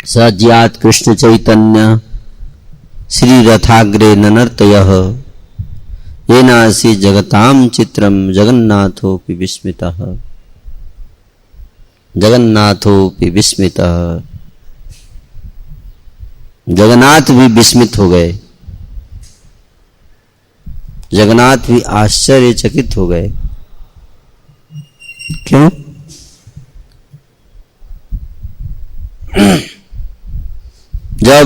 सज्यात कृष्ण चैतन्य श्री रथाग्रे ननर्तयः येनासि जगतां चित्रं जगन्नाथोऽपि विस्मितः। जगन्नाथोऽपि विस्मितः, जगन्नाथ भी विस्मित हो गए, जगन्नाथ भी आश्चर्यचकित हो गए। क्यों? जब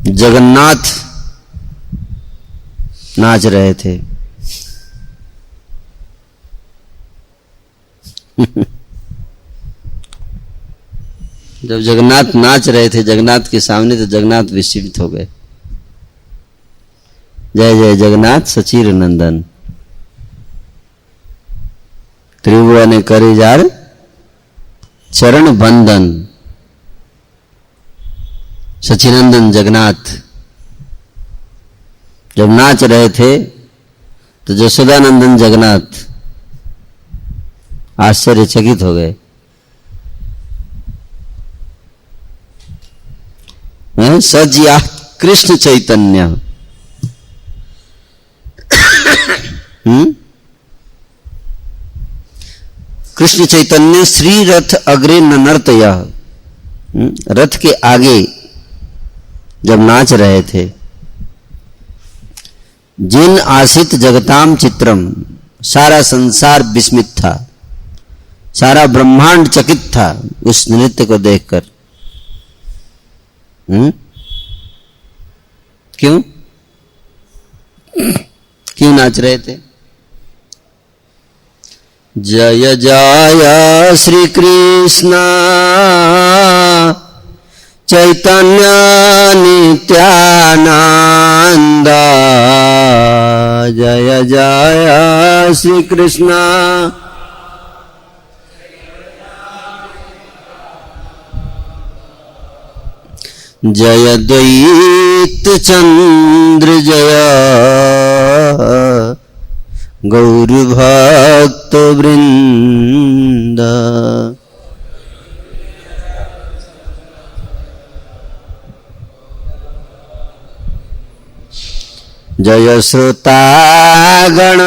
जगन्नाथ नाच रहे थे जब जगन्नाथ नाच रहे थे जगन्नाथ के सामने, तो जगन्नाथ विस्मित हो गए। जय जय जगन्नाथ सचिर नंदन, त्रिभुवन करे जार चरण बंदन। सचिनंदन जगन्नाथ जब नाच रहे थे तो यशोदानंदन जगन्नाथ आश्चर्यचकित हो गए। सज्या कृष्ण चैतन्य, कृष्ण चैतन्य श्री रथ अग्रे ननर्तयः, रथ के आगे जब नाच रहे थे। जिन आसित जगताम चित्रम, सारा संसार विस्मित था, सारा ब्रह्मांड चकित था उस नृत्य को देखकर। क्यों क्यों नाच रहे थे? जय जय श्री कृष्ण चैतन्य नित्यानंद, जय जय श्री कृष्ण जय द्वैत चंद्र जय गौर भक्त वृंद। जय श्रोतागण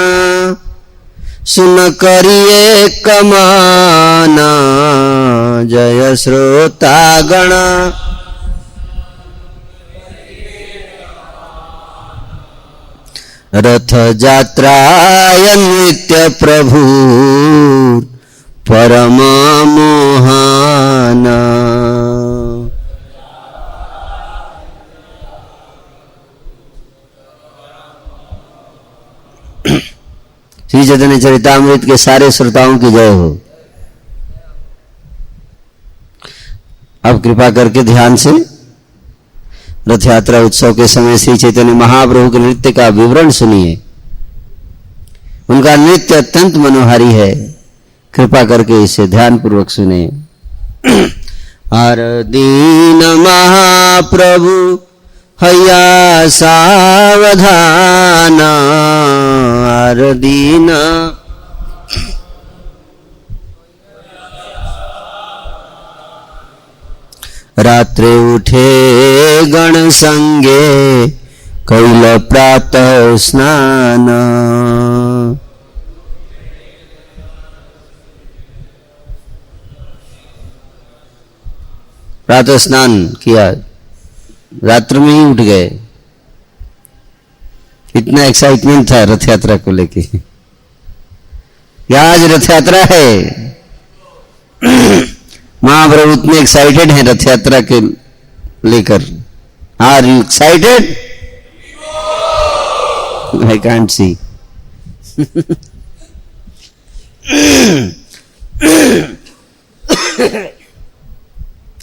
सुन करिए कमाना, जय श्रोतागण रथ जात्राय नित्य प्रभु परम मोहना। श्री चैतन्य चरितामृत के सारे श्रोताओं की जय हो। अब कृपा करके ध्यान से रथ यात्रा उत्सव के समय श्री चैतन्य महाप्रभु के नृत्य का विवरण सुनिए। उनका नृत्य अत्यंत मनोहारी है, कृपा करके इसे ध्यान पूर्वक सुने। हर दीन महाप्रभु हैया सावधाना, हर दीन रात्रे उठे गण संगे कैल प्रातः स्नान, प्रातः स्नान किया, रात्र में ही उठ गए। इतना एक्साइटमेंट था रथ यात्रा को लेके। आज रथ यात्रा है, महाप्रभु इतने एक्साइटेड हैं रथ यात्रा के लेकर। Are you excited? I can't see.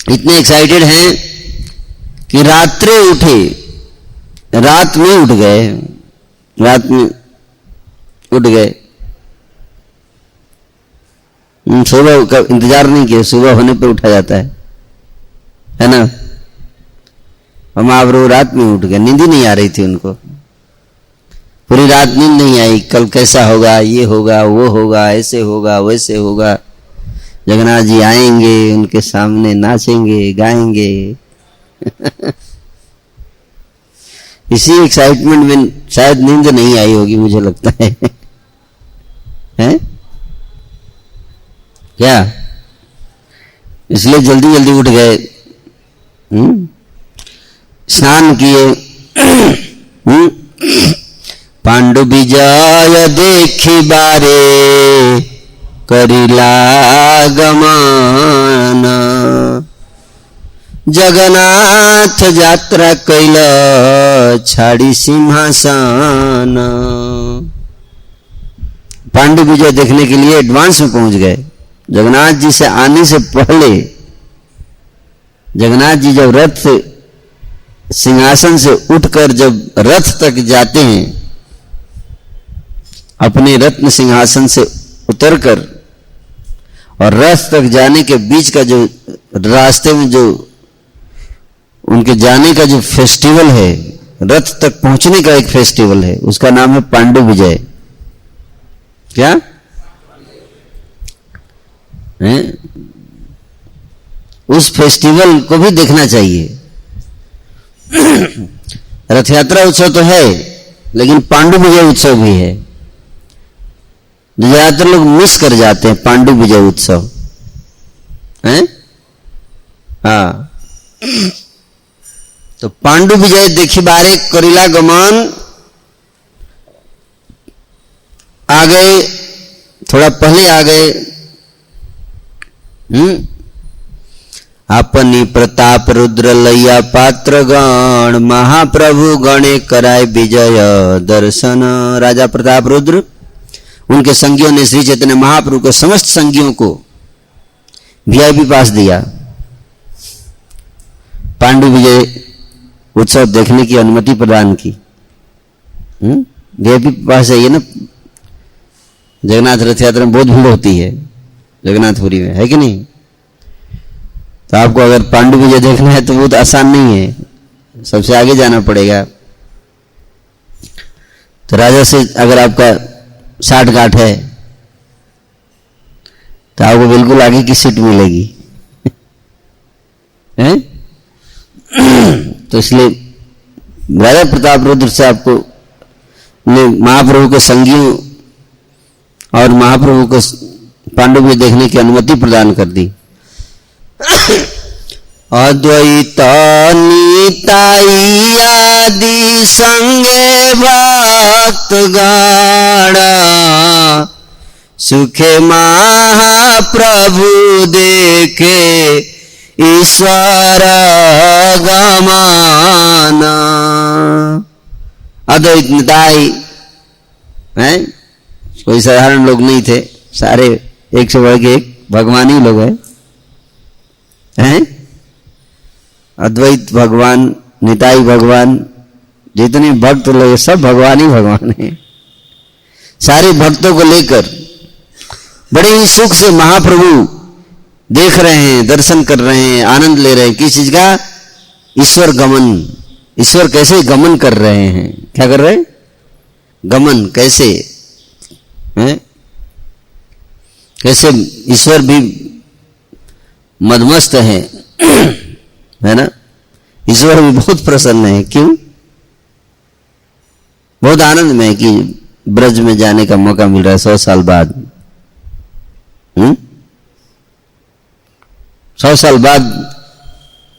इतने एक्साइटेड हैं कि रात्रे उठे, रात में उठ गए, रात में उठ गए। सुबह का इंतजार नहीं किया, सुबह होने पर उठा जाता है ना। और महाप्रभु रात में उठ गए, नींद ही नहीं आ रही थी उनको, पूरी रात नींद नहीं आई। कल कैसा होगा, ये होगा, वो होगा, ऐसे होगा, वैसे होगा। जगन्नाथ जी आएंगे, उनके सामने नाचेंगे, गाएंगे। इसी एक्साइटमेंट में शायद नींद नहीं आई होगी, मुझे लगता है। हैं? क्या इसलिए जल्दी जल्दी उठ गए, स्नान किए। पांडु विजय देखी बारे करिला गमन, जगन्नाथ यात्रा कैल छाड़ी सिंहासन। पांडु विजय देखने के लिए एडवांस में पहुंच गए। जगन्नाथ जी से आने से पहले जगन्नाथ जी जब रथ सिंहासन से उठकर जब रथ तक जाते हैं, अपने रत्न सिंहासन से उतरकर, और रथ तक जाने के बीच का जो रास्ते में जो उनके जाने का जो फेस्टिवल है, रथ तक पहुंचने का एक फेस्टिवल है, उसका नाम है पांडु विजय। क्या है? उस फेस्टिवल को भी देखना चाहिए। रथ यात्रा उत्सव तो है, लेकिन पांडु विजय उत्सव भी है। ज्यादातर लोग मिस कर जाते हैं पांडु विजय उत्सव, हैं? हाँ, तो पांडु विजय देखी बारे करिला गमन। आ गए, थोड़ा पहले आ गए। अपनी प्रताप रुद्र लैया पात्र गण, महाप्रभु गणे कराय विजय दर्शन। राजा प्रताप रुद्र, उनके संगियों ने श्री चैतन्य महाप्रभु के समस्त संगियों को वीआईपी पास दिया। पांडु विजय उत्सव देखने की अनुमति प्रदान की। वीआईपी पास है ये ना, जगन्नाथ रथ यात्रा में बहुत भीड़ होती है जगन्नाथपुरी में, है कि नहीं? तो आपको अगर पांडु विजय देखना है तो बहुत आसान नहीं है, सबसे आगे जाना पड़ेगा। तो राजा से अगर आपका 60 गांठ है तो आपको बिल्कुल आगे की सीट मिलेगी। हैं? तो इसलिए राजा प्रताप रुद्र से आपको ने महाप्रभु के संगियों और महाप्रभु को पांडु विजय देखने की अनुमति प्रदान कर दी। अद्वैत निताई आदि संगे भक्त गण, सुखे महाप्रभु देखे ईश्वर गमन। अद्वैत निताई हैं, कोई साधारण लोग नहीं थे, सारे एक से बढ़ के एक भगवान ही लोग हैं। अद्वैत भगवान, निताई भगवान, जितने भक्त लोग सब भगवान ही भगवान हैं। सारे भक्तों को लेकर बड़े ही सुख से महाप्रभु देख रहे हैं, दर्शन कर रहे हैं, आनंद ले रहे हैं। किस चीज का? ईश्वर गमन। ईश्वर कैसे गमन कर रहे हैं? क्या कर रहे हैं? गमन कैसे हैं? कैसे ईश्वर भी मदमस्त है, है ना? ईश्वर भी बहुत प्रसन्न है। क्यों? बहुत आनंद में है कि ब्रज में जाने का मौका मिल रहा है 100 साल बाद। 100 साल बाद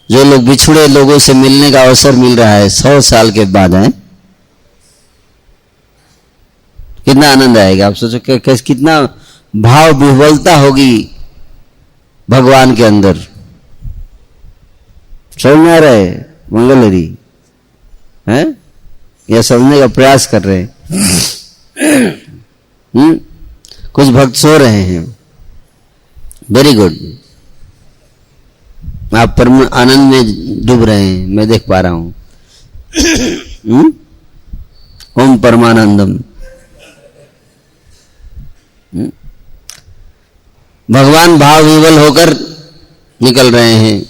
जो लोग बिछुड़े लोगों से मिलने का अवसर मिल रहा है 100 साल के बाद, है कितना आनंद आएगा। आप सोचो कितना भाव विह्वलता होगी भगवान के अंदर। समझ में आ रहा है मंगलहरी? हैं? यह समझने का प्रयास कर रहे हैं। कुछ भक्त सो रहे हैं, वेरी गुड। आप परम आनंद में डूब रहे हैं, मैं देख पा रहा हूं। ओम परमानंदम। भगवान भाव विवल होकर निकल रहे हैं।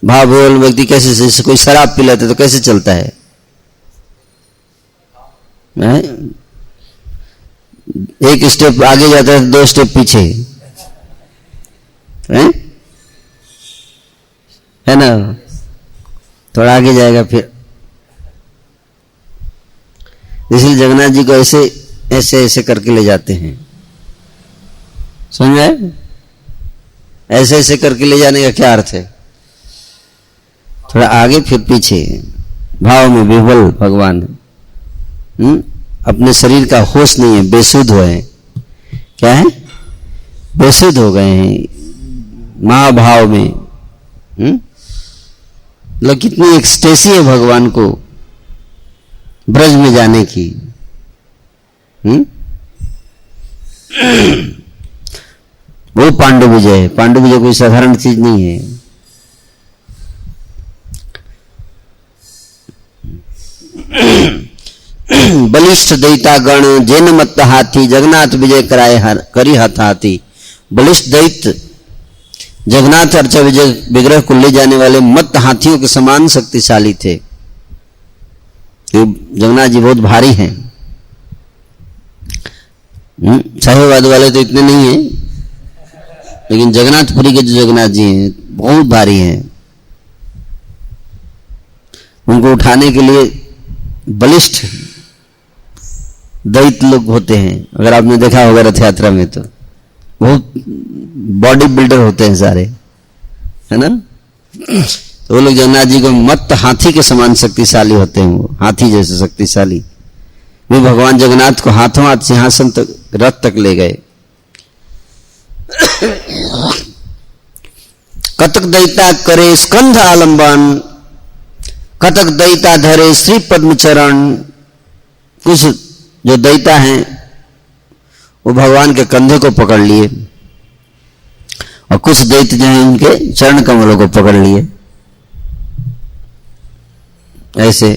भाव विवल व्यक्ति कैसे, जैसे कोई शराब पी लेते तो कैसे चलता है? एक स्टेप आगे जाता है, 2 स्टेप पीछे, है ना, थोड़ा आगे जाएगा फिर। इसलिए जगन्नाथ जी को ऐसे ऐसे ऐसे करके ले जाते हैं, समझ में? ऐसे ऐसे करके ले जाने का क्या अर्थ है? थोड़ा आगे फिर पीछे, भाव में विह्वल भगवान है। अपने शरीर का होश नहीं है, बेसुध हुए हैं। क्या है? बेसुध हो गए हैं महाभाव में। मतलब कितनी एक्सटेसी है भगवान को ब्रज में जाने की। वो पांडु विजय, पांडु विजय कोई साधारण चीज नहीं है। बलिष्ठ दैता गण जैन मत हाथी जगन्नाथ विजय कराए करी हाथ हाथी। बलिष्ठ दैत्य जगन्नाथ अर्चा विजय विग्रह को ले जाने वाले मत हाथियों के समान शक्तिशाली थे। जगन्नाथ जी बहुत भारी हैं। साहेबाद वाले तो इतने नहीं हैं, लेकिन जगन्नाथपुरी के जो जगन्नाथ जी हैं बहुत भारी हैं। उनको उठाने के लिए बलिष्ठ दैत्य लोग होते हैं। अगर आपने देखा होगा रथ यात्रा में तो बहुत बॉडी बिल्डर होते हैं सारे, है ना। तो वो लोग जगन्नाथ जी को मत हाथी के समान शक्तिशाली होते हैं, वो हाथी जैसे शक्तिशाली। वे भगवान जगन्नाथ को हाथों हाथ सिंहासन तक, रथ तक ले गए। कतक दैता करे स्कंध आलंबन, कतक दैता धरे श्री पद्म चरण। कुछ जो दैता हैं वो भगवान के कंधे को पकड़ लिए, और कुछ दैत्य जो हैं उनके चरण कमलों को पकड़ लिए। ऐसे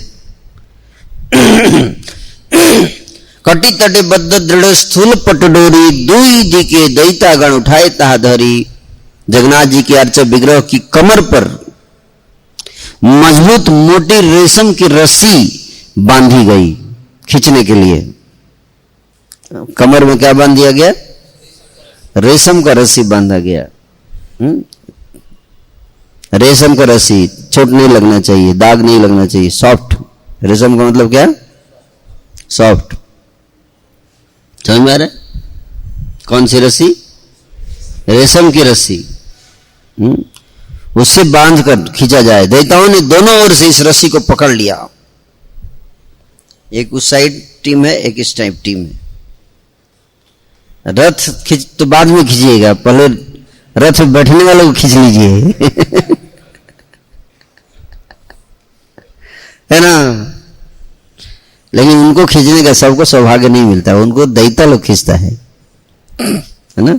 कटी तटे बद्ध दृढ़ स्थूल पटडोरी, दुई दिके दैता गण उठाए ताहा धरी। जगन्नाथ जी के अर्चा विग्रह की कमर पर मजबूत मोटी रेशम की रस्सी बांधी गई खींचने के लिए। कमर में क्या बांध दिया गया? रेशम का रस्सी बांधा गया। रेशम का रस्सी, चोट नहीं लगना चाहिए, दाग नहीं लगना चाहिए, सॉफ्ट। रेशम का मतलब क्या? सॉफ्ट। समझ में आ रहा है? कौन सी रस्सी? रेशम की रस्सी। उससे बांध कर खींचा जाए। दैताओं ने दोनों ओर से इस रस्सी को पकड़ लिया। एक उस साइड टीम है, एक इस टाइप टीम है। रथ खींच तो बाद में खींचिएगा, पहले रथ में बैठने वालों को खींच लीजिए। है ना। लेकिन उनको खींचने का सबको सौभाग्य नहीं मिलता, उनको दैता लोग खींचता है ना।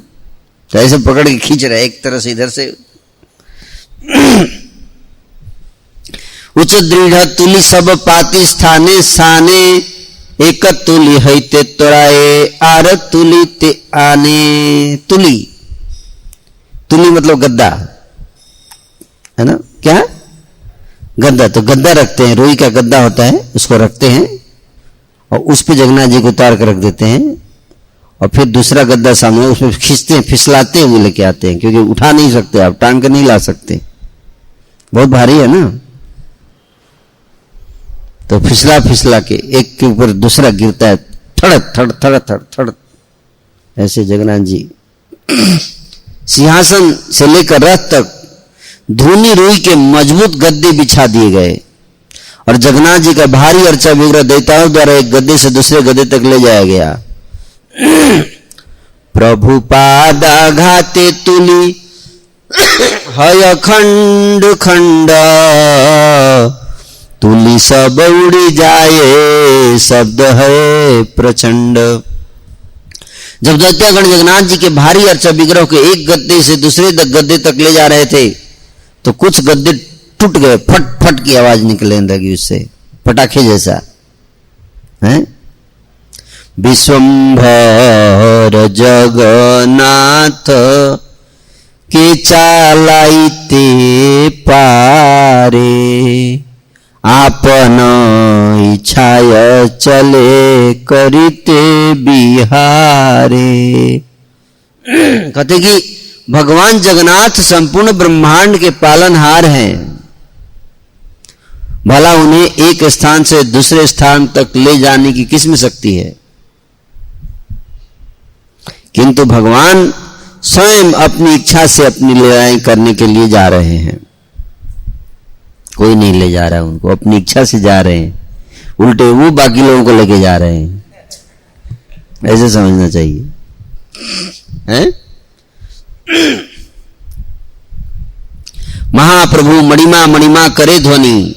तो ऐसे पकड़ के खींच रहा है एक तरह से, इधर से। उच्च दृढ़ तुली सब पाति स्थाने साने, एक तुली हैते तोराए आर तुली ते आने। तुली, तुली मतलब गद्दा, है ना। क्या? गद्दा। तो गद्दा रखते हैं, रुई का गद्दा होता है, उसको रखते हैं और उस पे जगन्नाथ जी को उतार कर रख देते हैं, और फिर दूसरा गद्दा सामने, उसमें खींचते हैं, फिसलाते हुए लेके आते हैं, क्योंकि उठा नहीं सकते आप, टांग के नहीं ला सकते, बहुत भारी है ना। तो फिसला फिसला के एक के ऊपर दूसरा गिरता है, थड़क थड़ थड़ थड़ थड़। ऐसे जगन्नाथ जी सिंहासन से लेकर रथ तक धूनी रुई के मजबूत गद्दे बिछा दिए गए, और जगन्नाथ जी का भारी अर्चा विग्रह दैताओं द्वारा एक गद्दे से दूसरे गद्दे तक ले जाया गया। प्रभु पादाघाते तुली हय खंड खंड, तुली सब उड़ी जाए शब्द है प्रचंड। जब दैत्यागण जगन्नाथ जी के भारी अर्चा विग्रह के एक गद्दे से दूसरे गद्दे तक ले जा रहे थे, तो कुछ गद्दे टूट गए, फट फट की आवाज निकलने लगी उससे, पटाखे जैसा है। विश्वंभर जगन्नाथ के चालाइते पारे, आपन इच्छाय चले करिते बिहारे। कहते कि भगवान जगन्नाथ संपूर्ण ब्रह्मांड के पालनहार हैं। भला उन्हें एक स्थान से दूसरे स्थान तक ले जाने की किसमें शक्ति है? किंतु भगवान स्वयं अपनी इच्छा से अपनी लीलाएं करने के लिए जा रहे हैं। कोई नहीं ले जा रहा उनको, अपनी इच्छा से जा रहे हैं। उल्टे वो बाकी लोगों को लेके जा रहे हैं, ऐसे समझना चाहिए, हैं? महाप्रभु मणिमा मणिमा करे ध्वनि।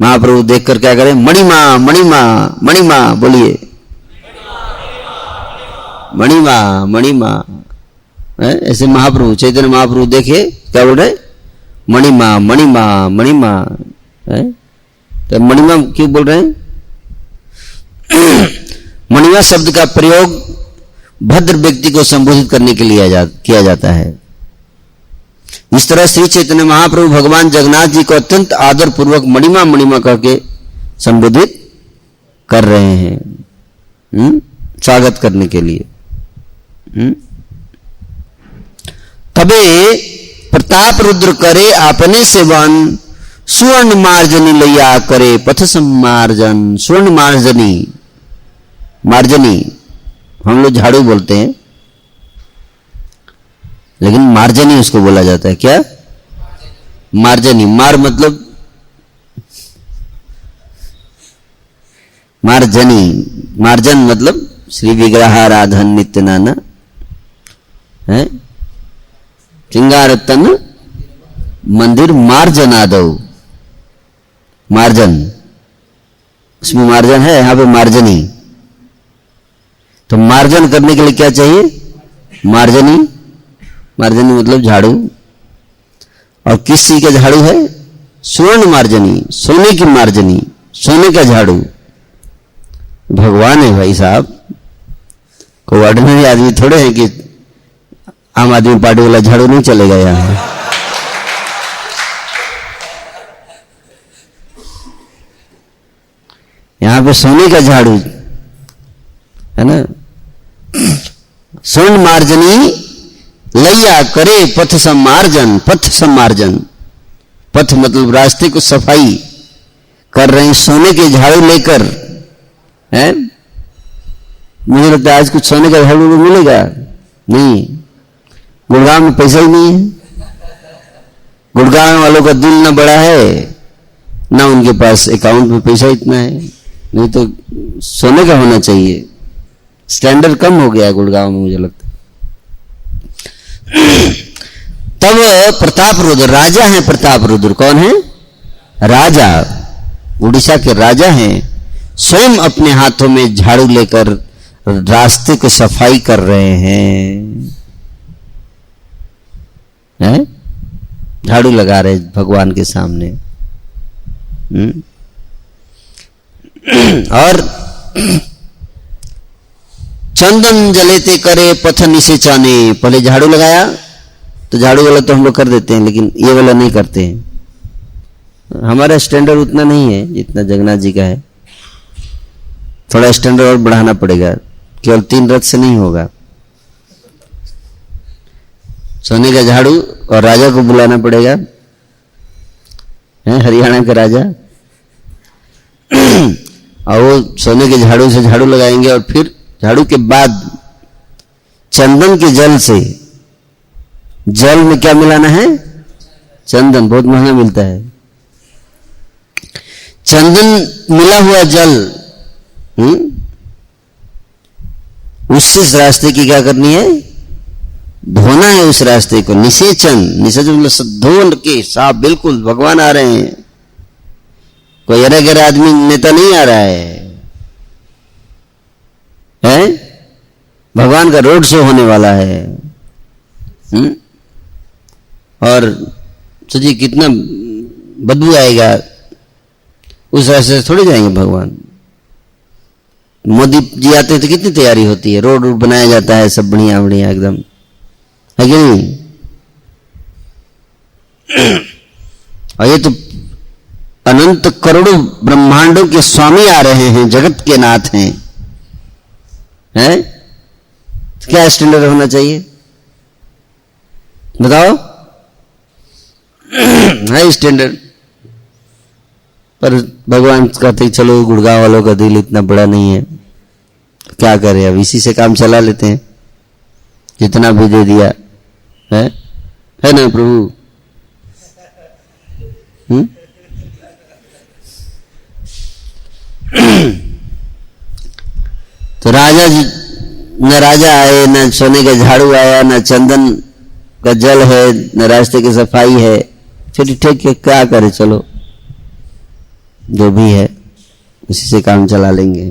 महाप्रभु देखकर क्या करें? मणिमा मणिमा मणिमा बोलिए, मणिमा मणिमा। ऐसे महाप्रभु चैतन्य महाप्रभु देखे क्या बोल रहे? मणिमा मणिमा मणिमा। तो मणिमा क्यों बोल रहे हैं? मणिमा शब्द का प्रयोग भद्र व्यक्ति को संबोधित करने के लिए किया जाता है। इस तरह श्री चैतन्य महाप्रभु भगवान जगन्नाथ जी को अत्यंत आदर पूर्वक मणिमा मणिमा करके संबोधित कर रहे हैं, स्वागत करने के लिए। तबे प्रताप रुद्र करे आपने से वन, सुवर्ण मार्जनी लैया करे पथ सम्मार्जन। स्वर्ण मार्जनी, मार्जनी हम लोग झाड़ू बोलते हैं, लेकिन मार्जनी उसको बोला जाता है। क्या? मार्जनी। मार मतलब मार्जनी, मार्जन मतलब श्री विग्रहाराधन नित्य नाना है, श्रृंगारतन मंदिर मार्जनादव। मार्जन, उसमें मार्जन है, यहां पे मार्जनी। तो मार्जन करने के लिए क्या चाहिए? मार्जनी। मार्जनी मतलब झाड़ू। और किस चीज का झाड़ू है? स्वर्ण मार्जनी, सोने की मार्जनी, सोने का झाड़ू। भगवान है भाई साहब, कोई ऑर्डिनरी आदमी थोड़े हैं कि आम आदमी पार्टी वाला झाड़ू नहीं चलेगा यहां। यहां पे सोने का झाड़ू है ना। स्वर्ण मार्जनी लैया करे पथ सम्मार्जन। पथ सम्मार्जन, पथ मतलब रास्ते को सफाई कर रहे हैं सोने के झाड़ू लेकर, हैं? मुझे लगता है आज कुछ सोने का झाड़ू मिलेगा नहीं। गुड़गांव में पैसा ही नहीं है। गुड़गांव वालों का दिल ना बड़ा है ना उनके पास अकाउंट में पैसा इतना है, नहीं तो सोने का होना चाहिए। स्टैंडर्ड कम हो गया है गुड़गांव में मुझे लगता है। तब प्रताप रुद्र राजा हैं। प्रताप रुद्र कौन है? राजा, उड़ीसा के राजा हैं। स्वयं अपने हाथों में झाड़ू लेकर रास्ते को सफाई कर रहे हैं, हैं? झाड़ू लगा रहे भगवान के सामने। और चंदन जलेते करे पथ निसेचने। पहले झाड़ू लगाया तो झाड़ू वाला तो हम लोग कर देते हैं, लेकिन ये वाला नहीं करते हैं। हमारा स्टैंडर्ड उतना नहीं है जितना जगन्नाथ जी का है। थोड़ा स्टैंडर्ड और बढ़ाना पड़ेगा, केवल 3 रथ से नहीं होगा। सोने का झाड़ू और राजा को बुलाना पड़ेगा, है हरियाणा का राजा। और वो सोने के झाड़ू से झाड़ू लगाएंगे और फिर झाड़ू के बाद चंदन के जल से, जल में क्या मिलाना है? चंदन, बहुत महंगा मिलता है। चंदन मिला हुआ जल, उससे इस रास्ते की क्या करनी है? धोना है उस रास्ते को। निसेचन, निसेचन मतलब धोन के साफ, बिल्कुल भगवान आ रहे हैं। कोई अरे गरे आदमी नेता नहीं आ रहा है, हैं? भगवान का रोड शो होने वाला है। और सोचिए कितना बदबू आएगा, उस रास्ते से थोड़ी जाएंगे भगवान। मोदी जी आते हैं तो कितनी तैयारी होती है, रोड बनाया जाता है, सब बढ़िया बढ़िया एकदम, है कि नहीं? और ये तो अनंत करोड़ों ब्रह्मांडों के स्वामी आ रहे हैं, जगत के नाथ हैं, हैं? क्या स्टैंडर्ड होना चाहिए? बताओ, है स्टैंडर्ड। पर भगवान कहते चलो गुड़गांव वालों का दिल इतना बड़ा नहीं है, क्या करें, अब इसी से काम चला लेते हैं, जितना भी दे दिया है ना प्रभु। तो राजा जी, न राजा आए, न सोने का झाड़ू आया, न चंदन का जल है, न रास्ते की सफाई है, फिर ठीक है क्या करे, चलो जो भी है उसी से काम चला लेंगे।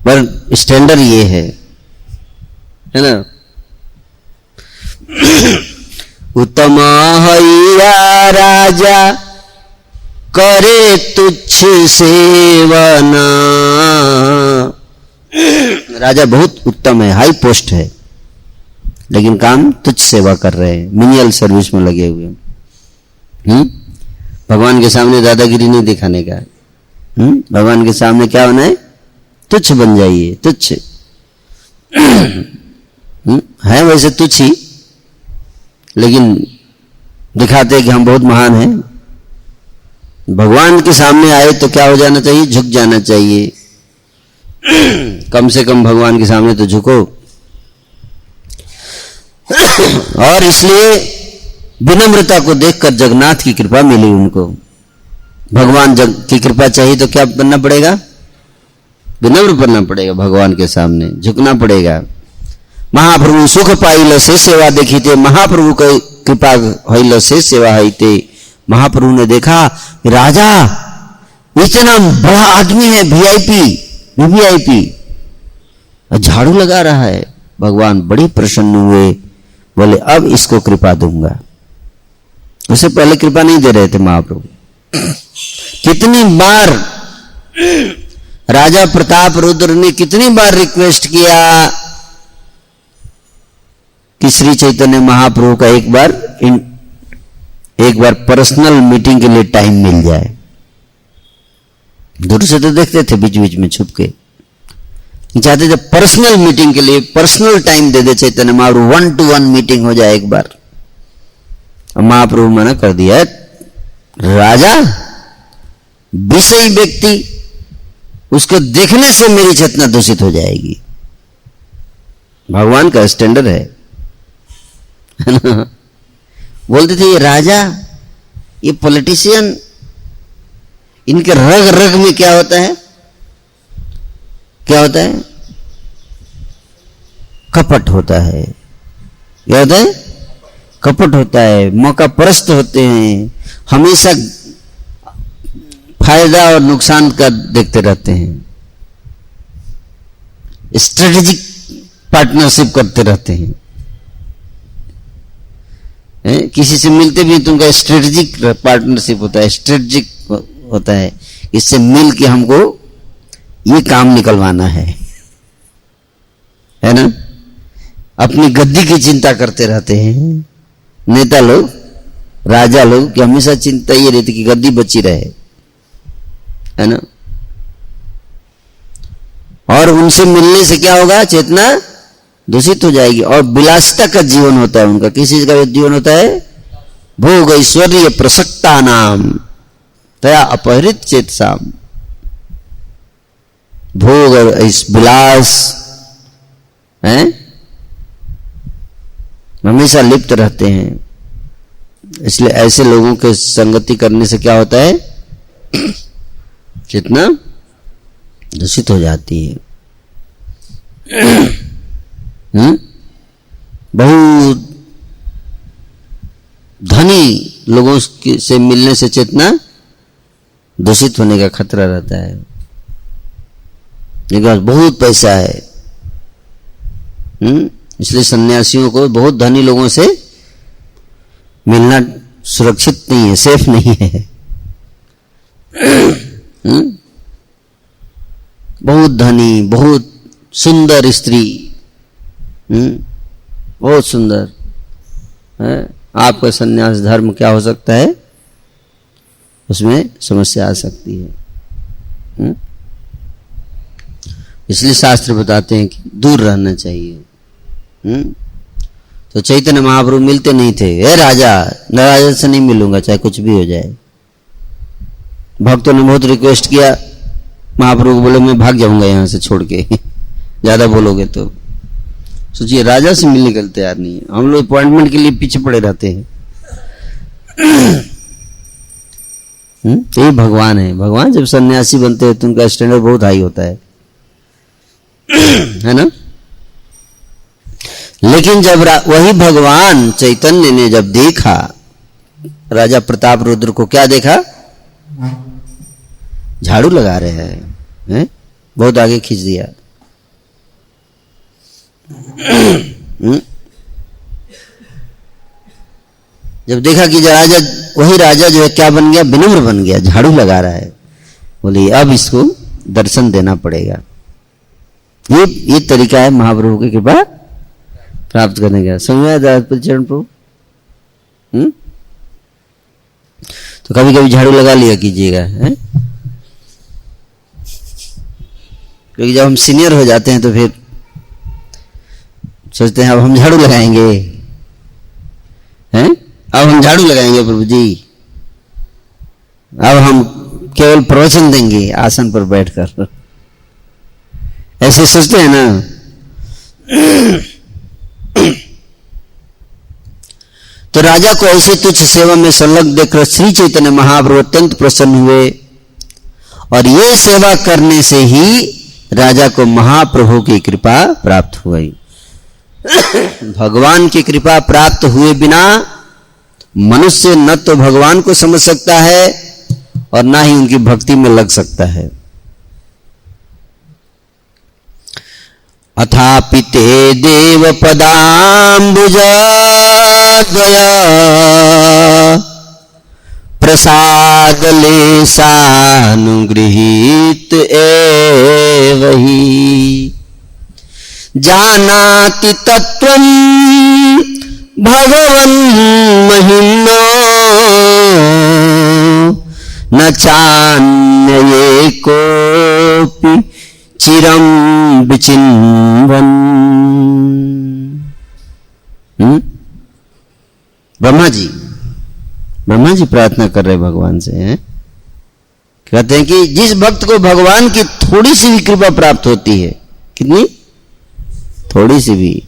पर स्टैंडर्ड ये है ना। उत्तम हैया राजा करे तुच्छ सेवना। राजा बहुत उत्तम है, हाई पोस्ट है, लेकिन काम तुच्छ सेवा कर रहे हैं, मिनियल सर्विस में लगे हुए। भगवान के सामने दादागिरी नहीं दिखाने का। भगवान के सामने क्या होना है, तुच्छ बन जाइए, तुच्छ। है वैसे तुच्छ ही, लेकिन दिखाते हैं कि हम बहुत महान हैं। भगवान के सामने आए तो क्या हो जाना चाहिए, झुक जाना चाहिए। कम से कम भगवान के सामने तो झुको। और इसलिए विनम्रता को देखकर जगन्नाथ की कृपा मिली उनको। भगवान की कृपा चाहिए तो क्या बनना पड़ेगा, विनम्र बनना पड़ेगा, भगवान के सामने झुकना पड़ेगा। महाप्रभु सुख पाइल से सेवा देखी थे, महाप्रभु की कृपा होइल से सेवा हईते। महाप्रभु ने देखा कि राजा इतना बड़ा आदमी है, वीआईपी, वीवीआईपी, झाड़ू लगा रहा है। भगवान बड़े प्रसन्न हुए, बोले अब इसको कृपा दूंगा। उससे पहले कृपा नहीं दे रहे थे महाप्रभु। कितनी बार राजा प्रताप रुद्र ने कितनी बार रिक्वेस्ट किया कि श्री चैतन्य महाप्रभु का एक बार पर्सनल मीटिंग के लिए टाइम मिल जाए। दूर से तो देखते थे, बीच बीच में छुप के चाहते थे पर्सनल मीटिंग के लिए पर्सनल टाइम दे दे चैतन्य महाप्रभु, 1-to-1 मीटिंग हो जाए एक बार। महाप्रभु मना कर दिया, राजा विषयी व्यक्ति, उसको देखने से मेरी चेतना दूषित हो जाएगी। भगवान का स्टैंडर्ड है ना। बोलते थे ये राजा, ये पॉलिटिशियन, इनके रग रग में क्या होता है, क्या होता है, कपट होता है। क्या होता है, कपट होता है, मौका परस्त होते हैं, हमेशा फायदा और नुकसान का देखते रहते हैं, स्ट्रेटेजिक पार्टनरशिप करते रहते हैं। किसी से मिलते भी तो उनका स्ट्रेटेजिक पार्टनरशिप होता है, स्ट्रेटेजिक होता है, इससे मिल के हमको ये काम निकलवाना है ना। अपनी गद्दी की चिंता करते रहते हैं नेता लोग, राजा लोग, कि हमेशा चिंता ये रहती कि गद्दी बची रहे, है ना। और उनसे मिलने से क्या होगा, चेतना दूषित हो जाएगी। और विलासिता का जीवन होता है उनका। किस चीज का जीवन होता है, भोग ऐश्वर्य प्रसक्ता नाम तया अपहृत चेतसाम। भोग और इस विलास हैं, हमेशा लिप्त रहते हैं। इसलिए ऐसे लोगों के संगति करने से क्या होता है, चेतना दूषित हो जाती है। बहुत धनी लोगों से मिलने से चेतना दूषित होने का खतरा रहता है। लेकिन बहुत पैसा है, इसलिए सन्यासियों को बहुत धनी लोगों से मिलना सुरक्षित नहीं है, सेफ नहीं है। बहुत धनी, बहुत सुंदर स्त्री, बहुत सुंदर है, आपका सन्यास धर्म क्या हो सकता है, उसमें समस्या आ सकती है। इसलिए शास्त्र बताते हैं कि दूर रहना चाहिए। तो चैतन्य महाप्रभु मिलते नहीं थे। हे राजा, राजा से नहीं मिलूंगा चाहे कुछ भी हो जाए। भक्तों ने बहुत रिक्वेस्ट किया, महाप्रभु को बोले मैं भाग जाऊंगा यहाँ से छोड़ के ज्यादा बोलोगे तो। सोचिए राजा से मिलने के लिए तैयार नहीं है। हम लोग अपॉइंटमेंट के लिए पीछे पड़े रहते हैं। यही भगवान है। भगवान जब सन्यासी बनते हैं तो उनका स्टैंडर्ड बहुत हाई होता है है ना। लेकिन जब वही भगवान चैतन्य ने जब देखा राजा प्रताप रुद्र को, क्या देखा? झाड़ू लगा रहे हैं, बहुत आगे खींच दिया। जब देखा कि राजा, वही राजा जो है क्या बन गया? विनम्र बन गया, झाड़ू लगा रहा है। बोले अब इसको दर्शन देना पड़ेगा। ये तरीका है महाप्रभु की कृपा प्राप्त करने का। समझ चरण प्रभु। तो कभी कभी झाड़ू लगा लिया कीजिएगा, है? क्योंकि जब हम सीनियर हो जाते हैं तो फिर सोचते हैं अब हम झाड़ू लगाएंगे, हैं? अब हम झाड़ू लगाएंगे प्रभु जी, अब हम केवल प्रवचन देंगे आसन पर बैठकर, ऐसे सोचते हैं ना। तो राजा को ऐसे तुच्छ सेवा में संलग्न देखकर श्री चैतन्य महाप्रभु अत्यंत प्रसन्न हुए और ये सेवा करने से ही राजा को महाप्रभु की कृपा प्राप्त हुई। भगवान की कृपा प्राप्त हुए बिना मनुष्य न तो भगवान को समझ सकता है और ना ही उनकी भक्ति में लग सकता है। अथापि ते देव पदाम्बुजद्वया प्रसाद लेशानुगृहीत एव हि जानाति तत्त्वं भगवन् महिम्नो न चान्य कोऽपि चिरम विचिन्वन। ब्रह्मा जी प्रार्थना कर रहे भगवान से, हैं? कहते हैं कि जिस भक्त को भगवान की थोड़ी सी भी कृपा प्राप्त होती है, कितनी? थोड़ी सी भी,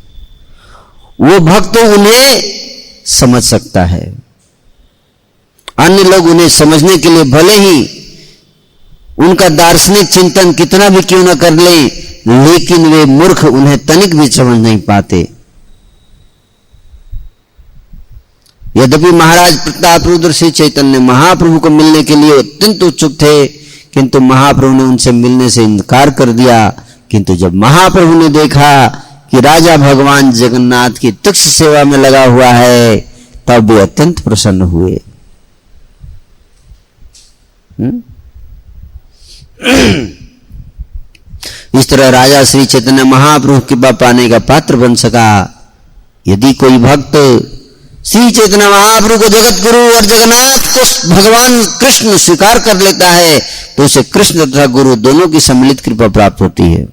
वो भक्त उन्हें समझ सकता है। अन्य लोग उन्हें समझने के लिए भले ही उनका दार्शनिक चिंतन कितना भी क्यों न कर ले, लेकिन वे मूर्ख उन्हें तनिक भी समझ नहीं पाते। यद्यपि महाराज प्रताप रुद्र श्री चैतन्य महाप्रभु को मिलने के लिए अत्यंत उत्सुक थे, किंतु महाप्रभु ने उनसे मिलने से इनकार कर दिया। किंतु जब महाप्रभु ने देखा कि राजा भगवान जगन्नाथ की तुच्छ सेवा में लगा हुआ है, तब वे अत्यंत प्रसन्न हुए। इस तरह राजा श्री चैतन्य महाप्रभु की कृपा पाने का पात्र बन सका। यदि कोई भक्त श्री चैतन्य महाप्रभु को जगत गुरु और जगन्नाथ को भगवान कृष्ण स्वीकार कर लेता है, तो उसे कृष्ण तथा गुरु दोनों की सम्मिलित कृपा प्राप्त होती है।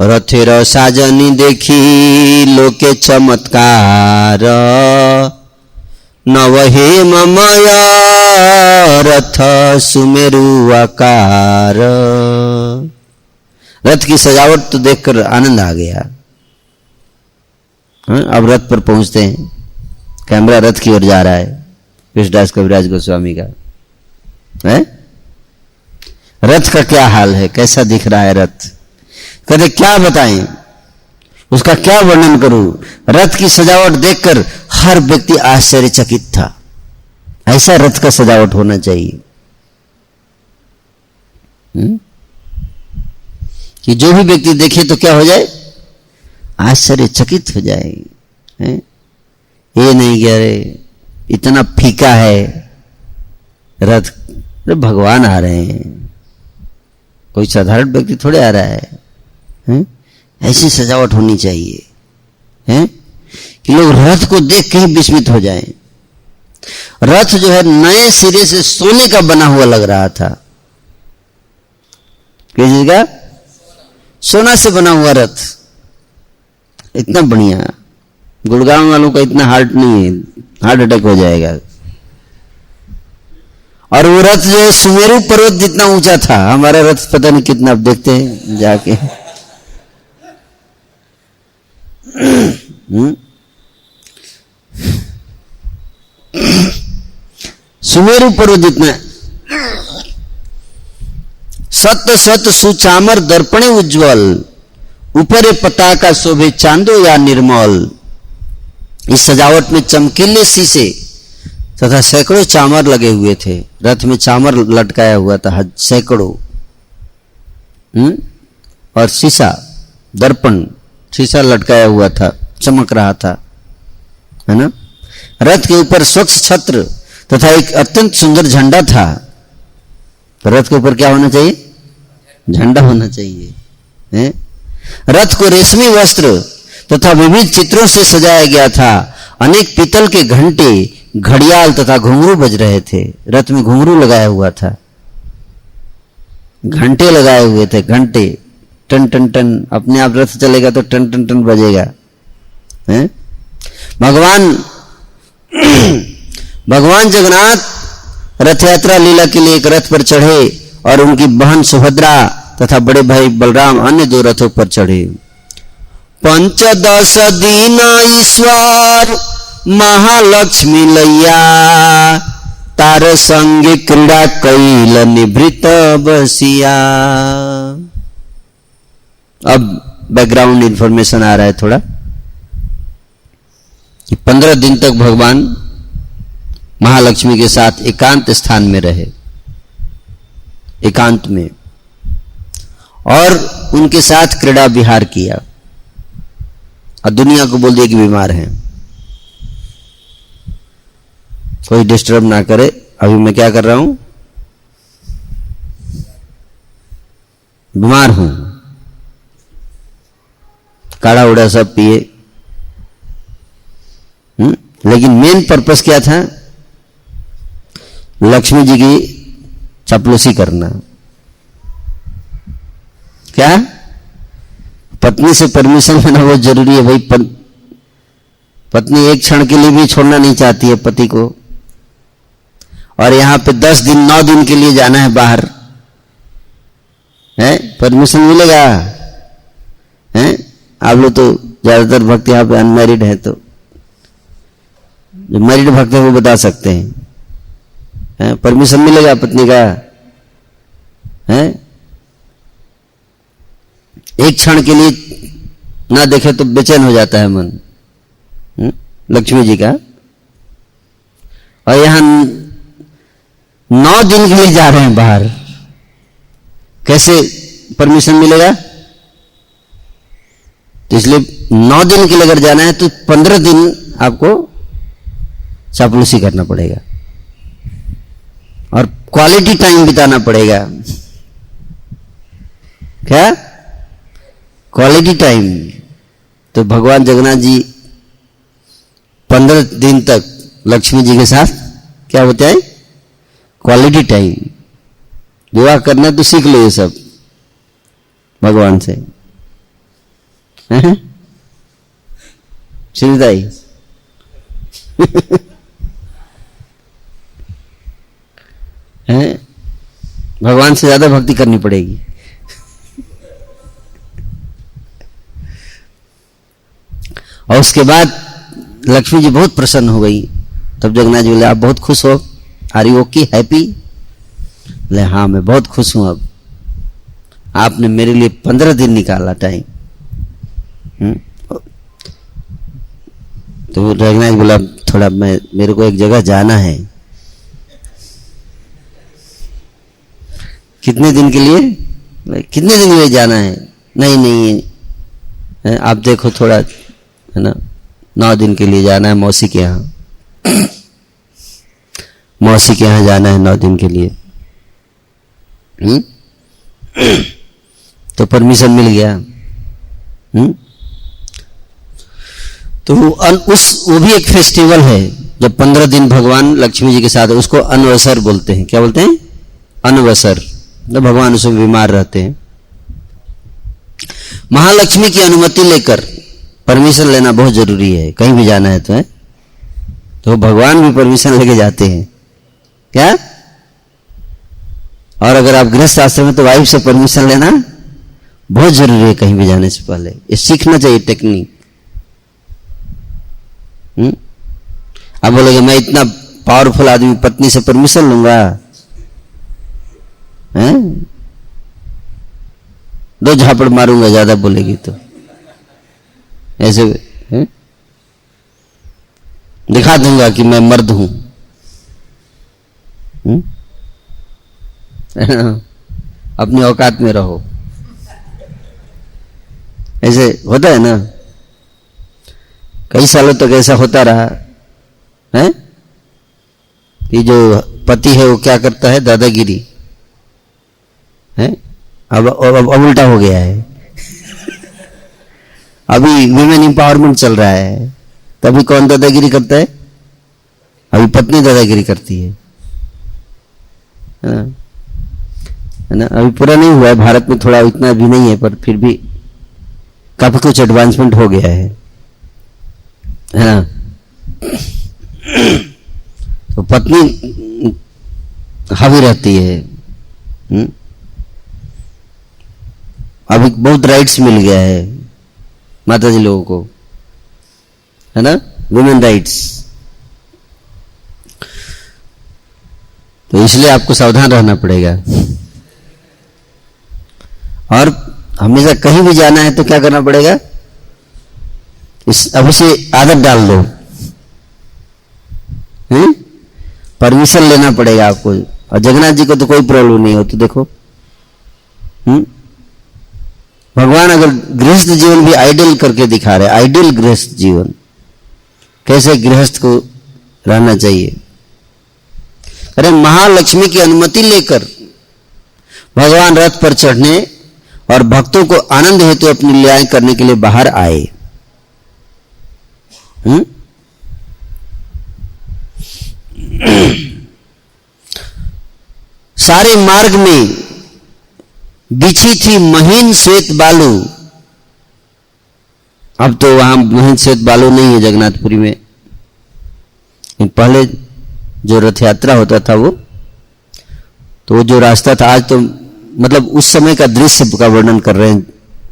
रथेर साजनी देखी लोके चमत्कार, नवहे ममय रथ सुमेरु आकार। रथ की सजावट तो देखकर आनंद आ गया। अब रथ पर पहुंचते हैं। कैमरा रथ की ओर जा रहा है, कृष्णदास कविराज गोस्वामी का है। रथ का क्या हाल है, कैसा दिख रहा है रथ? कहते क्या बताएं, उसका क्या वर्णन करूं? रथ की सजावट देखकर हर व्यक्ति आश्चर्यचकित था। ऐसा रथ का सजावट होना चाहिए कि जो भी व्यक्ति देखे तो क्या हो जाए? आश्चर्यचकित हो जाए। ये नहीं कह रहे इतना फीका है रथ, भगवान आ रहे हैं, कोई साधारण व्यक्ति थोड़े आ रहा है। ऐसी सजावट होनी चाहिए, हैं? कि लोग रथ को देख के ही विस्मित हो जाएं। रथ जो है नए सिरे से सोने का बना हुआ लग रहा था। किस चीज का? सोना से बना हुआ रथ, इतना बढ़िया। गुड़गांव वालों का इतना हार्ट नहीं है, हार्ट अटैक हो जाएगा। और वो रथ जो है सुमेरु पर्वत जितना ऊंचा था, हमारा रथ पता नहीं कितना, अब देखते हैं जाके। सुमेरु पर्वत जितना। सत सत सुचामर दर्पणे उज्ज्वल, ऊपरे पताका शोभे चांदो या निर्मल। इस सजावट में चमकीले शीशे तथा सैकड़ों चामर लगे हुए थे। रथ में चामर लटकाया हुआ था सैकड़ों। और शीशा, दर्पण, शीशा लटकाया हुआ था, चमक रहा था, है ना। रथ के ऊपर स्वच्छ छत्र तथा एक अत्यंत सुंदर झंडा था। तो रथ के ऊपर क्या होना चाहिए? झंडा होना चाहिए, है? रथ को रेशमी वस्त्र तथा विविध चित्रों से सजाया गया था। अनेक पीतल के घंटे, घड़ियाल तथा घुंघरू बज रहे थे। रथ में घुंघरू लगाया हुआ था, घंटे लगाए हुए थे, घंटे, टन टन टन। अपने आप रथ चलेगा तो टन टन टन बजेगा, हैं? भगवान जगन्नाथ रथ यात्रा लीला के लिए एक रथ पर चढ़े और उनकी बहन सुभद्रा तथा बड़े भाई बलराम अन्य 2 रथों पर चढ़े। 15 दीन ईश्वर महालक्ष्मी लैया, तार संग क्रीड़ा कैल निभृत बसिया। अब बैकग्राउंड इंफॉर्मेशन आ रहा है थोड़ा। 15 दिन तक भगवान महालक्ष्मी के साथ एकांत स्थान में रहे, एकांत में, और उनके साथ क्रीड़ा विहार किया। और दुनिया को बोल दिया कि बीमार हैं, कोई डिस्टर्ब ना करे। अभी मैं क्या कर रहा हूं? बीमार हूं। काढ़ा उड़ा सब पिए। लेकिन मेन पर्पस क्या था? लक्ष्मी जी की चापलूसी करना। क्या? पत्नी से परमिशन लेना बहुत जरूरी है भाई। पत्नी एक क्षण के लिए भी छोड़ना नहीं चाहती है पति को। और यहां पे 10 दिन 9 दिन के लिए जाना है बाहर, है? परमिशन मिलेगा? हैं? आप लोग तो ज्यादातर भक्त यहाँ पे अनमैरिड है, तो जो मैरिड भक्त है वो बता सकते हैं। परमिशन मिलेगा पत्नी का? है? एक क्षण के लिए ना देखे तो बेचैन हो जाता है मन, लक्ष्मी जी का। और यहां 9 दिन के लिए जा रहे हैं बाहर, कैसे परमिशन मिलेगा? तो इसलिए 9 दिन के लिए अगर जाना है तो 15 दिन आपको चापलूसी करना पड़ेगा और क्वालिटी टाइम बिताना पड़ेगा। क्या? Quality time. तो भगवान जगन्नाथ जी 15 दिन तक लक्ष्मी जी के साथ क्या होता है? Quality time. विवाह करना तो सीख लो ये सब भगवान से, सुविधाई। भगवान से ज्यादा भक्ति करनी पड़ेगी। और उसके बाद लक्ष्मी जी बहुत प्रसन्न हो गई। तब जगन्नाथ जी बोले, आप बहुत खुश हो? Are you okay, happy? बोले, हाँ मैं बहुत खुश हूं। अब आपने मेरे लिए 15 दिन निकाला टाइम। तो जगन्नाथ जी बोला, थोड़ा मेरे को एक जगह जाना है। कितने दिन के लिए? कितने दिन के लिए जाना है? नहीं नहीं, आप देखो थोड़ा, है ना, 9 दिन के लिए जाना है मौसी के यहाँ। मौसी के यहाँ जाना है 9 दिन के लिए। तो परमिशन मिल गया। तो वो भी एक फेस्टिवल है जब 15 दिन भगवान लक्ष्मी जी के साथ, उसको अनवसर बोलते हैं। क्या बोलते हैं? अनवसर। तो भगवान उसमें बीमार रहते हैं। महालक्ष्मी की अनुमति लेकर, परमिशन लेना बहुत जरूरी है, कहीं भी जाना है तो है, तो भगवान भी परमिशन लेके जाते हैं क्या? और अगर आप गृहस्थ आश्रम में तो वाइफ से परमिशन लेना बहुत जरूरी है कहीं भी जाने से पहले। ये सीखना चाहिए टेक्निक। आप बोलोगे मैं इतना पावरफुल आदमी पत्नी से परमिशन लूंगा, हैं? 2 झापड़ मारूंगा ज्यादा बोलेगी तो, ऐसे हैं? दिखा दूंगा कि मैं मर्द हूं। अपनी औकात में रहो, ऐसे होता है ना। कई सालों तक ऐसा होता रहा है कि जो पति है वो क्या करता है, दादागिरी है। अब उल्टा हो गया है। अभी विमेन एम्पावरमेंट चल रहा है, तभी कौन दादागिरी करता है? अभी पत्नी दादागिरी करती है ना। अभी पूरा नहीं हुआ है भारत में, थोड़ा इतना भी नहीं है, पर फिर भी काफी कुछ एडवांसमेंट हो गया है ना। तो पत्नी हावी रहती है। अभी बहुत राइट्स मिल गया है माता जी लोगों को, है ना, वुमेन राइट्स। तो इसलिए आपको सावधान रहना पड़ेगा। और हमेशा कहीं भी जाना है तो क्या करना पड़ेगा, इस अभी से आदत डाल दो, परमिशन लेना पड़ेगा आपको। और जगन्नाथ जी को तो कोई प्रॉब्लम नहीं होती। देखो भगवान अगर गृहस्थ जीवन भी आइडियल करके दिखा रहे, आइडियल गृहस्थ जीवन, कैसे गृहस्थ को रहना चाहिए। अरे महालक्ष्मी की अनुमति लेकर भगवान रथ पर चढ़ने और भक्तों को आनंद हेतु अपनी लीलाएं करने के लिए बाहर आए। सारे मार्ग में बिछी थी महीन श्वेत बालू। अब तो वहां महीन श्वेत बालू नहीं है जगन्नाथपुरी में। पहले जो रथ यात्रा होता था वो जो रास्ता था, आज तो मतलब उस समय का दृश्य का वर्णन कर रहे हैं।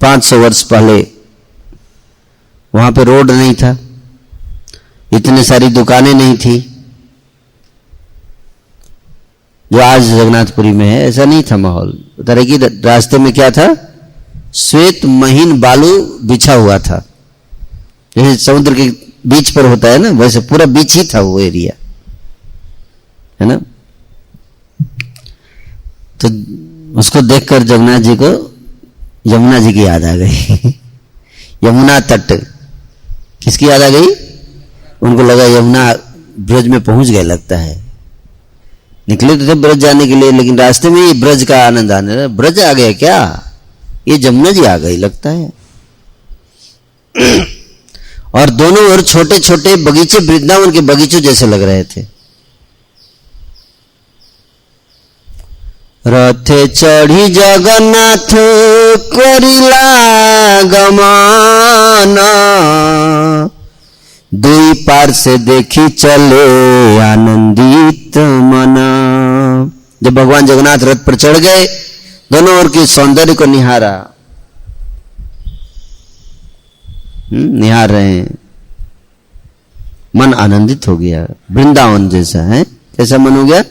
500 वर्ष पहले वहां पे रोड नहीं था, इतने सारी दुकानें नहीं थी जो आज जगन्नाथपुरी में है। ऐसा नहीं था माहौल। तरह की रास्ते में क्या था, श्वेत महीन बालू बिछा हुआ था, जैसे समुद्र के बीच पर होता है ना, वैसे पूरा बीच ही था वो एरिया, है ना। तो उसको देखकर जगन्नाथ जी को यमुना जी की याद आ गई। यमुना तट किसकी याद आ गई? उनको लगा यमुना ब्रज में पहुंच गए, लगता है। निकले तो थे ब्रज जाने के लिए, लेकिन रास्ते में ये ब्रज का आनंद आने लगा। ब्रज आ गया क्या, ये यमुना जी आ गई लगता है। और दोनों ओर छोटे छोटे बगीचे वृंदावन के बगीचों जैसे लग रहे थे। रथे चढ़ी जगन्नाथ करिला गमाना, दुई पार से देखी चले आनंदित मना। जब भगवान जगन्नाथ रथ पर चढ़ गए, दोनों ओर के सौंदर्य को निहारा, निहार रहे हैं, मन आनंदित हो गया। वृंदावन जैसा है, कैसा मन हो गया?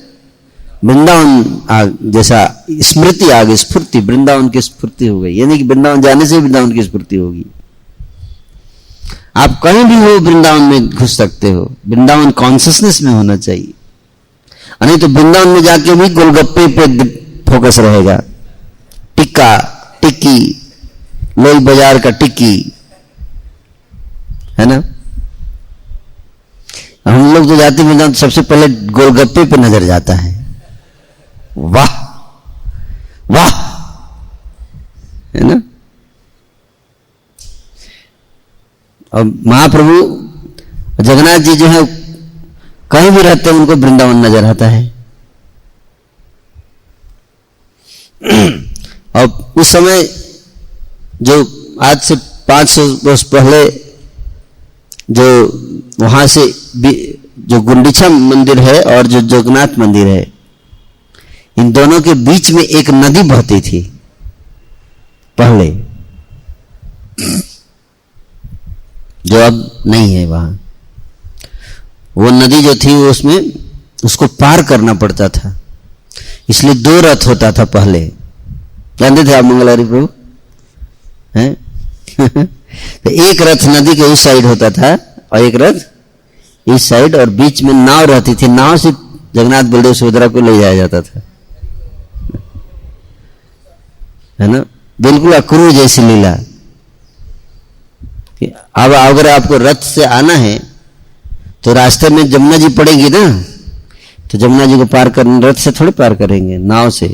वृंदावन जैसा स्मृति आ गई, स्फूर्ति, वृंदावन की स्फूर्ति हो गई। यानी कि वृंदावन जाने से वृंदावन की स्फूर्ति होगी। आप कहीं भी हो वृंदावन में घुस सकते हो, वृंदावन कॉन्शियसनेस में होना चाहिए। नहीं तो वृंदावन में जाके भी गोलगप्पे पे फोकस रहेगा, टिक्का टिक्की, लोई बाजार का टिक्की, है ना। हम लोग जो जाते वृंदावन तो सबसे पहले गोलगप्पे पे नजर जाता है। वाह वाह, है ना। और महाप्रभु जगन्नाथ जी जो है कहीं भी रहते हैं, उनको वृंदावन नजर आता है। और उस समय जो आज से 500 वर्ष पहले जो वहां से जो गुंडीचा मंदिर है और जो जगन्नाथ मंदिर है, इन दोनों के बीच में एक नदी बहती थी पहले, जो अब नहीं है वहां। वो नदी जो थी वो उसमें उसको पार करना पड़ता था, इसलिए 2 रथ होता था पहले। जानते थे आप मंगलवारी प्रभु हैं? तो एक रथ नदी के उस साइड होता था और एक रथ इस साइड, और बीच में नाव रहती थी। नाव से जगन्नाथ बलदेव सुभद्रा को ले जाया जाता था, है ना। बिल्कुल अक्रूर जैसी लीला। अब अगर आपको रथ से आना है तो रास्ते में जमुना जी पड़ेगी ना, तो जमुना जी को पार करने रथ से थोड़े पार करेंगे, नाव से।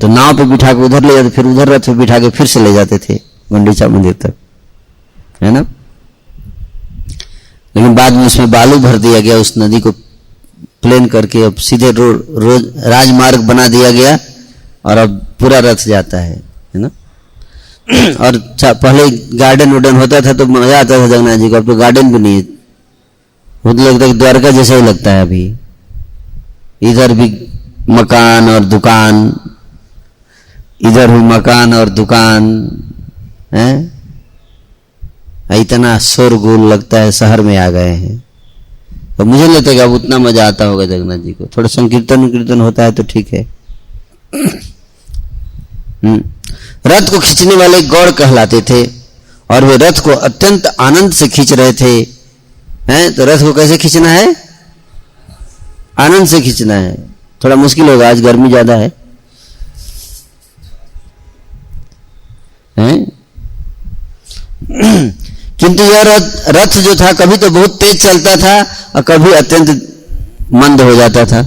तो नाव पे बिठा के उधर ले जाते, फिर उधर रथ पे बिठा के फिर से ले जाते थे गुंडीचा मंदिर तक, है ना। लेकिन बाद में उसमें बालू भर दिया गया, उस नदी को प्लेन करके अब सीधे रोज राजमार्ग बना दिया गया और अब पूरा रथ जाता है ना। और पहले गार्डन वार्डन होता था तो मजा आता था जगन्नाथ जी को, अब तो गार्डन भी नहीं है, मुझे लगता है द्वारका जैसा ही लगता है अभी। इधर भी मकान और दुकान, इधर भी मकान और दुकान है, इतना शोरगुल लगता है शहर में आ गए हैं। तो मुझे लगता है कि अब उतना मजा आता होगा जगन्नाथ जी को। थोड़ा संकीर्तन होता है तो ठीक है। रथ को खींचने वाले गौड़ कहलाते थे और वे रथ को अत्यंत आनंद से खींच रहे थे। हैं तो रथ को कैसे खींचना है? आनंद से खींचना है। थोड़ा मुश्किल होगा, आज गर्मी ज्यादा है, हैं? किंतु यह रथ जो था कभी तो बहुत तेज चलता था और कभी अत्यंत मंद हो जाता था।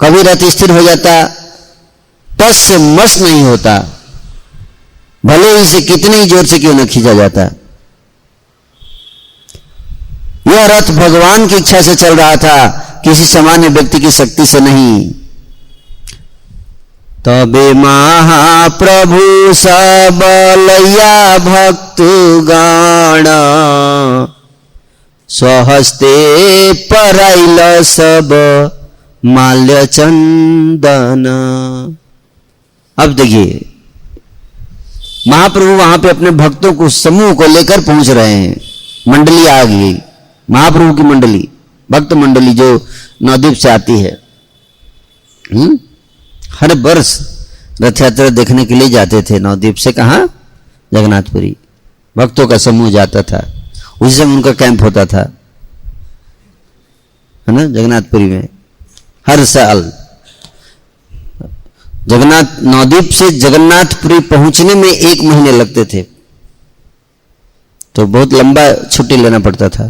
कभी रथ स्थिर हो जाता, टस से मस नहीं होता, भले ही इसे कितने ही जोर से क्यों न खींचा जाता। यह रथ भगवान की इच्छा से चल रहा था, किसी सामान्य व्यक्ति की शक्ति से नहीं। तबे महाप्रभु सब लैया भक्तगण स्वहस्ते पराइल सब माल्य चंदन। अब देखिए महाप्रभु वहां पे अपने भक्तों को समूह को लेकर पहुंच रहे हैं। मंडली आ गई, महाप्रभु की मंडली, भक्त मंडली जो नवद्वीप से आती है। हर वर्ष रथ यात्रा देखने के लिए जाते थे नवद्वीप से। कहां? जगन्नाथपुरी। भक्तों का समूह जाता था, उसी समय उनका कैंप होता था, है ना, जगन्नाथपुरी में। हर साल नवद्वीप से जगन्नाथपुरी पहुंचने में 1 महीने लगते थे, तो बहुत लंबा छुट्टी लेना पड़ता था।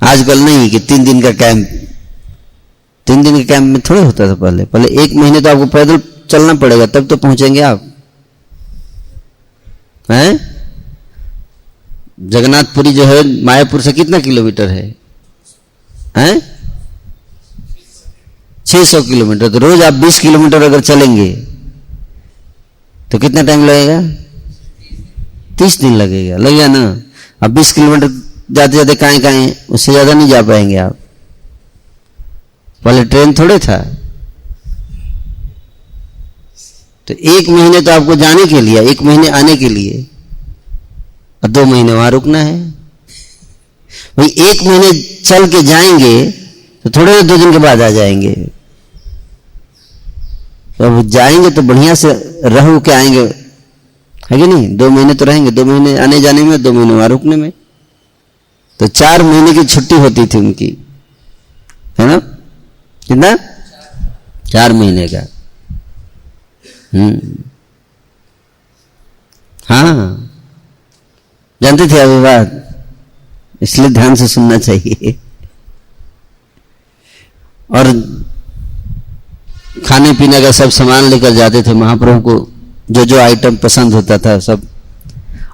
आजकल नहीं कि 3 दिन का कैंप, 3 दिन के कैंप में थोड़े होता था। पहले 1 महीने तो आपको पैदल चलना पड़ेगा, तब तो पहुंचेंगे आप, हैं? जगन्नाथपुरी जो है मायापुर से कितना किलोमीटर है? हैं? 600 किलोमीटर। तो रोज आप 20 किलोमीटर अगर चलेंगे तो कितना टाइम लगेगा? 30 दिन लगेगा ना। अब 20 किलोमीटर जाते जाते कहीं उससे ज्यादा नहीं जा पाएंगे आप। पहले ट्रेन थोड़े था। तो 1 महीने तो आपको जाने के लिए, 1 महीने आने के लिए, और 2 महीने वहां रुकना है। भाई 1 महीने चल के जाएंगे तो थोड़े 2 दिन के बाद आ जाएंगे। तो अब जाएंगे तो बढ़िया से रह के आएंगे, है कि नहीं? 2 महीने तो रहेंगे, 2 महीने आने जाने में, 2 महीने वहां रुकने में। तो 4 महीने की छुट्टी होती थी उनकी, है ना? कितना? 4 महीने का। हाँ, जानते थे अभी बात, इसलिए ध्यान से सुनना चाहिए। और खाने पीने का सब सामान लेकर जाते थे महाप्रभु को, जो जो आइटम पसंद होता था सब,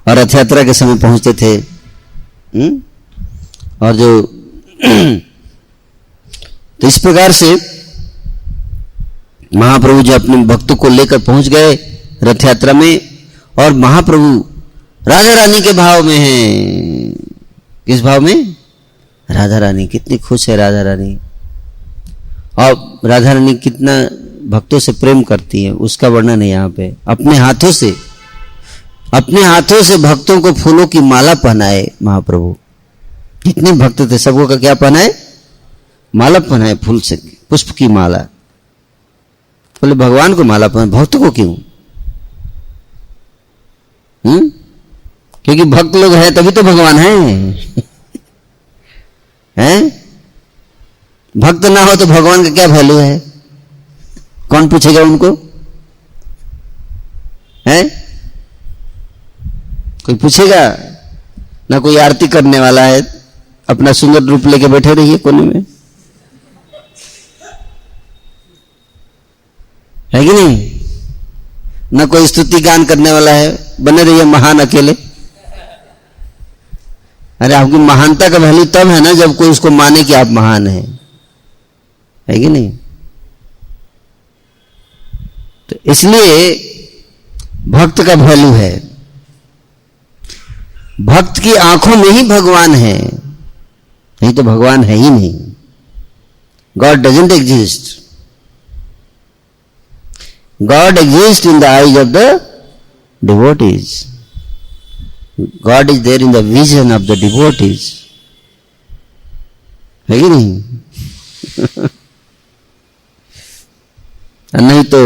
और रथ यात्रा के समय पहुंचते थे। और जो तो इस प्रकार से महाप्रभु जो अपने भक्तों को लेकर पहुंच गए रथ यात्रा में, और महाप्रभु राधा रानी के भाव में हैं। किस भाव में? राधा रानी। कितनी खुश है राधा रानी, और राधा रानी कितना भक्तों से प्रेम करती है, उसका वर्णन है यहाँ पे। अपने हाथों से भक्तों को फूलों की माला पहनाए महाप्रभु। जितने भक्त थे सबको का क्या पहनाए? माला पहनाए, फूल से, पुष्प की माला। बोले भगवान को माला पहनाए, भक्तों को क्यों? क्योंकि भक्त लोग हैं तभी तो भगवान हैं। हैं? भक्त ना हो तो भगवान का क्या वैल्यू है? कौन पूछेगा उनको? हैं? कोई पूछेगा ना? कोई आरती करने वाला है, अपना सुंदर रूप लेके बैठे रहिए कोने में, है कि नहीं? ना कोई स्तुति गान करने वाला है, बने रहिए महान अकेले। अरे आपकी महानता का वैल्यू तब है ना जब कोई उसको माने कि आप महान हैं, है कि नहीं? तो इसलिए भक्त का वैल्यू है। भक्त की आंखों में ही भगवान है, नहीं तो भगवान है ही नहीं। God doesn't exist. God exist in the eyes of the devotees. God is there in the vision of the devotees, है कि नहीं? नहीं तो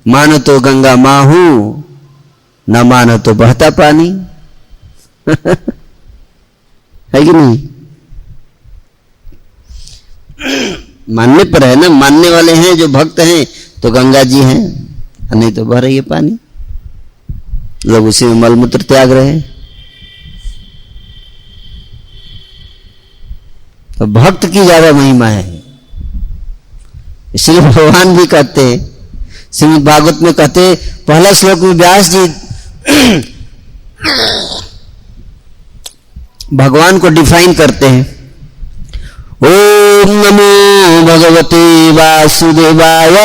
मानो तो गंगा माँ हूं, न मानो तो बहता पानी। है कि नहीं? मानने पर है ना, मानने वाले हैं जो भक्त हैं तो गंगा जी हैं, नहीं तो बह रही है पानी, लोग उसी में मलमूत्र त्याग रहे हैं। तो भक्त की ज्यादा महिमा है। इसलिए भगवान भी कहते हैं, श्रीमद् भागवत में कहते, पहला श्लोक में व्यास जी भगवान को डिफाइन करते हैं। ओम नमो भगवते वासुदेवाय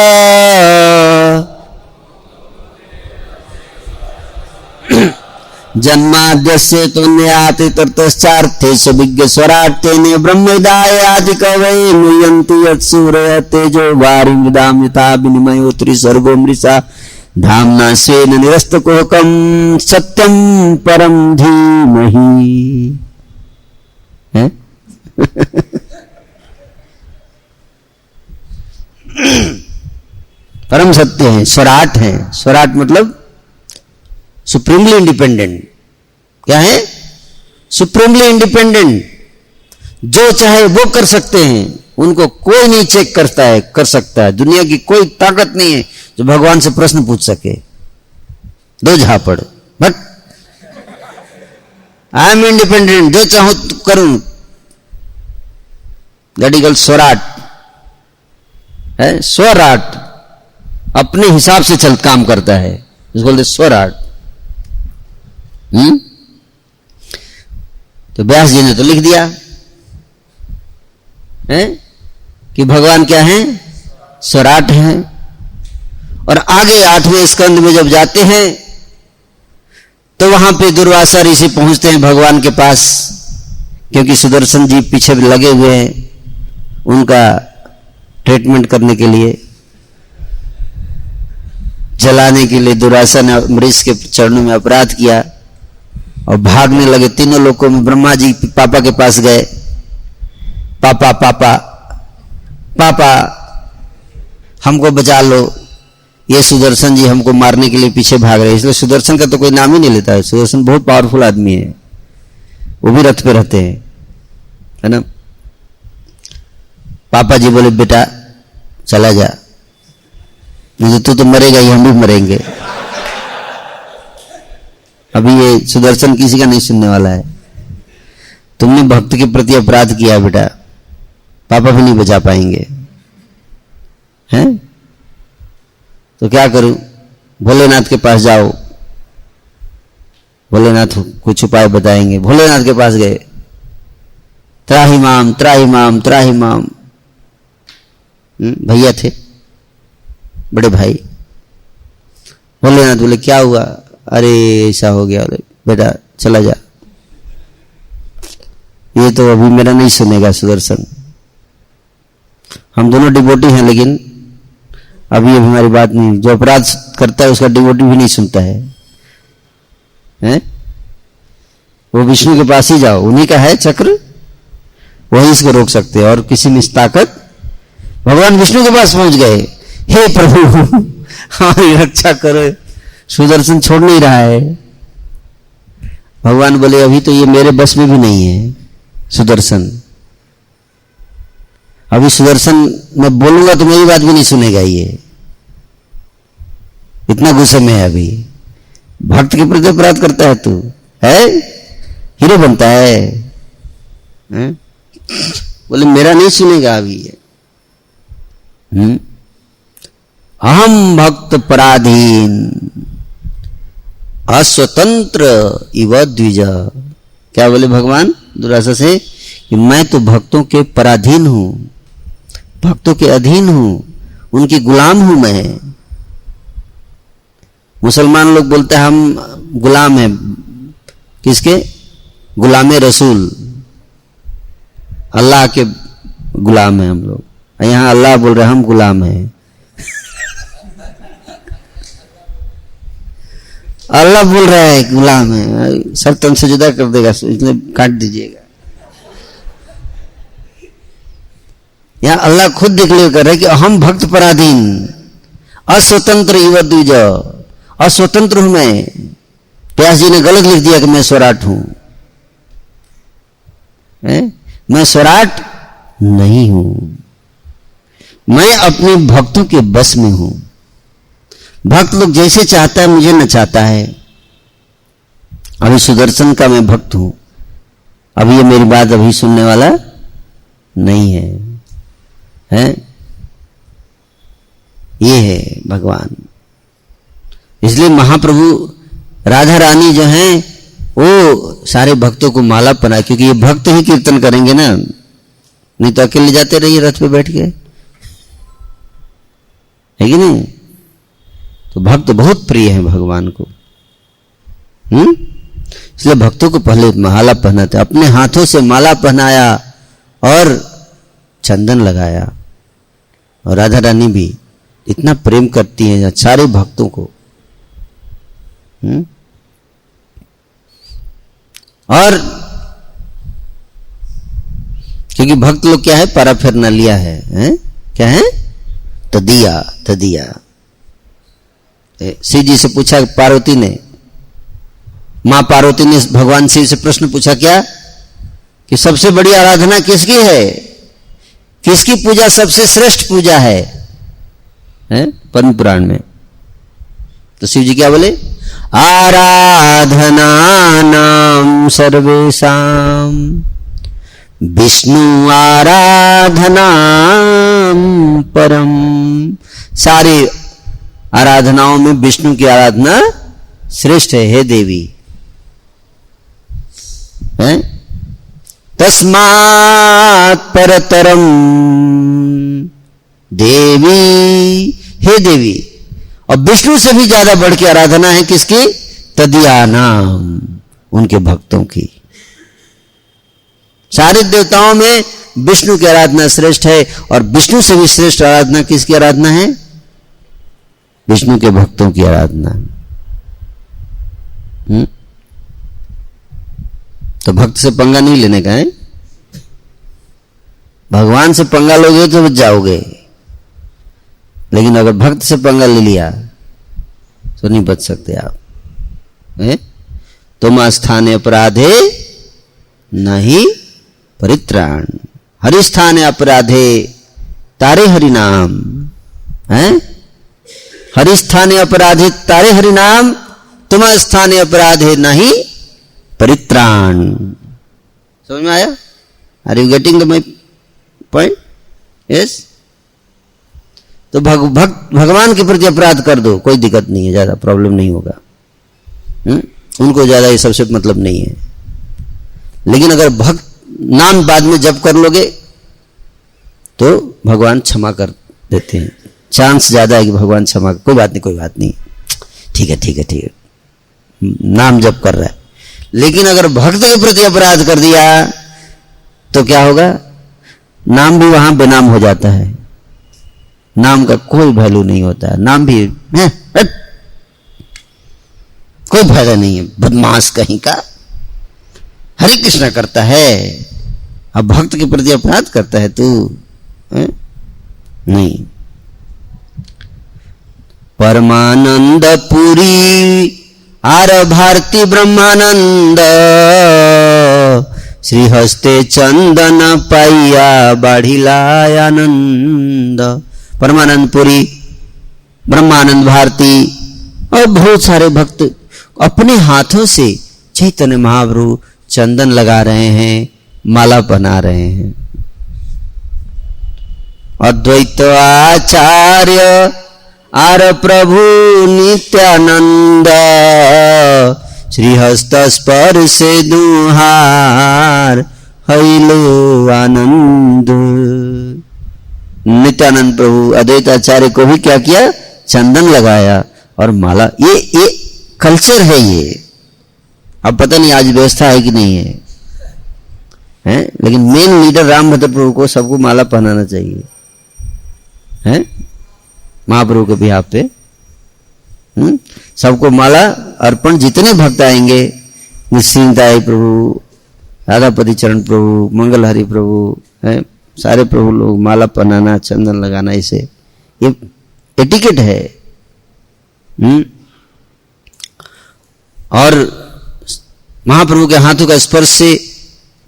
जन्माद्यस्य तुन्याति ततश्चार्थे विज्ञ स्वराट्येने ब्रह्मविदाय आदि कवये मुह्यन्ति यत्सूरय तेजो वारि मृदाम यथा विनिमयो त्रिसर्गो मृषा धाम्ना स्वेन निरस्तकुहकं सत्यं परम धीमहि। है? परम सत्य है, स्वराट है। स्वराट मतलब सुप्रीमली इंडिपेंडेंट। क्या है? Supremely independent. जो चाहे वो कर सकते हैं, उनको कोई नहीं चेक करता है, कर सकता है। दुनिया की कोई ताकत नहीं है जो भगवान से प्रश्न पूछ सके। दो झापड़, बट आई एम इंडिपेंडेंट, जो चाहूं तो करूं। दैट इज कॉल्ड स्वराट है। स्वराट अपने हिसाब से चल काम करता है, इसको बोलते स्वराट। तो व्यास जी ने तो लिख दिया है कि भगवान क्या है? स्वराट है। और आगे 8वें स्कंद में जब जाते हैं तो वहां पे दुर्वासा ऋषि पहुंचते हैं भगवान के पास, क्योंकि सुदर्शन जी पीछे लगे हुए हैं उनका ट्रीटमेंट करने के लिए, जलाने के लिए। दुर्वासा ने अम्बरीश के चरणों में अपराध किया और भागने लगे तीनों लोकों में। ब्रह्मा जी पापा के पास गए, पापा पापा पापा हमको बचा लो, ये सुदर्शन जी हमको मारने के लिए पीछे भाग रहे हैं। इसलिए सुदर्शन का तो कोई नाम ही नहीं लेता है। सुदर्शन बहुत पावरफुल आदमी है, वो भी रथ पे रहते हैं, है ना। पापा जी बोले बेटा चला जा, नहीं तो तू तो मरेगा ही, हम भी मरेंगे। अभी ये सुदर्शन किसी का नहीं सुनने वाला है। तुमने भक्त के प्रति अपराध किया बेटा, पापा भी नहीं बचा पाएंगे, हैं? तो क्या करूं? भोलेनाथ के पास जाओ, भोलेनाथ कुछ उपाय बताएंगे। भोलेनाथ के पास गए, त्राहि माम त्राहि माम त्राहि माम। भैया थे, बड़े भाई। भोलेनाथ बोले क्या हुआ? अरे ऐसा हो गया। बोले बेटा चला जा, ये तो अभी मेरा नहीं सुनेगा सुदर्शन। हम दोनों डिवोटी हैं, लेकिन अभी हमारी बात नहीं। जो अपराध करता है उसका डिवोटी भी नहीं सुनता है, हैं? वो विष्णु के पास ही जाओ, उन्हीं का है चक्र, वही इसको रोक सकते हैं, और किसी में ताकत। भगवान विष्णु के पास पहुंच गए, हे प्रभु हमारी रक्षा करो, सुदर्शन छोड़ नहीं रहा है। भगवान बोले अभी तो ये मेरे बस में भी नहीं है सुदर्शन, अभी सुदर्शन मैं बोलूंगा तो मेरी बात भी नहीं सुनेगा, ये इतना गुस्से में है। अभी भक्त के प्रति अपराध करता है, तू है हीरो बनता है, हैं? बोले मेरा नहीं सुनेगा अभी ये। अहम भक्त पराधीन अस्वतंत्र इव द्विज। क्या बोले भगवान दुरासा से? कि मैं तो भक्तों के पराधीन हूं, भक्तों के अधीन हूं, उनकी गुलाम हूं मैं। मुसलमान लोग बोलते हैं हम गुलाम हैं, किसके? गुलामे रसूल, अल्लाह के गुलाम हैं हम लोग। यहां अल्लाह बोल रहे हम गुलाम हैं। अल्लाह बोल रहा है गुलाम है, सर तन से जुदा कर देगा, इसलिए काट दीजिएगा। यहां अल्लाह खुद डिक्लेयर कर रहा है कि हम भक्त पराधीन अस्वतंत्र इव द्विज, अस्वतंत्र हूं मैं। व्यास जी ने गलत लिख दिया कि मैं स्वराट हूं, मैं स्वराट नहीं हूं, मैं अपने भक्तों के बस में हूं। भक्त लोग जैसे चाहता है मुझे नचाता है। अभी सुदर्शन का मैं भक्त हूं, अभी ये मेरी बात अभी सुनने वाला नहीं है, हैं? ये है भगवान। इसलिए महाप्रभु राधा रानी जो हैं वो सारे भक्तों को माला पहनाए, क्योंकि ये भक्त ही कीर्तन करेंगे ना, नहीं तो अकेले जाते रहिए रथ पे बैठ के, है कि नहीं? तो भक्त बहुत प्रिय है भगवान को, इसलिए भक्तों को पहले माला पहनाते, अपने हाथों से माला पहनाया और चंदन लगाया। और राधा रानी भी इतना प्रेम करती हैं सारे भक्तों को, और क्योंकि भक्त लोग क्या है, पारा फेरना लिया है, क्या है? तदिया, तदिया। शिव जी से पूछा पार्वती ने, मां पार्वती ने भगवान शिव से प्रश्न पूछा क्या? कि सबसे बड़ी आराधना किसकी है, किसकी पूजा सबसे श्रेष्ठ पूजा है, पद्म पुराण में। तो शिव जी क्या बोले? आराधना नाम सर्वेशाम विष्णु आराधना परम। सारे आराधनाओं में विष्णु की आराधना श्रेष्ठ है, हे देवी। तस्मात् परतरम देवी, हे देवी। और विष्णु से भी ज्यादा बढ़ के आराधना है किसकी? तदीयानाम, उनके भक्तों की। सारे देवताओं में विष्णु की आराधना श्रेष्ठ है, और विष्णु से भी श्रेष्ठ आराधना किसकी आराधना है? विष्णु के भक्तों की आराधना। तो भक्त से पंगा नहीं लेने का है। भगवान से पंगा लोगे तो बच जाओगे, लेकिन अगर भक्त से पंगा ले लिया तो नहीं बच सकते आप। तुम स्थाने अपराधे नहीं परित्राण, हरि स्थाने अपराधे तारे हरि नाम। हरि स्थाने अपराधे तारे हरि नाम, तुम स्थाने अपराधे नहीं परित्राण। समझ में आया? Are you getting the my point? Yes. तो भगवान के प्रति अपराध कर दो, कोई दिक्कत नहीं है, ज्यादा प्रॉब्लम नहीं होगा। उनको ज्यादा ये सबसे मतलब नहीं है। लेकिन अगर भक्त नाम बाद में जप कर लोगे तो भगवान क्षमा कर देते हैं। चांस ज्यादा है कि भगवान क्षमा, कोई बात नहीं कोई बात नहीं, ठीक है ठीक है ठीक है, नाम जप कर रहा है। लेकिन अगर भक्त के प्रति अपराध कर दिया तो क्या होगा? नाम भी वहां बेनाम हो जाता है, नाम का कोई वैल्यू नहीं होता है, नाम भी कोई फायदा नहीं है, बदमाश कहीं का, हरे कृष्णा करता है, अब भक्त के प्रति अपराध करता है तू, नहीं। परमानंद पुरी आर भारती ब्रह्मानंद, श्रीहस्ते चंदन पाइया बाढ़िला आनंद। परमानंद पुरी, ब्रह्मानंद भारती और बहुत सारे भक्त अपने हाथों से चैतन्य महाप्रभु चंदन लगा रहे हैं, माला पहना रहे हैं। अद्वैत आचार्य आर प्रभु नित्यानंद, श्रीहस्त स्पर्श दुहार हैलो आनंद। नित्यानंद प्रभु अद्वैत आचार्य को भी क्या किया? चंदन लगाया और माला। ये कल्चर है ये। अब पता नहीं आज व्यवस्था है कि नहीं है, हैं? लेकिन मेन लीडर रामभद्र प्रभु को सबको माला पहनाना चाहिए, हैं? महाप्रभु के बिहाफ पे सबको माला अर्पण। जितने भक्त आएंगे, निश्चिंताई प्रभु, राधापति चरण प्रभु, मंगलहरि प्रभु, हैं? सारे प्रभु लोग माला पहनाना, चंदन लगाना, इसे ये एटिकेट है। और महाप्रभु के हाथों का स्पर्श से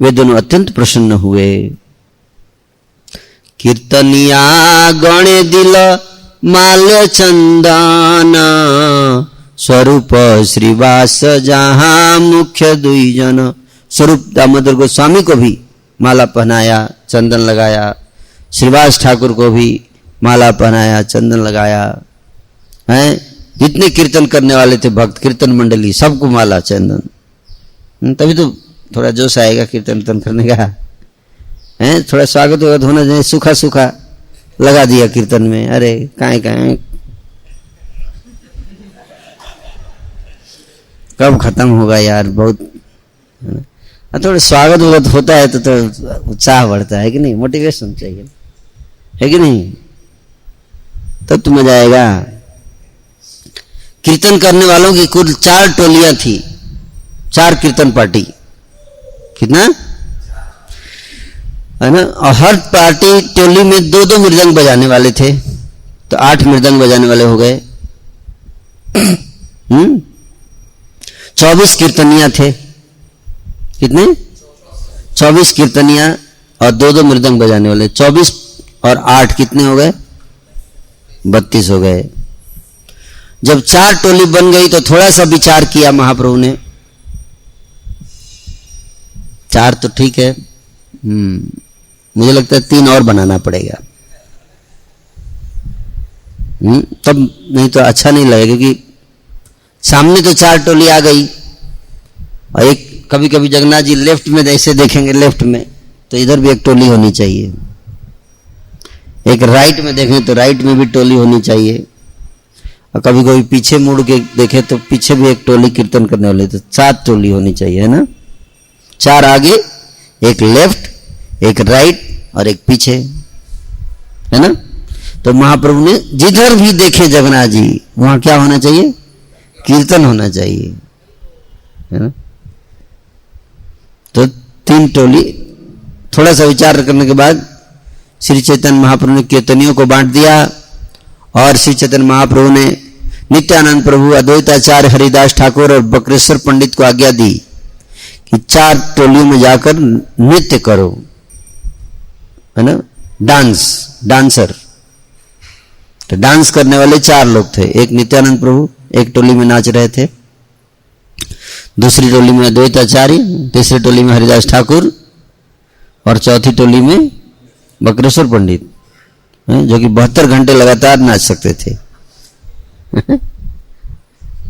वे दोनों अत्यंत प्रसन्न हुए। कीर्तनिया गणे दिल माल्य चंदन, स्वरूप श्रीवास जहां मुख्य दुई जन। स्वरूप दामोदर गोस्वामी को भी माला पहनाया, चंदन लगाया। श्रीवास ठाकुर को भी माला पहनाया, चंदन लगाया, हैं? जितने कीर्तन करने वाले थे भक्त, कीर्तन मंडली, सबको माला चंदन। तभी तो थोड़ा जोश आएगा कीर्तन करने का, हैं? थोड़ा स्वागत होना चाहिए। सूखा सूखा लगा दिया कीर्तन में, अरे काहे कब खत्म होगा यार, बहुत थोड़ा स्वागत होता है तो उत्साह बढ़ता है कि नहीं, मोटिवेशन चाहिए, है कि नहीं? तब तो मजा आएगा। कीर्तन करने वालों की कुल 4 टोलियां थी, 4 कीर्तन पार्टी, कितना है ना? और हर पार्टी टोली में 2-2 मृदंग बजाने वाले थे, तो 8 मृदंग बजाने वाले हो गए। 24 कीर्तनिया थे, कितने? 24 कीर्तनिया और 2-2 मृदंग बजाने वाले। 24 और 8 कितने हो गए? 32 हो गए। जब 4 टोली बन गई तो थोड़ा सा विचार किया महाप्रभु ने, 4 तो ठीक है, मुझे लगता है 3 और बनाना पड़ेगा, तब नहीं तो अच्छा नहीं लगेगा। क्योंकि सामने तो 4 टोली आ गई और एक, कभी कभी जगन्नाथ जी लेफ्ट में ऐसे देखेंगे, लेफ्ट में तो इधर भी एक टोली होनी चाहिए, एक राइट में देखें तो राइट में भी टोली होनी चाहिए, और कभी कभी पीछे मुड़ के देखे तो पीछे भी एक टोली कीर्तन करने वाले, तो 7 टोली होनी चाहिए, है ना? 4 आगे, एक लेफ्ट, एक राइट और एक पीछे, है ना? तो महाप्रभु ने जिधर भी देखे जगन्नाथ जी, वहां क्या होना चाहिए? कीर्तन होना चाहिए, है ना? तो 3 टोली। थोड़ा सा विचार करने के बाद श्री चैतन्य महाप्रभु ने कीर्तनियों को बांट दिया, और श्री चैतन्य महाप्रभु ने नित्यानंद प्रभु, अद्वैताचार्य हरिदास ठाकुर और बकरेश्वर पंडित को आज्ञा दी कि 4 टोलियों में जाकर नृत्य करो, है ना? डांसर। तो डांस करने वाले 4 लोग थे। एक नित्यानंद प्रभु एक टोली में नाच रहे थे, दूसरी टोली में अद्वैताचार्य, तीसरी टोली में हरिदास ठाकुर और चौथी टोली में बकरेश्वर पंडित, जो कि 72 घंटे लगातार नाच सकते थे,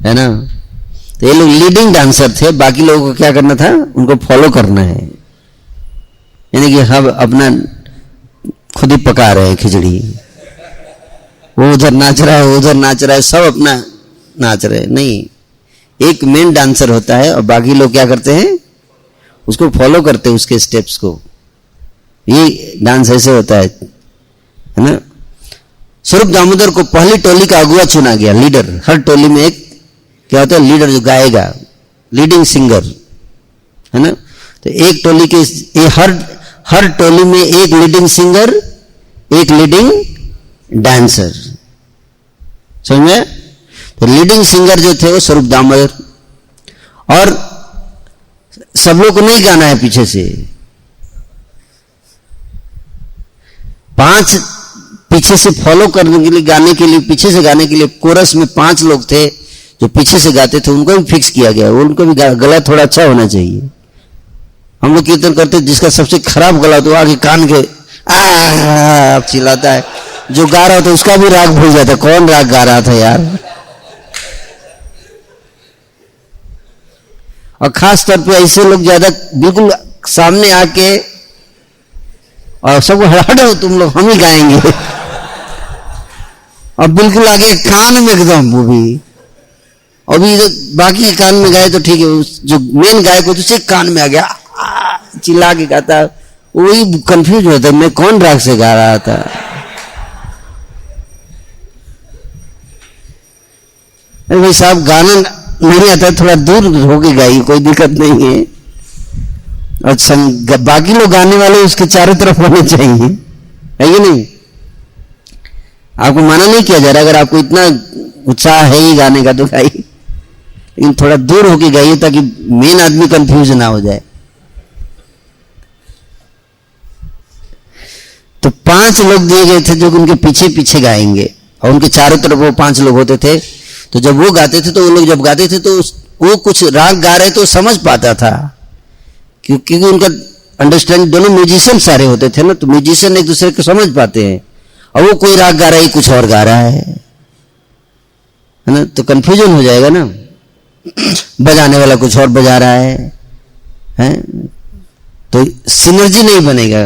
है ना? तो ये लोग लीडिंग डांसर थे, बाकी लोगों को क्या करना था? उनको फॉलो करना है, यानी कि हम अपना खुद ही पका रहे हैं खिचड़ी, वो उधर नाच रहा है, उधर नाच रहा है, सब अपना नाच रहे हैं। नहीं, एक मेन डांसर होता है और बाकी लोग क्या करते हैं, उसको फॉलो करते हैं, उसके स्टेप्स को। ये डांस ऐसे होता है ना। स्वरूप दामोदर को पहली टोली का अगुआ चुना गया, लीडर। हर टोली में एक क्या होता है, लीडर जो गाएगा, लीडिंग सिंगर, है ना। तो एक टोली के हर टोली में एक लीडिंग सिंगर, एक लीडिंग डांसर, समझ में। तो लीडिंग सिंगर जो थे वो स्वरूप दामोदर, और सब लोग को नहीं गाना है पीछे से, 5 पीछे से फॉलो करने के लिए, गाने के लिए, पीछे से गाने के लिए कोरस में 5 लोग थे जो पीछे से गाते थे, उनको भी फिक्स किया गया, उनको भी गला थोड़ा अच्छा होना चाहिए। हम लोग कीर्तन करते, जिसका सबसे खराब गला तो आगे कान के चिल्लाता है, जो गा रहा था उसका भी राग भूल जाता, कौन राग गा रहा था यार। और खास तौर पे ऐसे लोग ज्यादा बिल्कुल सामने आके और सबको हटाओ तुम लोग, हम ही गाएंगे, और बिल्कुल आगे कान में एकदम, वो भी अभी बाकी कान में गाए तो ठीक है, जो मेन गायक हो तो उसे कान में आ गया, चिल्ला के गाता, वही कंफ्यूज होता है, मैं कौन राग से गा रहा था। अरे भाई साहब, गाना नहीं आता, थोड़ा दूर होके गाइए, कोई दिक्कत नहीं है। और बाकी लोग गाने वाले उसके चारों तरफ होने चाहिए, है कि नहीं। आपको मना नहीं किया जा रहा, अगर आपको इतना उत्साह है ही गाने का तो गाइए, लेकिन थोड़ा दूर होके गाइए ताकि मेन आदमी कंफ्यूज ना हो जाए। तो 5 लोग दिए गए थे जो उनके पीछे पीछे गाएंगे, और उनके चारों तरफ वो 5 लोग होते थे। तो जब वो गाते थे, तो वो लोग जब गाते थे तो वो कुछ राग गा रहे तो समझ पाता था, क्योंकि उनका अंडरस्टैंड, दोनों म्यूजिशियन सारे होते थे ना, तो म्यूजिशियन एक दूसरे को समझ पाते हैं। और वो कोई राग गा रहा है, कुछ और गा रहा है ना, तो कंफ्यूजन हो जाएगा ना। बजाने वाला कुछ और बजा रहा है तो सिनर्जी नहीं बनेगा,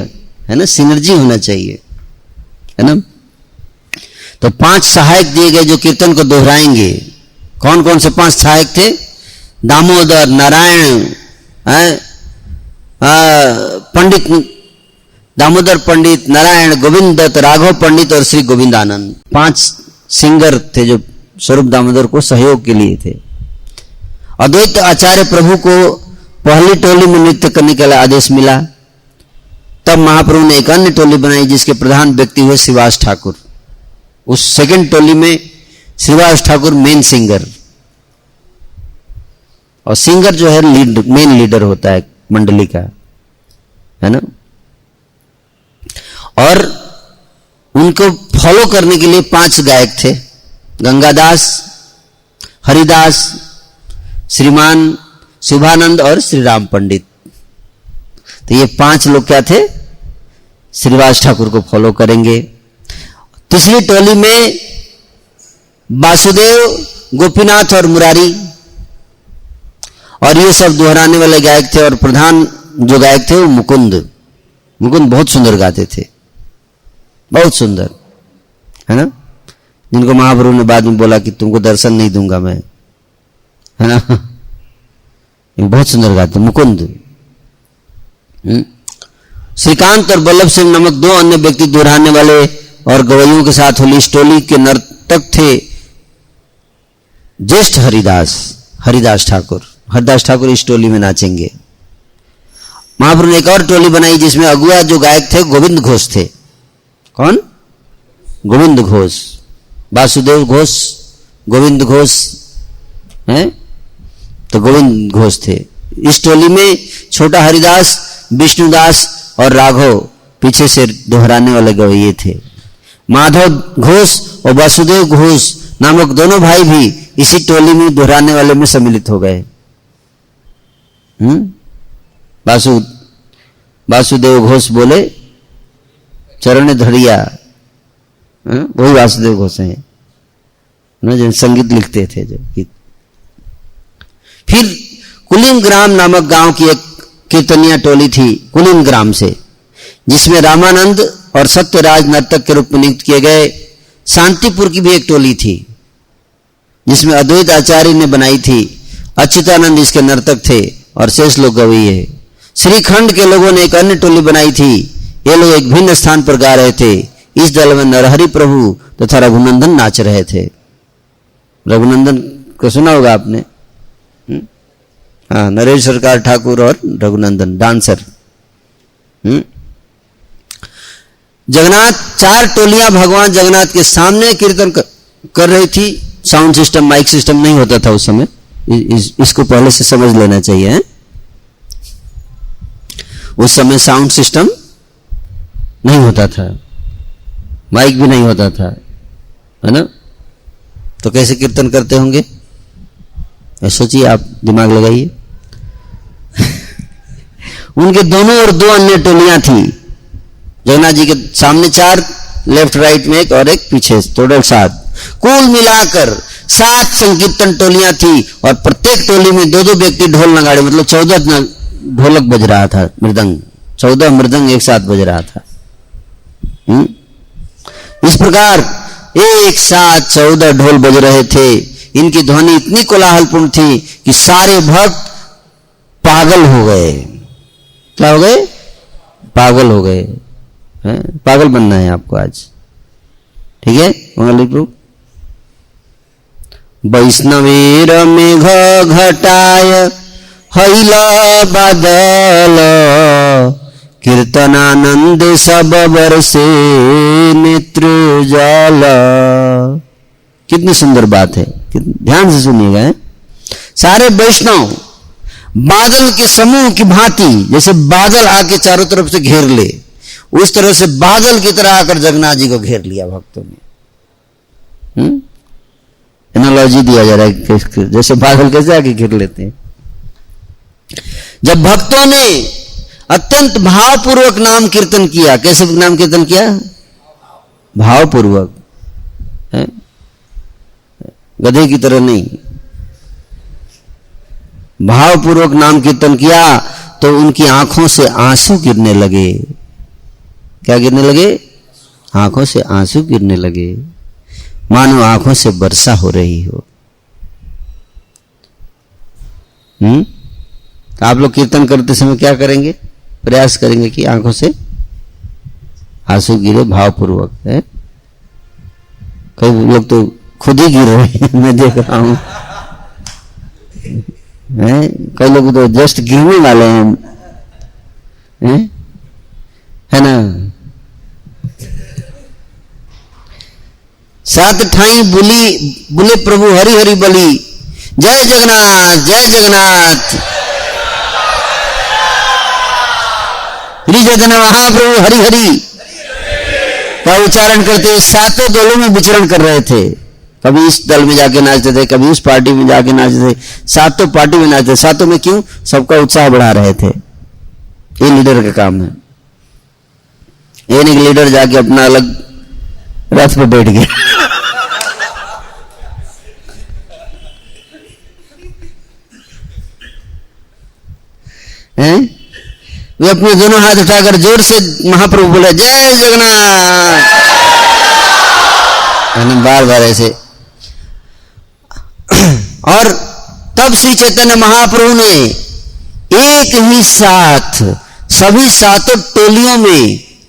है ना, सिनर्जी होना चाहिए, है ना। तो 5 सहायक दिए गए जो कीर्तन को दोहराएंगे। कौन कौन से 5 सहायक थे? दामोदर, नारायण, पंडित दामोदर पंडित, नारायण, गोविंद दत्त, राघव पंडित और श्री गोविंदानंद। 5 सिंगर थे जो स्वरूप दामोदर को सहयोग के लिए थे। अद्वैत आचार्य प्रभु को पहली टोली में नृत्य करने का आदेश मिला। तब महाप्रभु ने एक अन्य टोली बनाई जिसके प्रधान व्यक्ति हुए श्रीवास ठाकुर। उस सेकंड टोली में श्रीवास ठाकुर मेन सिंगर, और सिंगर जो है मेन लीडर होता है मंडली का, है ना। और उनको फॉलो करने के लिए 5 गायक थे, गंगादास, हरिदास, श्रीमान, शुभानंद और श्री राम पंडित। तो ये 5 लोग क्या थे? श्रीवास ठाकुर को फॉलो करेंगे। तीसरी टोली में वासुदेव, गोपीनाथ और मुरारी, और ये सब दोहराने वाले गायक थे। और प्रधान जो गायक थे वो मुकुंद बहुत सुंदर गाते थे, बहुत सुंदर, है ना, जिनको महाप्रभु ने बाद में बोला कि तुमको दर्शन नहीं दूंगा मैं, है ना। बहुत सुंदर गाते मुकुंद। श्रीकांत और बल्लभ सिंह नामक 2 अन्य व्यक्ति दोहराने वाले और गवैयों के साथ होली इस टोली के नर्तक थे ज्येष्ठ हरिदास ठाकुर इस टोली में नाचेंगे। महाप्रभु ने एक और टोली बनाई जिसमें अगुआ जो गायक थे गोविंद घोष थे। कौन? गोविंद घोष, वासुदेव घोष, गोविंद घोष हैं, तो गोविंद घोष थे। इस टोली में छोटा हरिदास, विष्णुदास और राघव पीछे से दोहराने वाले गवैये थे। माधव घोष और वासुदेव घोष नामक दोनों भाई भी इसी टोली में दोहराने वाले में सम्मिलित हो गए। वासुदेव घोष बोले चरण धरिया, वही वासुदेव घोष हैं ना, जो संगीत लिखते थे जो। फिर कुलिन ग्राम नामक गांव की एक कीर्तनिया टोली थी कुलिन ग्राम से, जिसमें रामानंद और सत्यराज नर्तक के रूप में नियुक्त किए गए। शांतिपुर की भी एक टोली थी जिसमें अद्वैत आचार्य ने बनाई थी, अच्युतानंद इसके नर्तक थे और शेष लोग गवई है। श्रीखंड के लोगों ने एक अन्य टोली बनाई थी, ये लोग एक भिन्न स्थान पर गा रहे थे। इस दल में नरहरि प्रभु तथा रघुनंदन नाच रहे थे। रघुनंदन को सुना होगा आपने, हाँ, नरेश सरकार ठाकुर और रघुनंदन डांसर। जगन्नाथ, 4 टोलियां भगवान जगन्नाथ के सामने कीर्तन कर रही थी। साउंड सिस्टम, माइक सिस्टम नहीं होता था उस समय, इसको पहले से समझ लेना चाहिए है? उस समय साउंड सिस्टम नहीं होता था, माइक भी नहीं होता था, है ना? तो कैसे कीर्तन करते होंगे सोचिए, आप दिमाग लगाइए। उनके दोनों और 2 अन्य टोलियां थी। जगन्नाथ जी के सामने 4, लेफ्ट राइट में एक और एक पीछे, टोटल 7। कुल मिलाकर 7 संकीर्तन टोलियां थी और प्रत्येक टोली में 2-2 व्यक्ति ढोल नगाड़े, मतलब 14 ढोलक बज रहा था, मृदंग, 14 मृदंग एक साथ बज रहा था। इस प्रकार एक साथ 14 ढोल बज रहे थे। इनकी ध्वनि इतनी कोलाहलपूर्ण थी कि सारे भक्त पागल हो गए। क्या हो गए? पागल हो गए। पागल बनना है आपको आज, ठीक है? मंगल प्रभु। वैष्णवेर मेघ घटाय हैल बादल, कीर्तनानंद सब बरसे नेत्र जल। कितनी सुंदर बात है, ध्यान से सुनिएगा। सारे वैष्णव बादल के समूह की भांति, जैसे बादल आके चारों तरफ से घेर ले, उस तरह से बादल की तरह आकर जगन्नाथ जी को घेर लिया भक्तों ने। एनालॉजी दिया जा रहा है, जैसे बादल कैसे आके घेर लेते हैं। जब भक्तों ने अत्यंत भावपूर्वक नाम कीर्तन किया, कैसे नाम कीर्तन किया? भावपूर्वक, गधे की तरह नहीं, भावपूर्वक नाम कीर्तन किया तो उनकी आंखों से आंसू गिरने लगे। क्या गिरने लगे? आंखों से आंसू गिरने लगे, मानो आंखों से वर्षा हो रही हो। आप लोग कीर्तन करते समय क्या करेंगे? प्रयास करेंगे कि आंखों से आंसू गिरे भावपूर्वक। है कई लोग तो खुद ही गिर रहे हैं, मैं देख रहा हूं। कई लोग तो जस्ट गिरने वाले हैं, है ना? 7 ठाई बोले प्रभु हरि हरि बली, जय जगन्नाथ जय जगन्नाथ, श्री चैतन्य महाप्रभु हरि हरि का उच्चारण करते हुए 7 दलों में विचरण कर रहे थे। कभी इस दल में जाके नाचते थे, कभी उस पार्टी में जाके नाचते थे, 7 पार्टी में नाचते। 7 में क्यों? सबका उत्साह बढ़ा रहे थे। ये लीडर का काम है। ये नहीं लीडर जाके अपना अलग रथ पे बैठ गया। हैं? वे अपने दोनों हाथ उठाकर जोर से महाप्रभु बोले जय जगन्नाथ, बार बार ऐसे। और तब श्री चैतन्य महाप्रभु ने एक ही साथ सभी 7 टोलियों में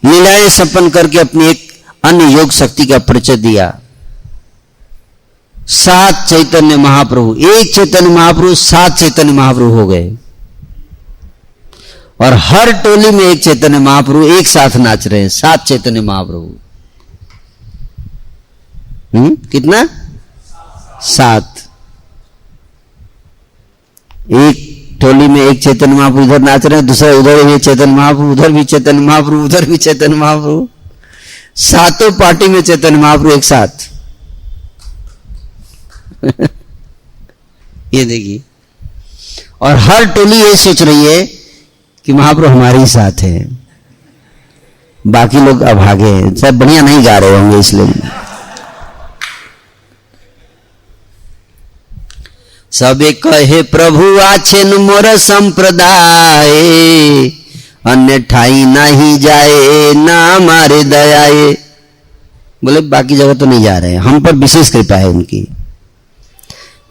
लीलाएं संपन्न करके अपनी एक अन्य योग शक्ति का परिचय दिया। 7 चैतन्य महाप्रभु, एक चैतन्य महाप्रभु 7 चैतन्य महाप्रभु हो गए। और हर टोली में एक चैतन्य महाप्रभु एक साथ नाच रहे हैं। 7 चैतन्य महाप्रभु। कितना? 7। एक टोली में एक चैतन्य महाप्रभु इधर नाच रहे हैं, दूसरा उधर भी चैतन्य महाप्रभु, उधर भी चैतन्य महाप्रभु, उधर भी चैतन्य महाप्रभु। 7 पार्टी में चैतन्य महाप्रभु एक साथ। ये देखिए, और हर टोली ये सोच रही है कि महाप्रभु हमारे ही साथ है, बाकी लोग अभागे हैं, सब बढ़िया नहीं गा रहे होंगे इसलिए। सबे कहे प्रभु आछेन मोर संप्रदाय, अन्य ठाई नहीं जाए ना मारे दयाए। बोले बाकी जगह तो नहीं जा रहे हैं, हम पर विशेष कृपा है उनकी।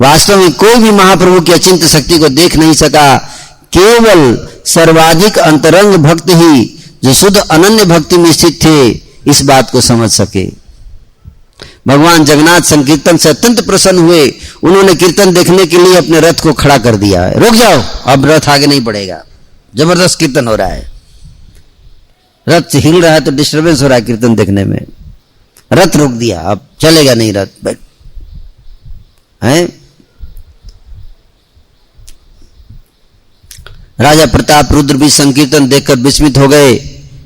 वास्तव में कोई भी महाप्रभु की अचिंत्य शक्ति को देख नहीं सका, केवल सर्वाधिक अंतरंग भक्त ही जो शुद्ध अनन्य भक्ति में स्थित थे इस बात को समझ सके। भगवान जगन्नाथ संकीर्तन से अत्यंत प्रसन्न हुए। उन्होंने कीर्तन देखने के लिए अपने रथ को खड़ा कर दिया। रुक जाओ, अब रथ आगे नहीं बढ़ेगा, जबरदस्त कीर्तन हो रहा है। रथ हिल रहा है तो डिस्टर्बेंस हो रहा है कीर्तन देखने में। रथ रोक दिया, अब चलेगा नहीं रथ, बैठ है। राजा प्रताप रुद्र भी संकीर्तन देखकर विस्मित हो गए।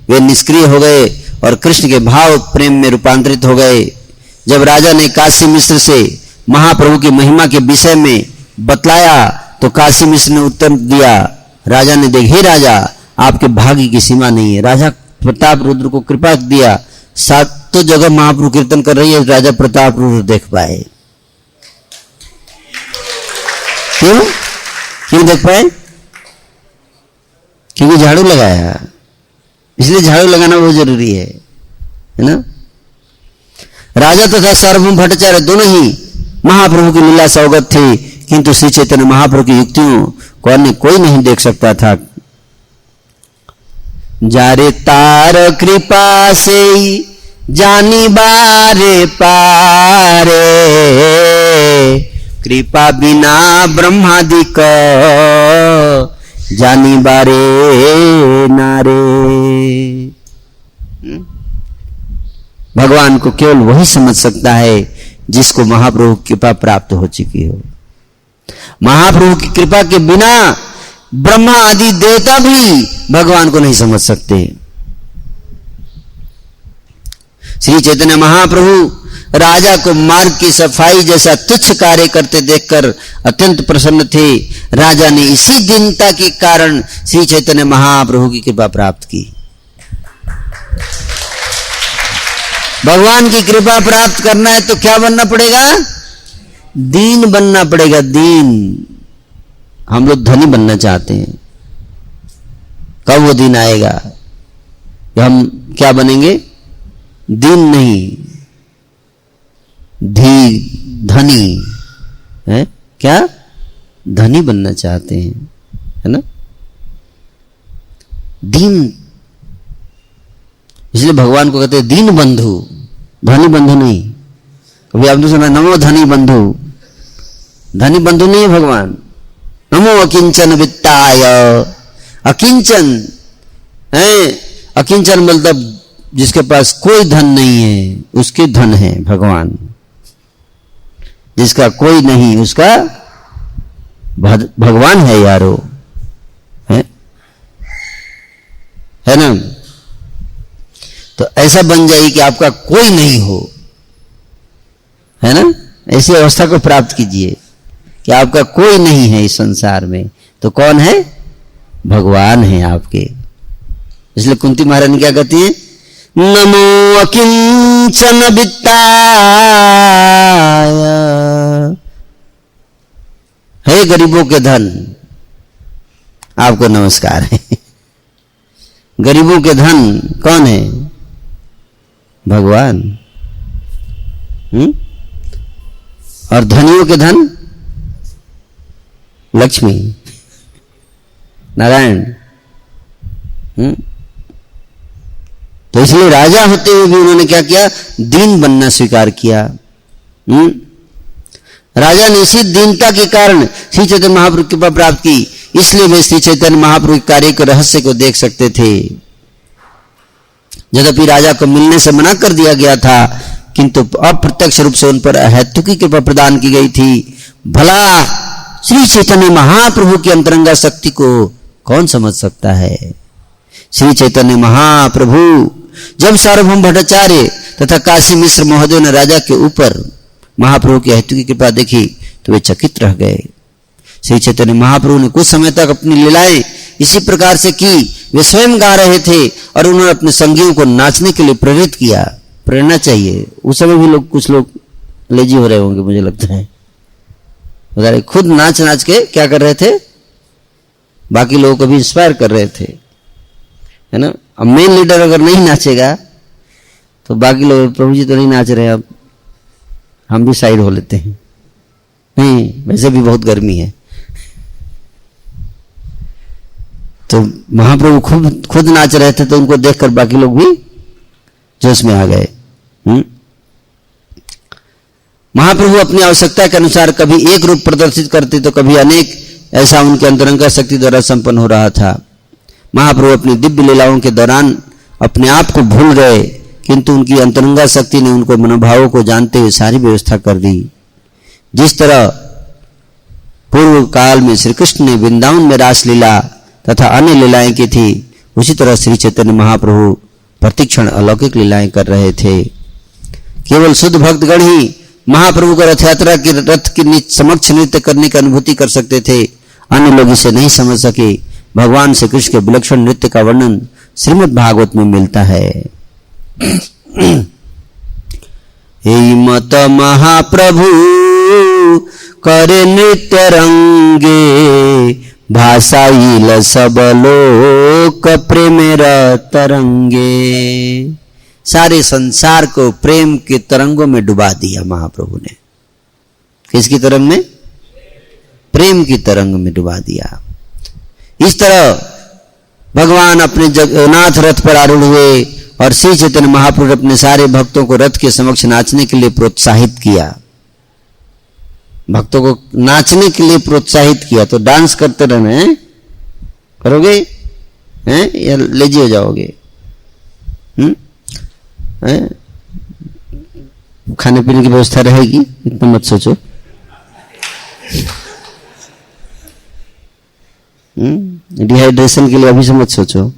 वे निष्क्रिय हो गए और कृष्ण के भाव प्रेम में रूपांतरित हो गए। जब राजा ने काशी मिश्र से महाप्रभु की महिमा के विषय में बतलाया तो काशी मिश्र ने उत्तर दिया, राजा ने देख, हे राजा, आपके भाग्य की सीमा नहीं है। राजा प्रताप रुद्र को कृपा दिया, सातों जगह महाप्रभु कीर्तन कर रही है, राजा प्रताप रुद्र देख पाए। क्यों देख पाए? क्योंकि झाड़ू लगाया, इसलिए झाड़ू लगाना बहुत जरूरी है ना। राजा तथा सार्वभौम भट्टाचार्य दोनों ही महाप्रभु की लीला से अवगत थे, किंतु श्री चैतन्य महाप्रभु की युक्तियों को अन्य कोई नहीं देख सकता था। जारे तार कृपा से जानी बारे पारे, कृपा बिना ब्रह्मादिक जानी बारे नारे। भगवान को केवल वही समझ सकता है जिसको महाप्रभु की कृपा प्राप्त हो चुकी हो। महाप्रभु की कृपा के बिना ब्रह्मा आदि देवता भी भगवान को नहीं समझ सकते। श्री चैतन्य महाप्रभु राजा को मार्ग की सफाई जैसा तुच्छ कार्य करते देखकर अत्यंत प्रसन्न थे। राजा ने इसी दीनता के कारण श्री चैतन्य महाप्रभु की कृपा प्राप्त की। भगवान की कृपा प्राप्त करना है तो क्या बनना पड़ेगा? दीन बनना पड़ेगा, दीन। हम लोग धनी बनना चाहते हैं, कब वो दिन आएगा कि हम क्या बनेंगे? दीन नहीं, धनी है। क्या? धनी बनना चाहते हैं, है ना। दीन, इसलिए भगवान को कहते हैं दीन बंधु, धनी बंधु नहीं। कभी आपने सुना नमो धनी बंधु? धनी बंधु नहीं है भगवान। नमो अकिंचन वित्ताय, अकिंचन है। अकिंचन मतलब जिसके पास कोई धन नहीं है उसके धन है भगवान। जिसका कोई नहीं उसका भगवान है यारो, है ना। तो ऐसा बन जाइए कि आपका कोई नहीं हो, है ना। ऐसी अवस्था को प्राप्त कीजिए कि आपका कोई नहीं है इस संसार में। तो कौन है? भगवान है आपके। इसलिए कुंती महारानी क्या कहती है? नमो अकिंचन वित्ताय, हे गरीबों के धन, आपको नमस्कार है। गरीबों के धन कौन है? भगवान। और धनियों के धन? लक्ष्मी, नारायण। तो इसलिए राजा होते हुए भी उन्होंने क्या किया? दीन बनना स्वीकार किया। राजा ने इसी दीनता के कारण श्री चैतन्य महाप्रभु की कृपा प्राप्त की। इसलिए वे श्री चैतन्य महाप्रभु के कार्य के रहस्य को देख सकते थे। यद्यपि राजा को मिलने से मना कर दिया गया था, किंतु अप्रत्यक्ष रूप से उन पर अहेतुक की कृपा प्रदान की गई थी। भला श्री चैतन्य महाप्रभु की अंतरंगा शक्ति को कौन समझ सकता है? श्री चैतन्य महाप्रभु जब सार्वभौम भट्टाचार्य तथा काशी मिश्र महोदय ने राजा के ऊपर महाप्रभु की अहेतुक की कृपा देखी तो वे चकित रह गए। श्री चैतन्य महाप्रभु ने कुछ समय तक अपनी लीलाएं इसी प्रकार से की। वे स्वयं गा रहे थे और उन्होंने अपने संगियों को नाचने के लिए प्रेरित किया। प्रेरणा चाहिए। उस समय भी कुछ लोग लेजी हो रहे होंगे, मुझे लगता है। खुद नाच नाच के क्या कर रहे थे? बाकी लोगों को भी इंस्पायर कर रहे थे, है ना। अब मेन लीडर अगर नहीं नाचेगा तो बाकी लोग प्रभु जी तो नहीं नाच रहे, अब हम भी साइड हो लेते हैं, नहीं वैसे भी बहुत गर्मी है। तो महाप्रभु खुद नाच रहे थे, तो उनको देखकर बाकी लोग भी जोश में आ गए। महाप्रभु अपनी आवश्यकता के अनुसार कभी एक रूप प्रदर्शित करते तो कभी अनेक, ऐसा उनके अंतरंगा शक्ति द्वारा संपन्न हो रहा था। महाप्रभु अपनी दिव्य लीलाओं के दौरान अपने आप को भूल गए, किंतु उनकी अंतरंगा शक्ति ने उनको मनोभावों को जानते हुए सारी व्यवस्था कर दी। जिस तरह पूर्व काल में श्री कृष्ण ने वृंदावन में रास लीला तथा अन्य लीलाएं की थी, उसी तरह श्री चैतन्य महाप्रभु प्रतिक्षण अलौकिक लीलाएं कर रहे थे। केवल शुद्ध भक्तगण ही महाप्रभु को रथ यात्रा की रथ के समक्ष नृत्य करने की अनुभूति कर सकते थे, अन्य लोग इसे नहीं समझ सके। भगवान श्री कृष्ण के विलक्षण नृत्य का वर्णन श्रीमद् भागवत में मिलता है। हे मत महाप्रभु करे नृत्य रंगे, भाषाइल सब लोक प्रेम तरंगे। सारे संसार को प्रेम के तरंगों में डुबा दिया महाप्रभु ने। किसकी तरंग में? प्रेम की तरंग में डुबा दिया। इस तरह भगवान अपने जगन्नाथ रथ पर आरूढ़ हुए और श्री चैतन्य महाप्रभु ने अपने सारे भक्तों को रथ के समक्ष नाचने के लिए प्रोत्साहित किया। भक्तों को नाचने के लिए प्रोत्साहित किया। तो डांस करते रहना, करोगे हैं या लेजी हो जाओगे? खाने पीने की व्यवस्था रहेगी, इतना मत सोचो। डिहाइड्रेशन के लिए अभी से मत सोचो,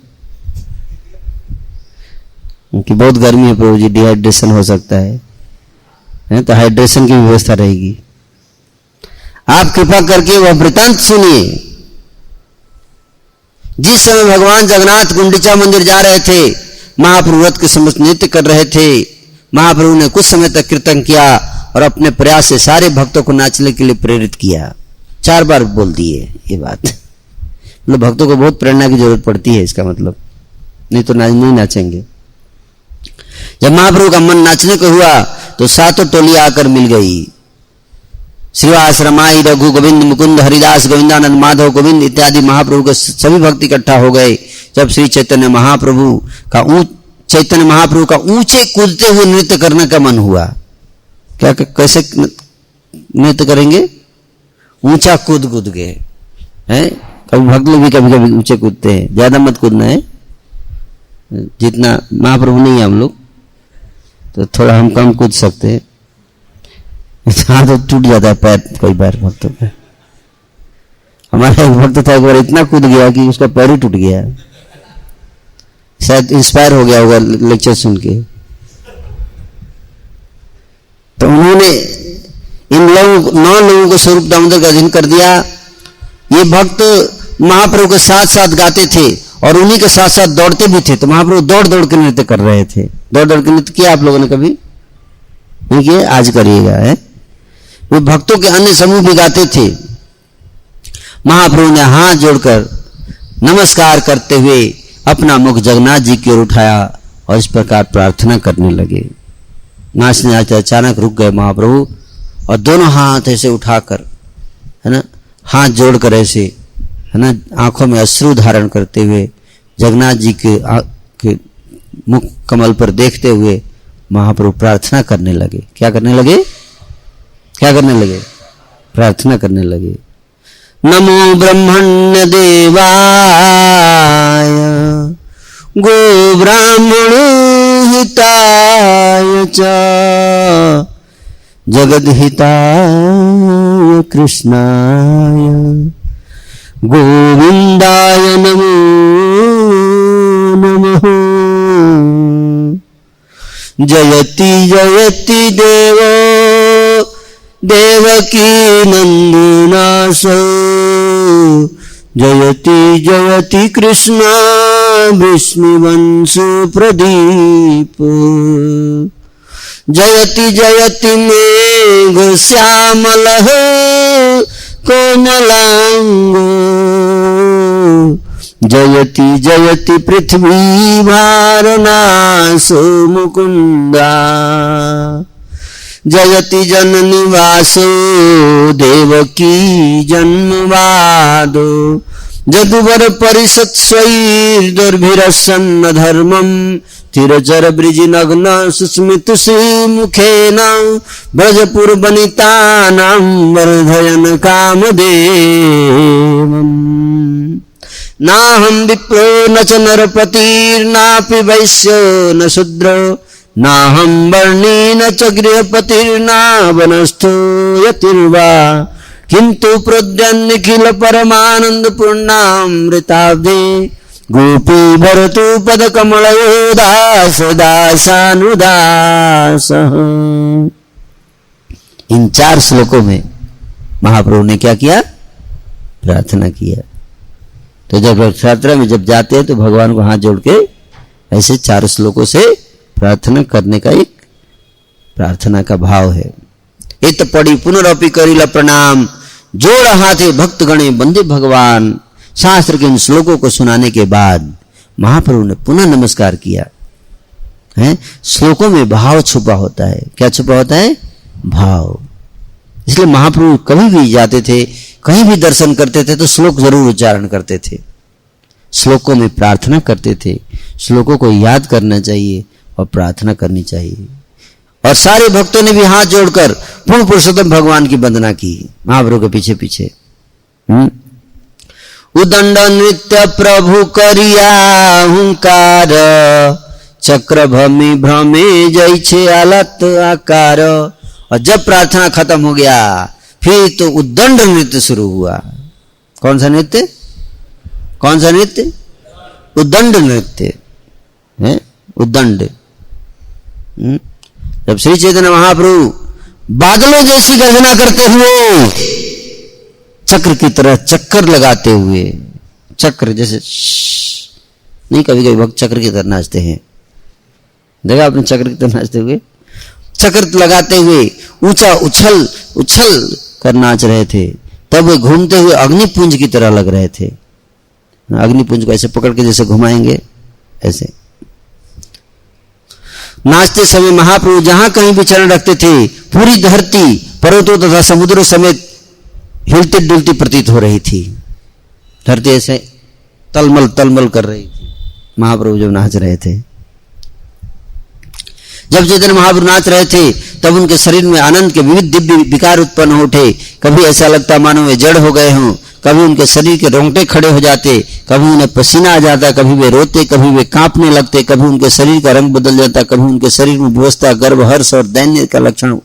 क्योंकि बहुत गर्मी है प्रभु जी, डिहाइड्रेशन हो सकता है, तो हाइड्रेशन की व्यवस्था रहेगी। आप कृपा करके वह वृतांत सुनिए। जिस समय भगवान जगन्नाथ गुंडीचा मंदिर जा रहे थे, महाप्रभु रथ के समक्ष नृत्य कर रहे थे। महाप्रभु ने कुछ समय तक कीर्तन किया और अपने प्रयास से सारे भक्तों को नाचने के लिए प्रेरित किया। 4 बार बोल दिए ये बात। मतलब भक्तों को बहुत प्रेरणा की जरूरत पड़ती है, इसका मतलब, नहीं तो नहीं नाचेंगे। जब महाप्रभु का मन नाचने को हुआ तो 7 टोली आकर मिल गई। श्रीवास, रमाई, रघु, गोविंद, मुकुंद, हरिदास, गोविंदानंद, माधव, गोविंद इत्यादि महाप्रभु के सभी भक्त इकट्ठा हो गए। जब श्री चैतन्य महाप्रभु का ऊंचे कूदते हुए नृत्य करने का मन हुआ। क्या कैसे नृत्य करेंगे? ऊंचा कूद गए हैं। कभी भक्त लोग भी कभी ऊंचे कूदते हैं, ज्यादा मत कूदना है, जितना महाप्रभु नहीं है हम लोग, तो थोड़ा हम कम कूद सकते हैं। हाँ, तो टूट जाता है पैर कई बार भक्तों का। हमारा एक भक्त था, एक बार इतना कूद गया कि उसका पैर ही टूट गया। शायद इंस्पायर हो गया होगा लेक्चर सुन के। तो उन्होंने इन 9 लोगों को स्वरूप दामोदर का अधीन कर दिया। ये भक्त महाप्रभु के साथ साथ गाते थे और उन्हीं के साथ साथ दौड़ते भी थे। तो महाप्रभु दौड़ दौड़ के नृत्य कर रहे थे। दौड़ दौड़ के नृत्य किया आप लोगों ने कभी नहीं किया? आज करिएगा। है वे भक्तों के अन्य समूह भी गाते थे। महाप्रभु ने हाथ जोड़कर नमस्कार करते हुए अपना मुख जगन्नाथ जी की ओर उठाया और इस प्रकार प्रार्थना करने लगे। नाचने अचानक रुक गए महाप्रभु और दोनों हाथ ऐसे उठाकर, है ना, हाथ जोड़कर ऐसे, है ना, आंखों में अश्रु धारण करते हुए जगन्नाथ जी के मुख कमल पर देखते हुए महाप्रभु प्रार्थना करने लगे। क्या करने लगे? प्रार्थना करने लगे। नमो ब्रह्मण्य देवाय गो ब्राह्मण हिताय च जगद हिताय कृष्णाय गोविंदाय नमो नमः। जयति जयति देवो देवकी नंदनासो जयति जयति कृष्ण विष्णुवंशो प्रदीप। जयति जयति मेघ श्यामलः कोमलांगो जयति जयति पृथ्वी भारनाशो मुकुंदा जयति जननिवासो देवकी जन्मवादो जदुवर परिषत्स्वैर्दुर्भिरसन्न धर्मं तिरचर ब्रिजिनग्न सुस्मित श्रीमुखेन ब्रजपुरवनितानां वर्धयन् कामदेवम् नाहं विप्रो न च नरपतिर्नापि वैश्यो न शूद्रो नाहं वर्णी न च गृहपतिर्ना वनस्थो यतिर्वा किंतु प्रद्यन्निखिल परमानंद पूर्णामृताब्धे गोपी भरतु पद कमलयो दास दासानुदास। इन 4 श्लोकों में महाप्रभु ने क्या किया? प्रार्थना किया। तो जब रथयात्रा में जब जाते हैं तो भगवान को हाथ जोड़ के ऐसे 4 श्लोकों से प्रार्थना करने का एक प्रार्थना का भाव है। इत पड़ी पुनरअपि करिला प्रणाम जोड़ हाथे भक्त गणे बंदे भगवान। शास्त्र के इन श्लोकों को सुनाने के बाद महाप्रभु ने पुनः नमस्कार किया है। श्लोकों में भाव छुपा होता है। क्या छुपा होता है? भाव। इसलिए महाप्रभु कभी भी जाते थे, कहीं भी दर्शन करते थे तो श्लोक जरूर उच्चारण करते थे, श्लोकों में प्रार्थना करते थे। श्लोकों को याद करना चाहिए और प्रार्थना करनी चाहिए। और सारे भक्तों ने भी हाथ जोड़कर पूर्ण पुरुषोत्तम भगवान की वंदना की महाप्रभु के पीछे पीछे। उदंड नृत्य प्रभु करिया हुंकार चक्र भमी भ्रमे जय छे आलत आकार। और जब प्रार्थना खत्म हो गया फिर तो उद्दंड नृत्य शुरू हुआ। कौन सा नृत्य? कौन सा नृत्य? उद्दंड नृत्य है। उद्दंड। जब श्री चैतन्य महाप्रभु बादलों जैसी गर्जना करते हुए चक्र की तरह चक्कर लगाते हुए, चक्र जैसे नहीं, कभी कभी भक्त चक्र की तरह नाचते हैं, देखा आपने चक्र की तरह नाचते हुए, चक्र लगाते हुए ऊंचा उछल उछल कर नाच रहे थे। तब वे घूमते हुए अग्निपुंज की तरह लग रहे थे। अग्निपुंज को ऐसे पकड़ के जैसे घुमाएंगे ऐसे नाचते समय महाप्रभु जहां कहीं भी चरण रखते थे पूरी धरती पर्वतों तथा समुद्रों समेत हिलती डुलती प्रतीत हो रही थी। धरती ऐसे तलमल तलमल कर रही थी महाप्रभु जब नाच रहे थे। जब चैतन्य महाप्रभु नाच रहे थे तब उनके शरीर में आनंद के विविध दिव्य विकार उत्पन्न हो उठे। कभी ऐसा लगता मानो वे जड़ हो गए हों, कभी उनके शरीर के रोंगटे खड़े हो जाते, कभी उन्हें पसीना आ जाता, कभी वे रोते, कभी वे कांपने लगते, कभी उनके शरीर का रंग बदल जाता, कभी उनके शरीर में विवस्था, गर्व, हर्ष और दैन्य का लक्षण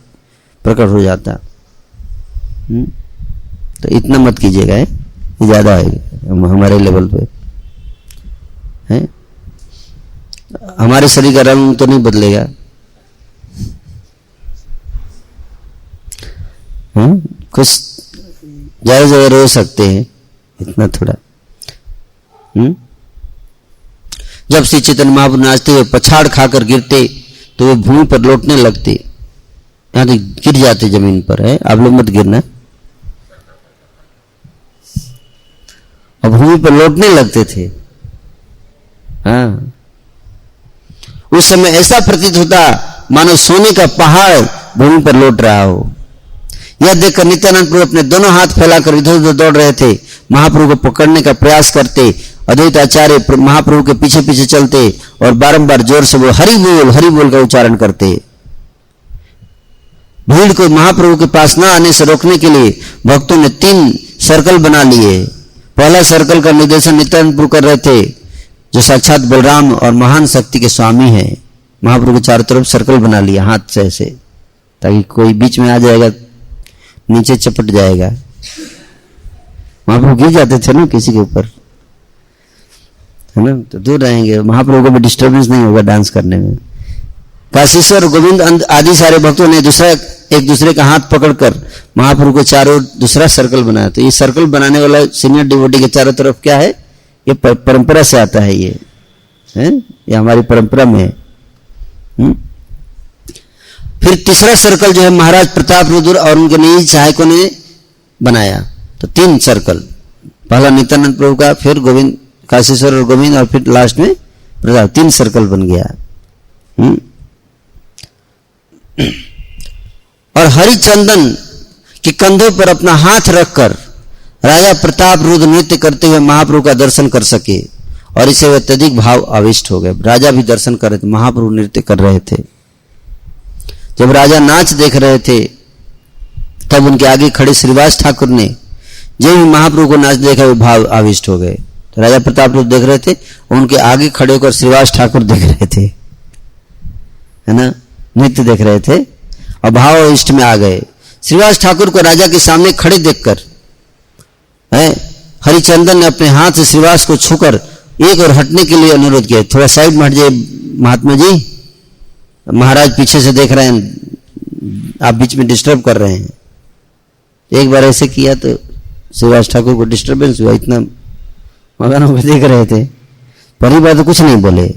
प्रकट हो जाता। तो इतना मत कीजिएगा, ये ज्यादा है हमारे लेवल पे है। हमारे शरीर का रंग तो नहीं बदलेगा, कुछ ज्यादा जगह रो सकते हैं, इतना थोड़ा। जब श्री चैतन्य महाप्रभु नाचते हुए पछाड़ खाकर गिरते तो वे भूमि पर लौटने लगते, यहां तो गिर जाते जमीन पर है। आप लोग मत गिरना। और भूमि पर लौटने लगते थे। हाँ, उस समय ऐसा प्रतीत होता मानो सोने का पहाड़ भूमि पर लौट रहा हो। यह देखकर नित्यानंद प्रभु अपने दोनों हाथ फैलाकर इधर उधर दौड़ रहे थे, महाप्रभु को पकड़ने का प्रयास करते। अद्वैत आचार्य महाप्रभु के पीछे पीछे चलते और बारंबार जोर से वो हरि बोल का उच्चारण करते। भीड़ को महाप्रभु के पास न आने से रोकने के लिए भक्तों ने 3 सर्कल बना लिए। पहला सर्कल का निर्देशन नित्यानंद प्रभु कर रहे थे, जो साक्षात बलराम और महान शक्ति के स्वामी हैं। महाप्रभु के चारों तरफ सर्कल बना लिया हाथ से ऐसे, ताकि कोई बीच में आ जाएगा नीचे चपट जाएगा। महाप्रभु गिर जाते थे ना किसी के ऊपर, है ना, तो दूर रहेंगे, महाप्रभु को भी डिस्टर्बेंस नहीं होगा डांस करने में। काशीश्वर गोविंद आदि सारे भक्तों ने एक दूसरे का हाथ पकड़कर महाप्रभु को चारों दूसरा सर्कल बनाया। तो ये सर्कल बनाने वाला सीनियर डिवोटी के चारों तरफ क्या है, ये परंपरा से आता है, ये है, ये हमारी परंपरा में है। फिर तीसरा सर्कल जो है महाराज प्रताप रुद्र और उनके निजी सहायकों ने बनाया। तो 3 सर्कल, पहला नित्यानंद प्रभु का, फिर गोविंद काशीश्वर और गोविंद, और फिर लास्ट में प्रताप, 3 सर्कल बन गया। और हरिचंदन के कंधों पर अपना हाथ रखकर राजा प्रताप रुद्र नृत्य करते हुए महाप्रभु का दर्शन कर सके, और इसे वे अत्यधिक भाव आविष्ट हो गए। राजा भी दर्शन कर रहे थे, महाप्रभु नृत्य कर रहे थे। जब राजा नाच देख रहे थे तब उनके आगे खड़े श्रीवास ठाकुर ने जब भी महाप्रभु को नाच देखा वे भाव आविष्ट हो गए। तो राजा प्रताप रुद्र देख रहे थे, उनके आगे खड़े होकर श्रीवास ठाकुर देख रहे थे, है ना, नृत्य देख रहे थे और भाव आविष्ट में आ गए। श्रीवास ठाकुर को राजा के सामने खड़े देखकर हरिचंदन ने अपने हाथ से श्रीवास को छूकर एक और हटने के लिए अनुरोध किया। थोड़ा साइड में हट जाइए महात्मा जी, महाराज पीछे से देख रहे हैं, आप बीच में डिस्टर्ब कर रहे हैं। एक बार ऐसे किया तो श्रीवास ठाकुर को डिस्टर्बेंस हुआ, इतना मगन होकर देख रहे थे, पहली बार तो कुछ नहीं बोले,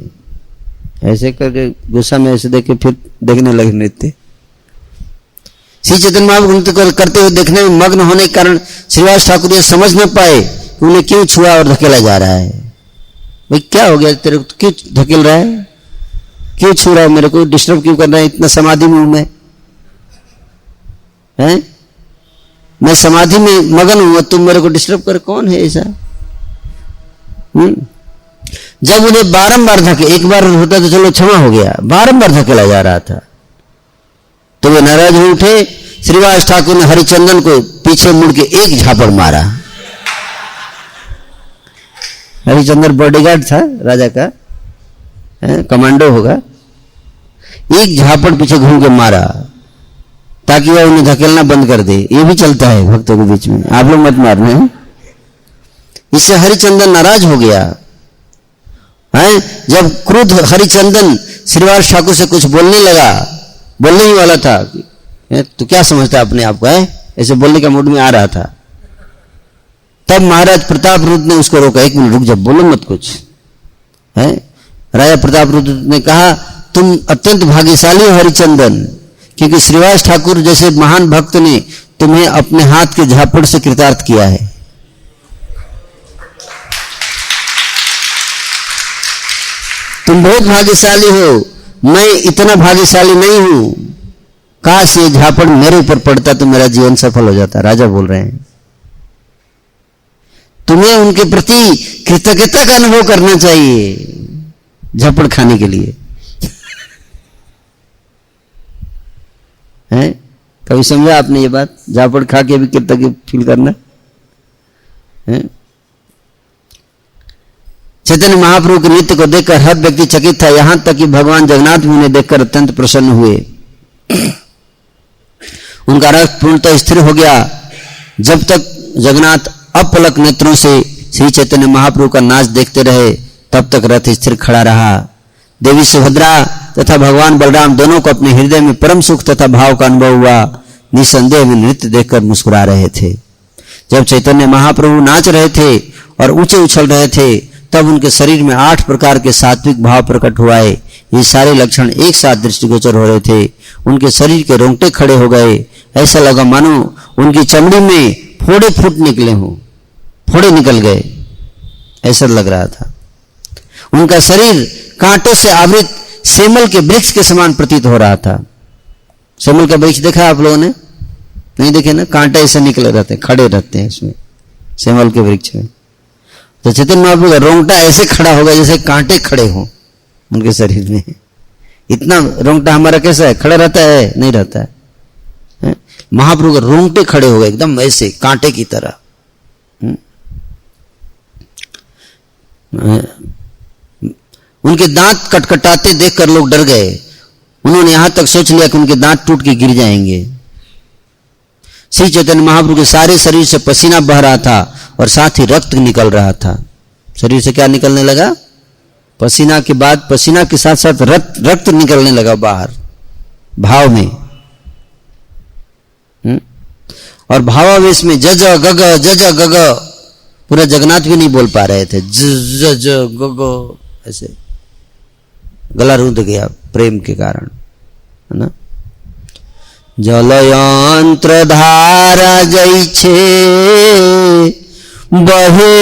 ऐसे करके गुस्सा में ऐसे देख के फिर देखने लगे नृत्य। श्री चैतन्य महाप्रभु नृत्य करते हुए देखने में मग्न होने के कारण श्रीवास ठाकुर ये समझ न पाए कि उन्हें क्यों छुआ और धकेला जा रहा है। भाई क्या हो गया तेरे को, क्यों धकेल रहा है, क्यों छू रहा है मेरे को, डिस्टर्ब क्यों कर रहा है, इतना समाधि में हूं मैं, हैं? मैं समाधि में मगन हूं, तुम मेरे को डिस्टर्ब कर, कौन है ऐसा? जब उन्हें बारंबार एक बार होता तो चलो क्षमा हो गया, बारंबार धकेला जा रहा था तो वे नाराज हो उठे। श्रीवास ठाकुर ने हरिचंदन को पीछे मुड़ के एक झापड़ मारा। हरिचंदन बॉडीगार्ड था राजा का, कमांडो होगा, एक झापड़ पीछे घूम के मारा ताकि वह उन्हें धकेलना बंद कर दे। ये भी चलता है भक्तों के बीच में, आप लोग मत मारना है। इससे हरिचंदन नाराज हो गया है। जब क्रुद्ध हरिचंदन श्रीवास ठाकुर से कुछ बोलने ही वाला था, तो क्या समझता है अपने आप को, ऐसे बोलने का मूड में आ रहा था, तब महाराज प्रताप रुद्र ने उसको रोका, 1 मिनट रुक जा, बोलो मत कुछ, है। राजा प्रताप रुद्र ने कहा, तुम अत्यंत भाग्यशाली हो हरिचंदन, क्योंकि श्रीवास ठाकुर जैसे महान भक्त ने तुम्हें अपने हाथ के झापड़ से कृतार्थ किया है। तुम बहुत भाग्यशाली हो, मैं इतना भाग्यशाली नहीं हूं, काश ये झापड़ मेरे ऊपर पड़ता तो मेरा जीवन सफल हो जाता। राजा बोल रहे हैं, तुम्हें उनके प्रति कृतज्ञता का अनुभव करना चाहिए झापड़ खाने के लिए, है। कभी समझा आपने ये बात, झापड़ खा के भी कृतज्ञ फील करना है। चैतन्य महाप्रभु के नृत्य को देखकर हर व्यक्ति चकित था, यहां तक कि भगवान जगन्नाथ भी उन्हें देखकर अत्यंत प्रसन्न हुए। उनका रथ पूर्णतः स्थिर हो गया। जब तक जगन्नाथ अपलक नेत्रों से श्री चैतन्य महाप्रभु का नाच देखते रहे तब तक रथ स्थिर खड़ा रहा। देवी सुभद्रा तथा भगवान बलराम दोनों को अपने हृदय में परम सुख तथा भाव का अनुभव हुआ। निसंदेह में नृत्य देखकर मुस्कुरा रहे थे। जब चैतन्य महाप्रभु नाच रहे थे और ऊंचे उछल रहे थे तब उनके शरीर में 8 प्रकार के सात्विक भाव प्रकट हुए। ये सारे लक्षण एक साथ दृष्टिगोचर हो रहे थे। उनके शरीर के रोंगटे खड़े हो गए। ऐसा लगा मानो उनकी चमड़ी में फोड़े फूट निकले हों, फोड़े निकल गए, ऐसा लग रहा था। उनका शरीर कांटों से आवृत सेमल के वृक्ष के समान प्रतीत हो रहा था। सेमल का वृक्ष देखा आप लोगों ने? नहीं देखे ना, कांटे ऐसे निकले रहते हैं, खड़े रहते हैं इसमें, सेमल के वृक्ष में। तो चैतन्य महाप्रभु का रोंगटा ऐसे खड़ा होगा जैसे कांटे खड़े हों उनके शरीर में। इतना रोंगटा हमारा कैसा है, खड़ा रहता है? नहीं रहता है। महाप्रभु के रोंगटे खड़े हो गए एकदम ऐसे कांटे की तरह। उनके दांत कटकटाते देखकर लोग डर गए। उन्होंने यहां तक सोच लिया कि उनके दांत टूट के गिर जाएंगे। श्री चैतन्य महाप्रभु के सारे शरीर से पसीना बह रहा था और साथ ही रक्त निकल रहा था। शरीर से क्या निकलने लगा? पसीना के बाद पसीना के साथ साथ रक्त निकलने लगा बाहर भाव में। और भावावेश में जज गग पूरा जगन्नाथ भी नहीं बोल पा रहे थे। जज गग ऐसे गला रूंध गया प्रेम के कारण, है ना। जलयंत्र धारा जैछे बहे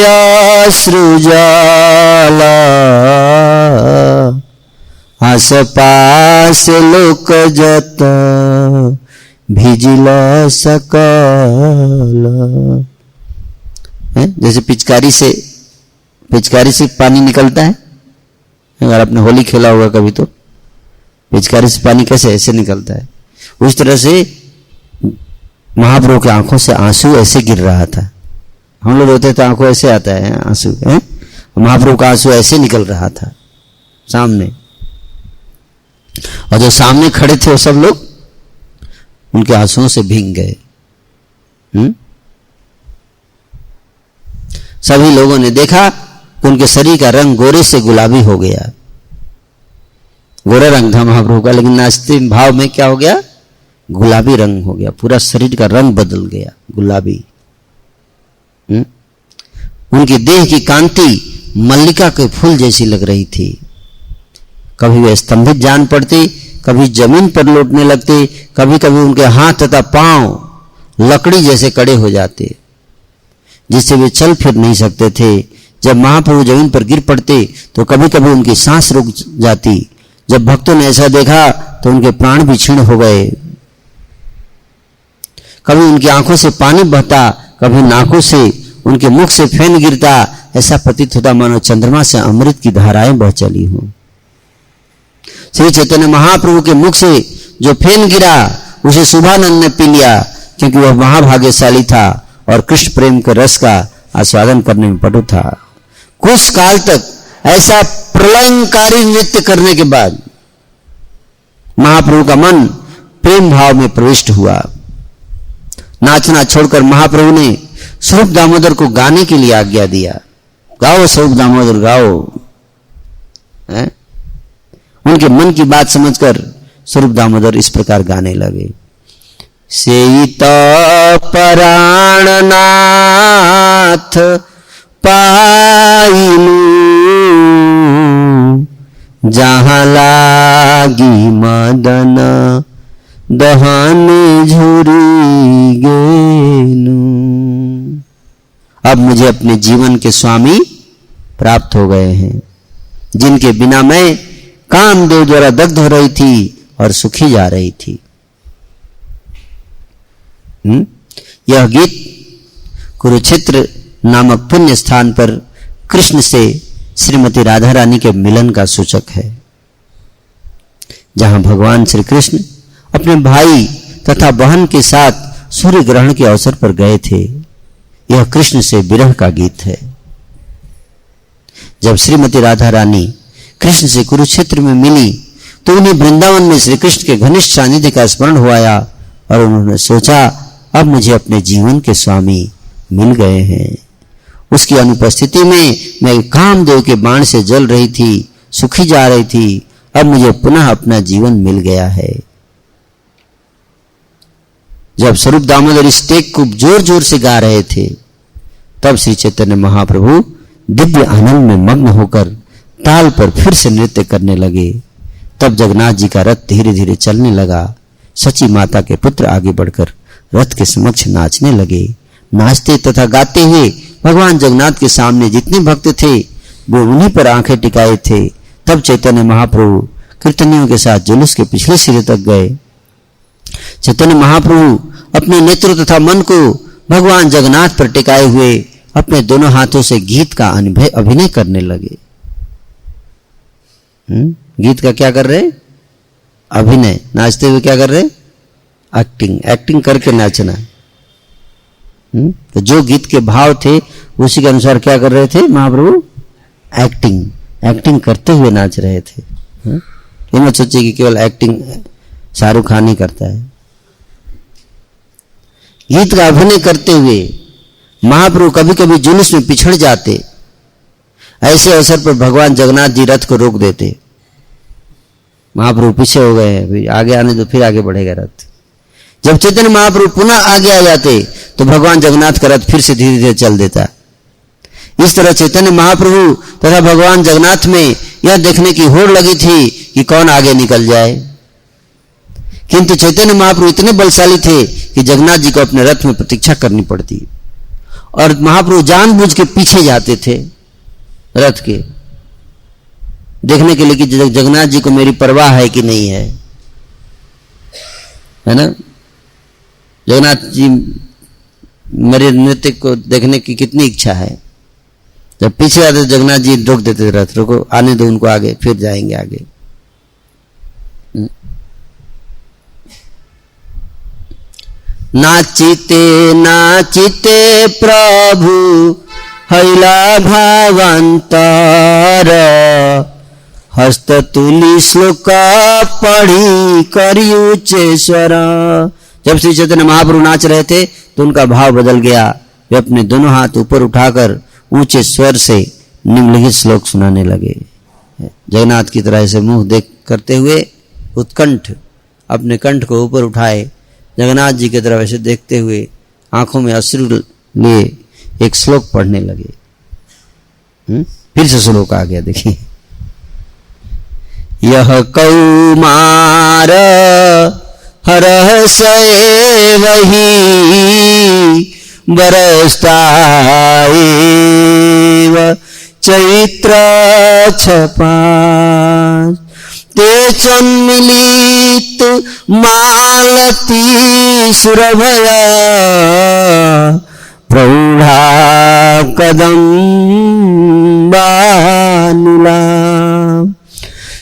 अश्रु ज्वाला, आस पास लोक जत भिजिल सकल। जैसे पिचकारी से पानी निकलता है। अगर आपने होली खेला होगा कभी तो पिचकारी से पानी कैसे ऐसे निकलता है, उस तरह से महाप्रभु की आंखों से आंसू ऐसे गिर रहा था। हम लोग रोते तो आंखों ऐसे आता है आंसू, महाप्रभु का आंसू ऐसे निकल रहा था सामने। और जो सामने खड़े थे वो सब लोग उनके आंसुओं से भीग गए। सभी लोगों ने देखा कि उनके शरीर का रंग गोरे से गुलाबी हो गया। गोरा रंग था महाप्रभु का, लेकिन नाचते भाव में क्या हो गया, गुलाबी रंग हो गया। पूरा शरीर का रंग बदल गया गुलाबी। उनकी देह की कांति मल्लिका के फूल जैसी लग रही थी। कभी वे स्तंभित जान पड़ते, कभी जमीन पर लौटने लगते, कभी कभी उनके हाथ तथा पांव लकड़ी जैसे कड़े हो जाते, जिससे वे चल फिर नहीं सकते थे। जब महाप्रभु जमीन पर गिर पड़ते तो कभी कभी उनकी सांस रुक जाती। जब भक्तों ने ऐसा देखा तो उनके प्राण भी क्षीण हो गए। कभी उनकी आंखों से पानी बहता, कभी नाकों से उनके मुख से फेन गिरता। ऐसा प्रतीत होता मानो चंद्रमा से अमृत की धाराएं बह चली हों। श्री चैतन्य महाप्रभु के मुख से जो फेन गिरा उसे शुभानंद ने पी लिया, क्योंकि वह महाभाग्यशाली था और कृष्ण प्रेम के रस का आस्वादन करने में पटु था। कुछ काल तक ऐसा प्रलयंकारी नृत्य करने के बाद महाप्रभु का मन प्रेम भाव में प्रविष्ट हुआ। नाचना छोड़कर महाप्रभु ने स्वरूप दामोदर को गाने के लिए आज्ञा दिया। गाओ स्वरूप दामोदर गाओ। उनके मन की बात समझकर स्वरूप दामोदर इस प्रकार गाने लगे। सेइत पराणनाथ पाइनु, जहां लागी मदन दहन झुरी गेनु। अब मुझे अपने जीवन के स्वामी प्राप्त हो गए हैं, जिनके बिना मैं कामदेव द्वारा दग्ध हो रही थी और सुखी जा रही थी। यह गीत कुरुक्षेत्र नामक पुण्य स्थान पर कृष्ण से श्रीमती राधा रानी के मिलन का सूचक है, जहां भगवान श्री कृष्ण अपने भाई तथा बहन के साथ सूर्य ग्रहण के अवसर पर गए थे। यह कृष्ण से विरह का गीत है। जब श्रीमती राधा रानी कृष्ण से कुरुक्षेत्र में मिली तो उन्हें वृंदावन में श्री कृष्ण के घनिष्ठ सानिध्य का स्मरण हो आया और उन्होंने सोचा, अब मुझे अपने जीवन के स्वामी मिल गए हैं। उसकी अनुपस्थिति में मैं कामदेव के बाण से जल रही थी, सुखी जा रही थी। अब मुझे पुनः अपना जीवन मिल गया है। जब स्वरूप दामोदर इस टेक को जोर जोर से गा रहे थे, तब श्री चैतन्य महाप्रभु दिव्य आनंद में मग्न होकर ताल पर फिर से नृत्य करने लगे। तब जगन्नाथ जी का रथ धीरे धीरे चलने लगा। सची माता के पुत्र आगे बढ़कर रथ के समक्ष नाचने लगे। नाचते तथा गाते हुए भगवान जगन्नाथ के सामने जितने भक्त थे वे उन्हीं पर आंखें टिकाए थे। तब चैतन्य महाप्रभु कीर्तनियों के साथ जुलूस के पिछले सिरे तक गए। चैतन्य महाप्रभु अपने नेत्र तथा मन को भगवान जगन्नाथ पर टिकाए हुए अपने दोनों हाथों से गीत का अभिनय करने लगे। गीत का क्या कर रहे? अभिनय। नाचते हुए क्या कर रहे? एक्टिंग करके नाचना। तो जो गीत के भाव थे उसी के अनुसार क्या कर रहे थे महाप्रभु? एक्टिंग करते हुए नाच रहे थे। ये मत सोचिए कि केवल एक्टिंग शाहरुख खान ही करता है। गीत का अभिनय करते हुए महाप्रभु कभी कभी जुलूस में पिछड़ जाते। ऐसे अवसर पर भगवान जगन्नाथ जी रथ को रोक देते। महाप्रभु पीछे हो गए हैं, आगे आने दो, फिर आगे बढ़ेगा रथ। जब चैतन्य महाप्रभु पुनः आगे आ जाते तो भगवान जगन्नाथ का रथ फिर से धीरे धीरे चल देता। इस तरह चैतन्य महाप्रभु तथा भगवान जगन्नाथ में यह देखने की होड़ लगी थी कि कौन आगे निकल जाए। किंतु चैतन्य महाप्रभु इतने बलशाली थे कि जगन्नाथ जी को अपने रथ में प्रतीक्षा करनी पड़ती और महाप्रभु जानबूझ के पीछे जाते थे रथ के, देखने के लिए कि जगन्नाथ जी को मेरी परवाह है कि नहीं है ना। जगन्नाथ जी मेरे नृत्य को देखने की कितनी इच्छा है। जब पीछे आते जगन्नाथ जी रोक देते थे, रथ रोको, आने दो उनको आगे, फिर जाएंगे आगे। नाचिते नाचिते प्रभु हैला भावांतर, हस्त तुली श्लोक पढ़ी करी उच्चेश्वर। जब श्री चैतन्य महाप्रभु नाच रहे थे तो उनका भाव बदल गया। वे अपने दोनों हाथ ऊपर उठाकर ऊंचे स्वर से निम्नलिखित श्लोक सुनाने लगे। जगन्नाथ की तरह से मुंह देख करते हुए उत्कंठ अपने कंठ को ऊपर उठाए, जगन्नाथ जी की तरफ ऐसे देखते हुए आंखों में अश्रु लिए एक श्लोक पढ़ने लगे। फिर से श्लोक आ गया, देखिए। यह कौमार हरह सए वही बरस्ताएव चैत्र छपास, ते चन्मिलित मालती सुरभया प्रौढ़ा कदम्बानुला,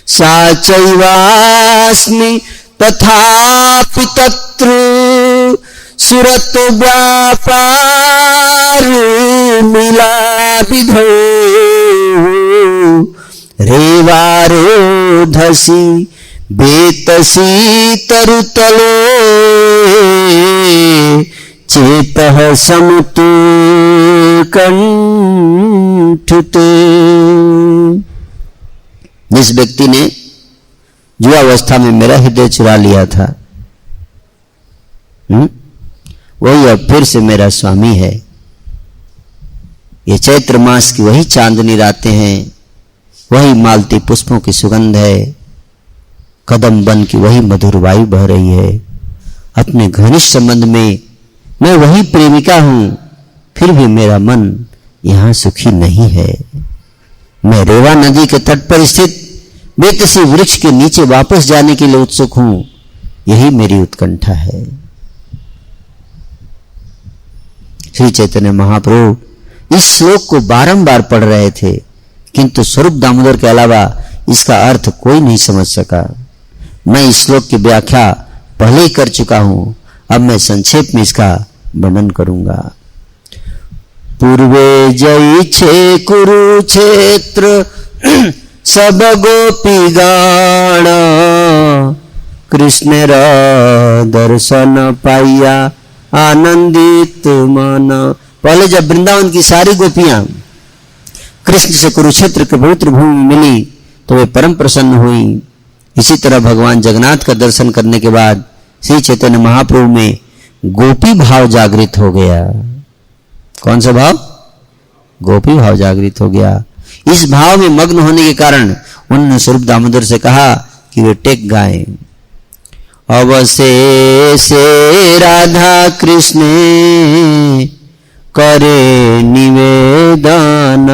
सा चैवास्मि तथापि तत्र सुरत व्यापार मिला विधो, रेवारोधसी बेतसी तरुतलो चेतः समतु कंठते। जिस व्यक्ति ने युवावस्था में मेरा हृदय चुरा लिया था, वही अब फिर से मेरा स्वामी है। ये चैत्र मास की वही चांदनी रातें हैं, वही मालती पुष्पों की सुगंध है, कदम बन की वही मधुर वायु बह रही है। अपने घनिष्ठ संबंध में मैं वही प्रेमिका हूं, फिर भी मेरा मन यहां सुखी नहीं है। मैं रेवा नदी के तट पर स्थित बेतसी वृक्ष के नीचे वापस जाने के लिए उत्सुक हूं, यही मेरी उत्कंठा है। श्री चैतन्य महाप्रभु इस श्लोक को बारंबार पढ़ रहे थे, किंतु स्वरूप दामोदर के अलावा इसका अर्थ कोई नहीं समझ सका। मैं इस श्लोक की व्याख्या पहले ही कर चुका हूं, अब मैं संक्षेप में इसका वर्णन करूंगा। पूर्वे जय छे कुरुक्षेत्र सब गोपी गाण, कृष्ण दर्शन पाइया आनंदित मन। पहले जब वृंदावन की सारी गोपियां कृष्ण से कुरुक्षेत्र के पवित्र भूमि में मिली तो वे परम प्रसन्न हुई। इसी तरह भगवान जगन्नाथ का दर्शन करने के बाद श्री चैतन्य महाप्रभु में गोपी भाव जागृत हो गया। कौन सा भाव? गोपी भाव जागृत हो गया। इस भाव में मग्न होने के कारण उन्होंने स्वरूप दामोदर से कहा कि वे टेक गाएं। अवशेषे राधा कृष्ण करे निवेदन,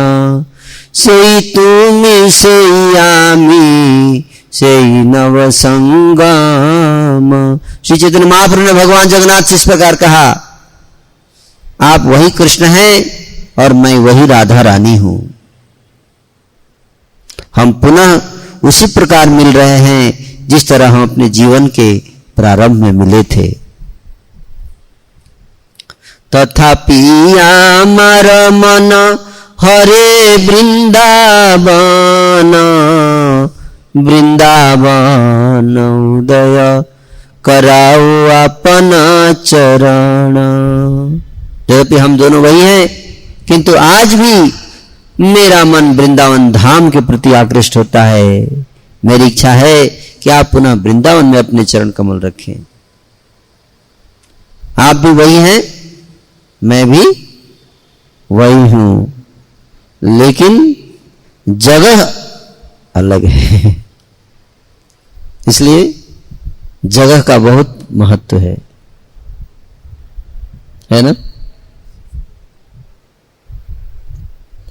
सेई तुमी सेई आमी सेई नव संगम। श्री चैतन्य महाप्रभु ने भगवान जगन्नाथ से इस प्रकार कहा, आप वही कृष्ण हैं और मैं वही राधा रानी हूं। हम पुनः उसी प्रकार मिल रहे हैं जिस तरह हम अपने जीवन के प्रारंभ में मिले थे। तथापि आमर मन हरे वृंदावन, वृंदावन उदय कराओ अपना चरण। यद्यपि हम दोनों वही हैं, किंतु आज भी मेरा मन वृंदावन धाम के प्रति आकृष्ट होता है। मेरी इच्छा है कि आप पुनः वृंदावन में अपने चरण कमल रखें। आप भी वही हैं, मैं भी वही हूं, लेकिन जगह अलग है। इसलिए जगह का बहुत महत्व है ना।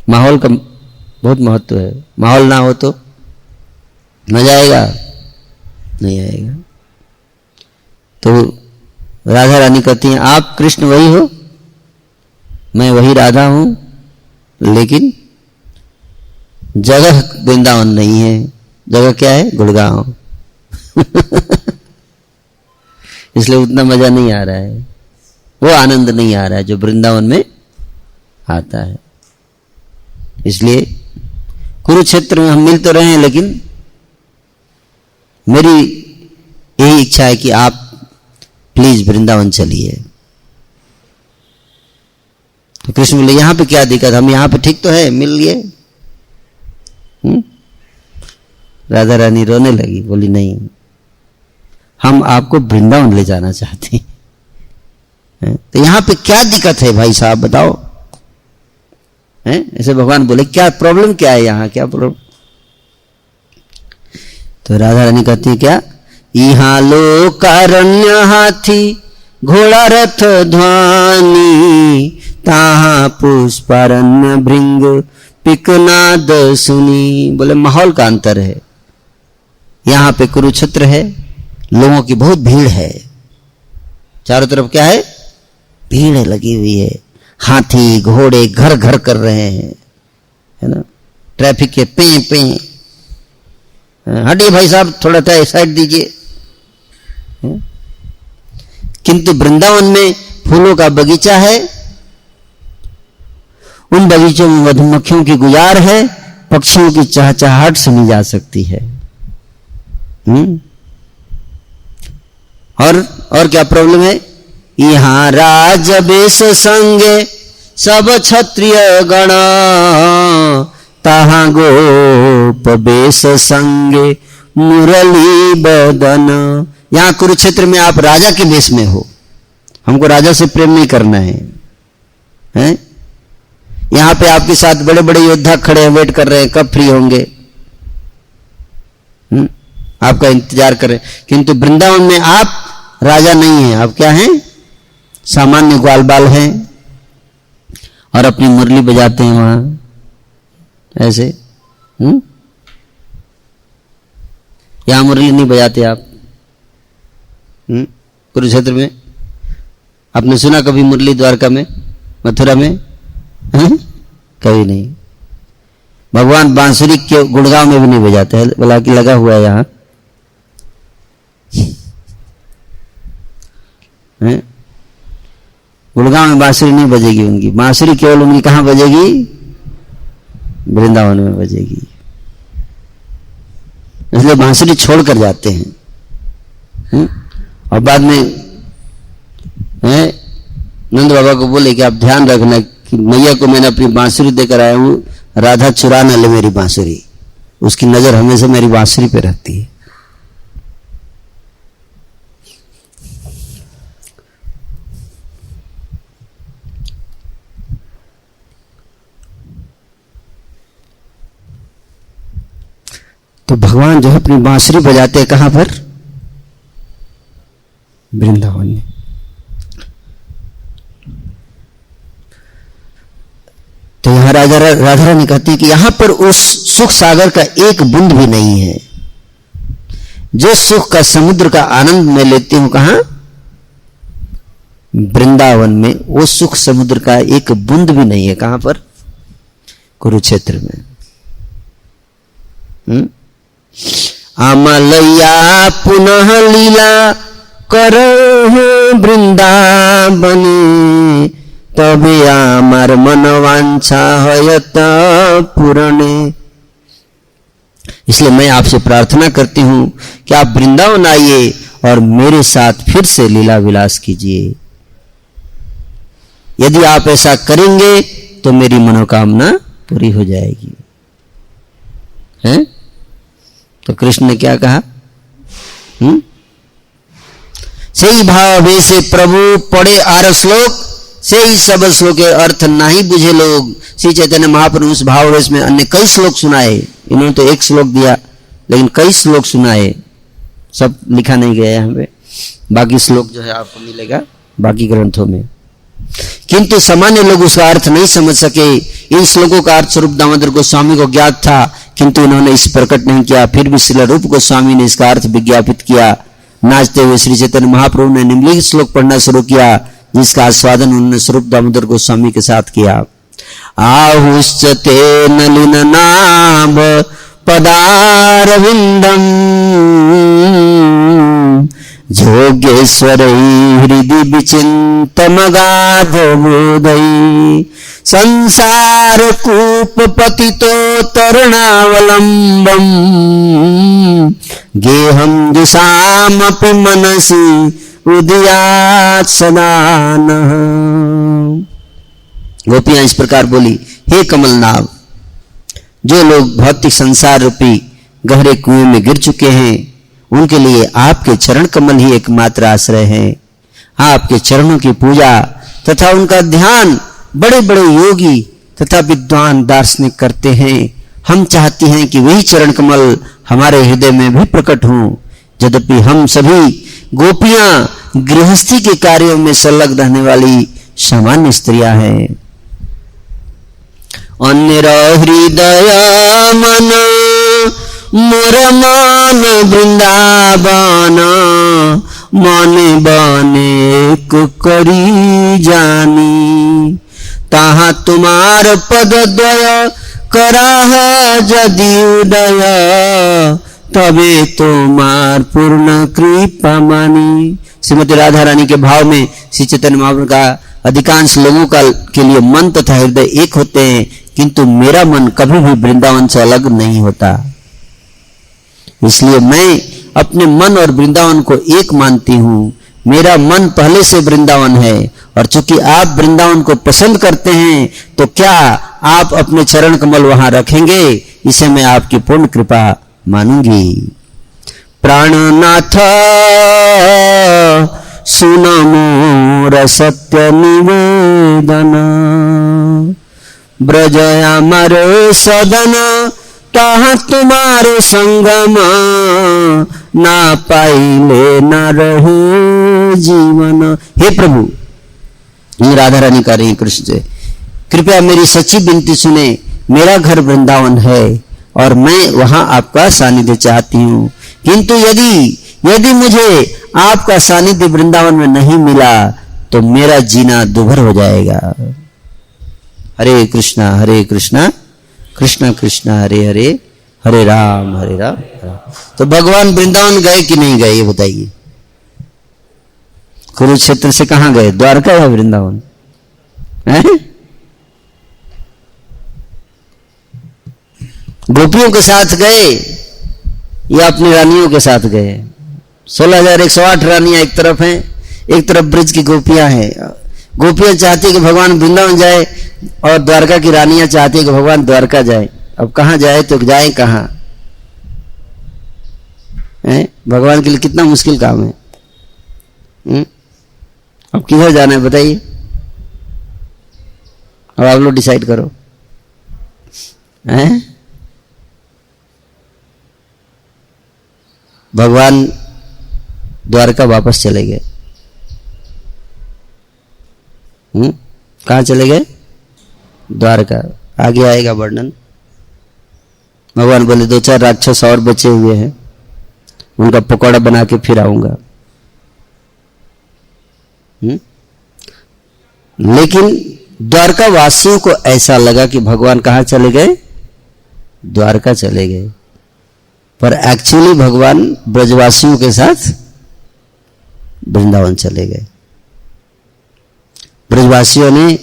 माहौल का बहुत महत्व है। माहौल ना हो तो मजा आएगा? नहीं आएगा। तो राधा रानी कहती हैं आप कृष्ण वही हो, मैं वही राधा हूं, लेकिन जगह वृंदावन नहीं है। जगह क्या है? गुड़गांव। इसलिए उतना मजा नहीं आ रहा है, वो आनंद नहीं आ रहा है जो वृंदावन में आता है। इसलिए कुरुक्षेत्र में हम मिल तो रहे हैं, लेकिन मेरी यही इच्छा है कि आप प्लीज वृंदावन चलिए। तो कृष्ण बोले यहां पे क्या दिक्कत, हम यहां पे ठीक तो है, मिल लिए। राधा रानी रोने लगी, बोली नहीं, हम आपको वृंदावन ले जाना चाहते हैं। तो यहां पे क्या दिक्कत है भाई साहब, बताओ। ऐसे भगवान बोले क्या प्रॉब्लम क्या है यहां, क्या प्रॉब्लम? तो राधा रानी कहती है क्या, यहाँ लोकारण्य हाथी घोड़ा रथ ध्वनि, ताहा पुष्पारण्य भृंग पिकनाद सुनी। बोले माहौल का अंतर है। यहां पे कुरुक्षेत्र है, लोगों की बहुत भीड़ है, चारों तरफ क्या है? भीड़ लगी हुई है, हाथी घोड़े घर घर कर रहे हैं, है ना, ट्रैफिक के पे पे, हटिए भाई साहब थोड़ा सा साइड दीजिए। किंतु वृंदावन में फूलों का बगीचा है, उन बगीचों में मधुमक्खियों की गुजार है, पक्षियों की चहचहाहट सुनी जा सकती है। और क्या प्रॉब्लम है? यहाँ राज बेश संगे सब क्षत्रिय गण, ताहा गोप बेश संगे मुरली बदन। यहाँ कुरुक्षेत्र में आप राजा के वेश में हो, हमको राजा से प्रेम नहीं करना है, हैं? यहाँ पे आपके साथ बड़े बड़े योद्धा खड़े हैं, वेट कर रहे हैं कब फ्री होंगे, आपका इंतजार कर रहे हैं। किंतु वृंदावन में आप राजा नहीं हैं, आप क्या हैं? सामान्य ग्वाल बाल हैं और अपनी मुरली बजाते हैं वहां ऐसे। यहां मुरली नहीं बजाते आप। कुरुक्षेत्र में आपने सुना कभी मुरली? द्वारका में, मथुरा में कभी नहीं। भगवान बांसुरी के गुड़गांव में भी नहीं बजाते हैं, हालांकि लगा हुआ है यहां। गुड़गांव में बांसुरी नहीं बजेगी उनकी, बांसुरी केवल उनकी कहां बजेगी? वृंदावन में बजेगी। इसलिए बांसुरी छोड़कर जाते हैं। और बाद में नंद बाबा को बोले कि आप ध्यान रखना कि मैया को मैंने अपनी बांसुरी देकर आया हूं, राधा चुरा न ले मेरी बांसुरी। उसकी नजर हमेशा मेरी बांसुरी पे रहती है। तो भगवान जो है अपनी बांसुरी बजाते हैं कहां पर? वृंदावन में। तो यहां राधा रानी कहती है कि यहां पर उस सुख सागर का एक बूंद भी नहीं है। जो सुख का समुद्र का आनंद मैं लेती हूं कहां? वृंदावन में। वो सुख समुद्र का एक बूंद भी नहीं है। कहां पर? कुरुक्षेत्र में। अमलैया पुनः लीला करहु वृंदावने, तबे आमार मनवांछा हयत पूरणे। इसलिए मैं आपसे प्रार्थना करती हूं कि आप वृंदावन आइए और मेरे साथ फिर से लीला विलास कीजिए। यदि आप ऐसा करेंगे तो मेरी मनोकामना पूरी हो जाएगी। हैं? तो कृष्ण ने क्या कहा? सही भाव से प्रभु पढ़े आर श्लोक, से ही सब श्लोक के अर्थ नहीं बुझे लोग। श्री चैतन्य महाप्रभु उस भाव वेश में अन्य कई श्लोक सुनाए। इन्होंने तो एक श्लोक दिया, लेकिन कई श्लोक सुनाए। सब लिखा नहीं गया है हमें, बाकी श्लोक जो है आपको मिलेगा बाकी ग्रंथों में। किंतु सामान्य लोग उसका अर्थ नहीं समझ सके। इन श्लोकों का अर्थ स्वरूप दामोदर गोस्वामी को ज्ञात था, किंतु इन्होंने इस प्रकट नहीं किया। फिर भी श्रील रूप गोस्वामी ने इसका अर्थ विज्ञापित किया। नाचते हुए श्री चैतन्य महाप्रभु ने निम्नलिखित श्लोक पढ़ना शुरू किया, जिसका आस्वादन उन्होंने स्वरूप दामोदर गोस्वामी के साथ किया। आहुश्च ते नलिन नाभ पदारविंदम जोगेश्वरै हृदि विचिन्तमगाध बोधै संसार कूप पतितो तरुणावलंबम गेहम जुषामपि मनसि उदयात् सदानः। गोपियां इस प्रकार बोली, हे कमलनाभ, जो लोग भौतिक संसार रूपी गहरे कुएं में गिर चुके हैं, उनके लिए आपके चरण कमल ही एकमात्र आश्रय है। आपके चरणों की पूजा तथा उनका ध्यान बड़े बड़े योगी तथा विद्वान दार्शनिक करते हैं। हम चाहते हैं कि वही चरण कमल हमारे हृदय में भी प्रकट हों। यद्यपि हम सभी गोपियां गृहस्थी के कार्यों में संलग्न रहने वाली सामान्य स्त्रियां हैं। अन्यर हृदय मन मोर मान वृंदावन मन बने को करी जानी ताहा तुम्हार पद द्वय कराह यदि उदय तबे तुम्हार पूर्ण कृपा मानी। श्रीमती राधा रानी के भाव में श्री चैतन्य महाप्रभु का अधिकांश लोगों का के लिए मन तथा हृदय एक होते हैं, किंतु मेरा मन कभी भी वृंदावन से अलग नहीं होता। इसलिए मैं अपने मन और वृंदावन को एक मानती हूँ। मेरा मन पहले से वृंदावन है, और चूंकि आप वृंदावन को पसंद करते हैं, तो क्या आप अपने चरण कमल वहां रखेंगे? इसे मैं आपकी पूर्ण कृपा मानूंगी। प्राणनाथ सुन मोर सत्य निवेदन ब्रज अमर सदन ताहा तुम्हारे संगम ना पाइले न रहे जीवन। हे प्रभु, ये राधा रानी का रही कृष्ण से, कृपया मेरी सच्ची विनती सुने। मेरा घर वृंदावन है और मैं वहां आपका सानिध्य चाहती हूँ, किंतु यदि मुझे आपका सानिध्य वृंदावन में नहीं मिला तो मेरा जीना दुभर हो जाएगा। हरे कृष्णा कृष्णा कृष्णा हरे हरे, हरे राम हरे राम। तो भगवान वृंदावन गए कि नहीं गए, ये बताइए। कुरुक्षेत्र से कहां गए? द्वारका या वृंदावन? गोपियों के साथ गए या अपनी रानियों के साथ गए? 16,108 रानियां एक तरफ हैं, एक तरफ ब्रज की गोपियां हैं। गोपियां चाहती है कि भगवान वृंदावन जाए और द्वारका की रानियां चाहती है कि भगवान द्वारका जाए। अब कहां जाए तो जाए कहां? भगवान के लिए कितना मुश्किल काम है। अब किधर जाना है बताइए? अब आप लोग डिसाइड करो। भगवान द्वारका वापस चले गए। कहां चले गए? द्वारका। आगे आएगा वर्णन। भगवान बोले 2-4 राक्षस और बचे हुए हैं, उनका पकौड़ा बना के फिर आऊंगा। लेकिन द्वारका वासियों को ऐसा लगा कि भगवान कहां चले गए? द्वारका चले गए, पर एक्चुअली भगवान ब्रजवासियों के साथ वृंदावन चले गए। ब्रजवासियों ने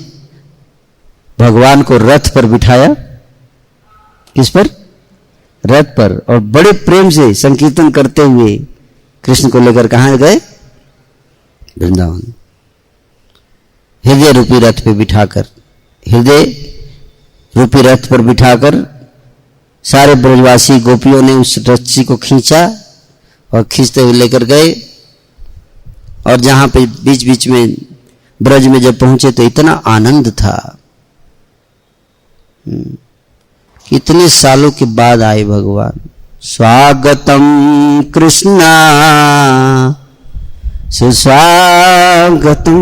भगवान को रथ पर बिठाया। किस पर? रथ पर। और बड़े प्रेम से संकीर्तन करते हुए कृष्ण को लेकर कहां गए? वृंदावन। हृदय रूपी रथ पे बिठाकर, हृदय रूपी रथ पर बिठाकर सारे ब्रजवासी गोपियों ने उस रस्सी को खींचा और खींचते हुए लेकर गए। और जहां पे बीच बीच में ब्रज में जब पहुंचे तो इतना आनंद था। कितने सालों के बाद आए भगवान। स्वागतम कृष्णा सुस्वागतम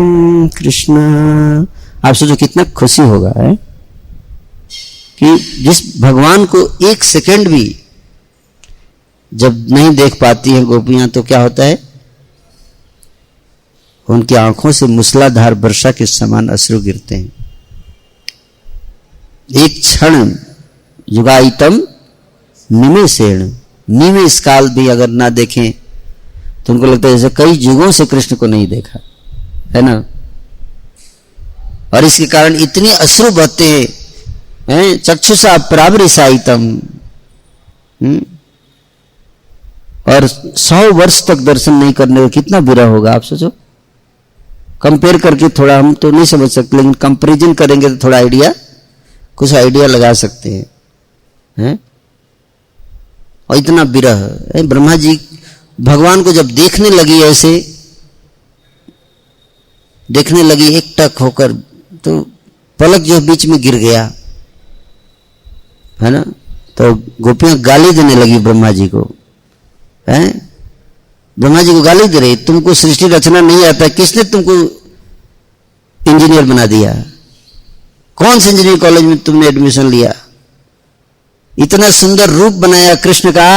कृष्ण। आप सोचो कितना खुशी होगा है कि जिस भगवान को एक सेकंड भी जब नहीं देख पाती हैं गोपियां तो क्या होता है, उनकी आंखों से मूसलाधार वर्षा के समान अश्रु गिरते हैं। एक क्षण युगायितम निमेषेण, निमेष काल भी अगर ना देखें तो उनको लगता है जैसे कई युगों से कृष्ण को नहीं देखा है ना। और इसके कारण इतनी अश्रु बहते हैं, चक्षुषा प्रावरिसायितम, और 100 वर्ष तक दर्शन नहीं करने में कितना बुरा होगा आप सोचो। कंपेयर करके थोड़ा हम तो नहीं समझ सकते, लेकिन कंपैरिजन करेंगे तो थोड़ा आइडिया, कुछ आइडिया लगा सकते हैं। और इतना विरह, ब्रह्मा जी भगवान को जब देखने लगी, ऐसे देखने लगी एकटक होकर, तो पलक जो बीच में गिर गया है ना, तो गोपियां गाली देने लगी ब्रह्मा जी को, हैं? ब्रह्मा जी को गाली दे रही, तुमको सृष्टि रचना नहीं आता, किसने तुमको इंजीनियर बना दिया? कौन से इंजीनियरिंग कॉलेज में तुमने एडमिशन लिया? इतना सुंदर रूप बनाया कृष्ण का,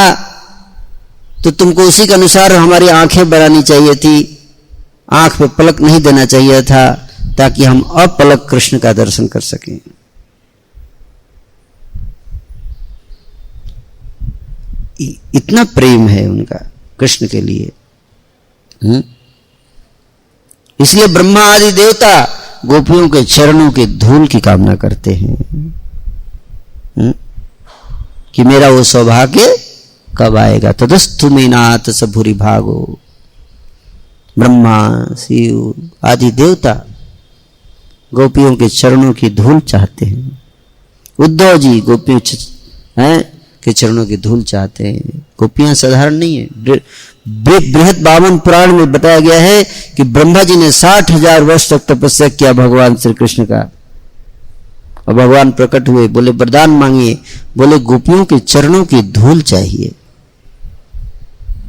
तो तुमको उसी के अनुसार हमारी आंखें बनानी चाहिए थी, आंख पे पलक नहीं देना चाहिए था, ताकि हम अपलक कृष्ण का दर्शन कर सकें। इतना प्रेम है उनका कृष्ण के लिए। इसलिए ब्रह्मा आदि देवता गोपियों के चरणों के धूल की कामना करते हैं कि मेरा वो सौभाग्य कब आएगा। तदस्तु मे नाथ सबुरी भागो, ब्रह्मा शिव आदि देवता गोपियों के चरणों की धूल चाहते हैं। उद्धव जी गोपियों के चरणों की धूल चाहते हैं। गोपियां साधारण नहीं है। बृहद बामन पुराण में बताया गया है कि ब्रह्मा जी ने 60,000 वर्ष तक तपस्या किया भगवान श्री कृष्ण का, और भगवान प्रकट हुए, बोले वरदान मांगिए, बोले गोपियों के चरणों की धूल चाहिए।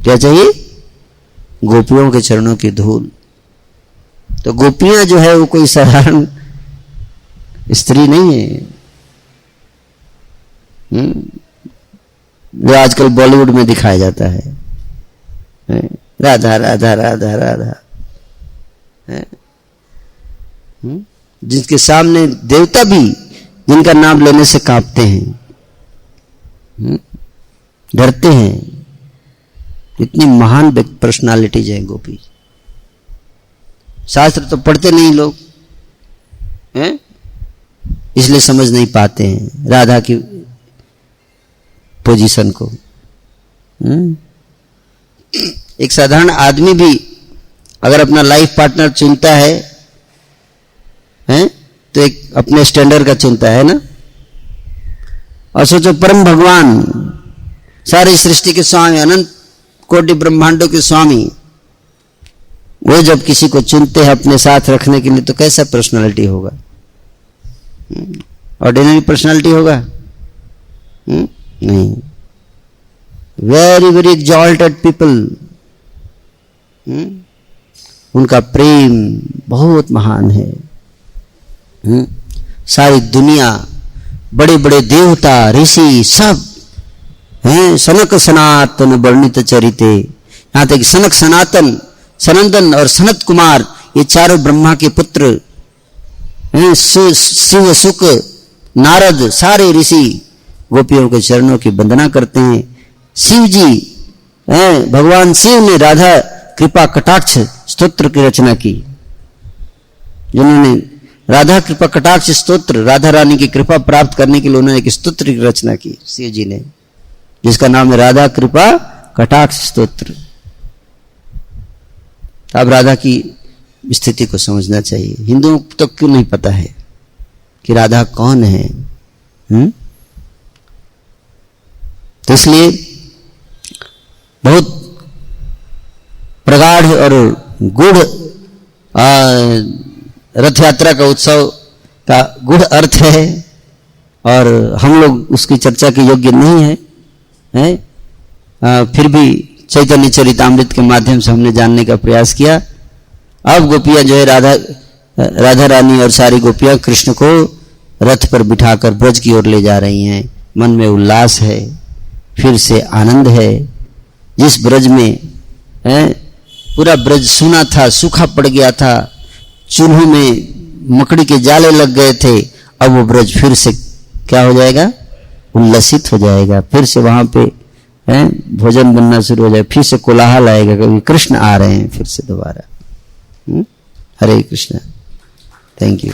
क्या चाहिए? गोपियों के चरणों की धूल। तो गोपियां जो है वो कोई साधारण स्त्री नहीं है, जो आजकल बॉलीवुड में दिखाया जाता है, राधा राधा राधा राधा, जिसके सामने देवता भी जिनका नाम लेने से कांपते हैं, डरते हैं। इतनी महान पर्सनालिटीज है गोपी। शास्त्र तो पढ़ते नहीं लोग हैं, इसलिए समझ नहीं पाते हैं राधा की पोजीशन को। एक साधारण आदमी भी अगर अपना लाइफ पार्टनर चुनता है तो एक अपने स्टैंडर्ड का चुनता है ना। और सोचो परम भगवान, सारी सृष्टि के स्वामी, अनंत कोटि ब्रह्मांडों के स्वामी, वो जब किसी को चुनते हैं अपने साथ रखने के लिए, तो कैसा पर्सनालिटी होगा? ऑर्डिनरी पर्सनालिटी होगा? नहीं, वेरी वेरी एक्सॉल्टेड पीपल। उनका प्रेम बहुत महान है। सारी दुनिया, बड़े बड़े देवता ऋषि सब हैं, सनक सनातन वर्णित चरिते। यहां तक सनक, सनातन, सनंदन और सनत कुमार, ये चारों ब्रह्मा के पुत्र हैं। शिव, सुक, नारद, सारे ऋषि गोपियों के चरणों की वंदना करते हैं। शिव जी हैं, भगवान शिव ने राधा कृपा कटाक्ष स्तोत्र की रचना की, जिन्होंने राधा कृपा कटाक्ष स्तोत्र, राधा रानी की कृपा प्राप्त करने के लिए उन्होंने एक स्तोत्र की रचना की शिव जी ने, जिसका नाम है राधा कृपा कटाक्ष स्तोत्र। अब राधा की स्थिति को समझना चाहिए। हिंदुओं को तो क्यों नहीं पता है कि राधा कौन है? तो इसलिए बहुत प्रगाढ़ और गूढ़ रथ यात्रा का उत्सव का गूढ़ अर्थ है, और हम लोग उसकी चर्चा के योग्य नहीं है, फिर भी चैतन्य चरितामृत के माध्यम से हमने जानने का प्रयास किया। अब गोपियां जो है राधा रानी और सारी गोपियां कृष्ण को रथ पर बिठाकर ब्रज की ओर ले जा रही हैं। मन में उल्लास है, फिर से आनंद है। जिस ब्रज में पूरा ब्रज सूना था, सूखा पड़ गया था, चूल्हों में मकड़ी के जाले लग गए थे, अब वो ब्रज फिर से क्या हो जाएगा, उल्लसित हो जाएगा। फिर से वहां पे भोजन बनना शुरू हो जाए, फिर से कोलाहल आएगा, क्योंकि कृष्ण आ रहे हैं फिर से दोबारा। हरे कृष्ण। Thank you.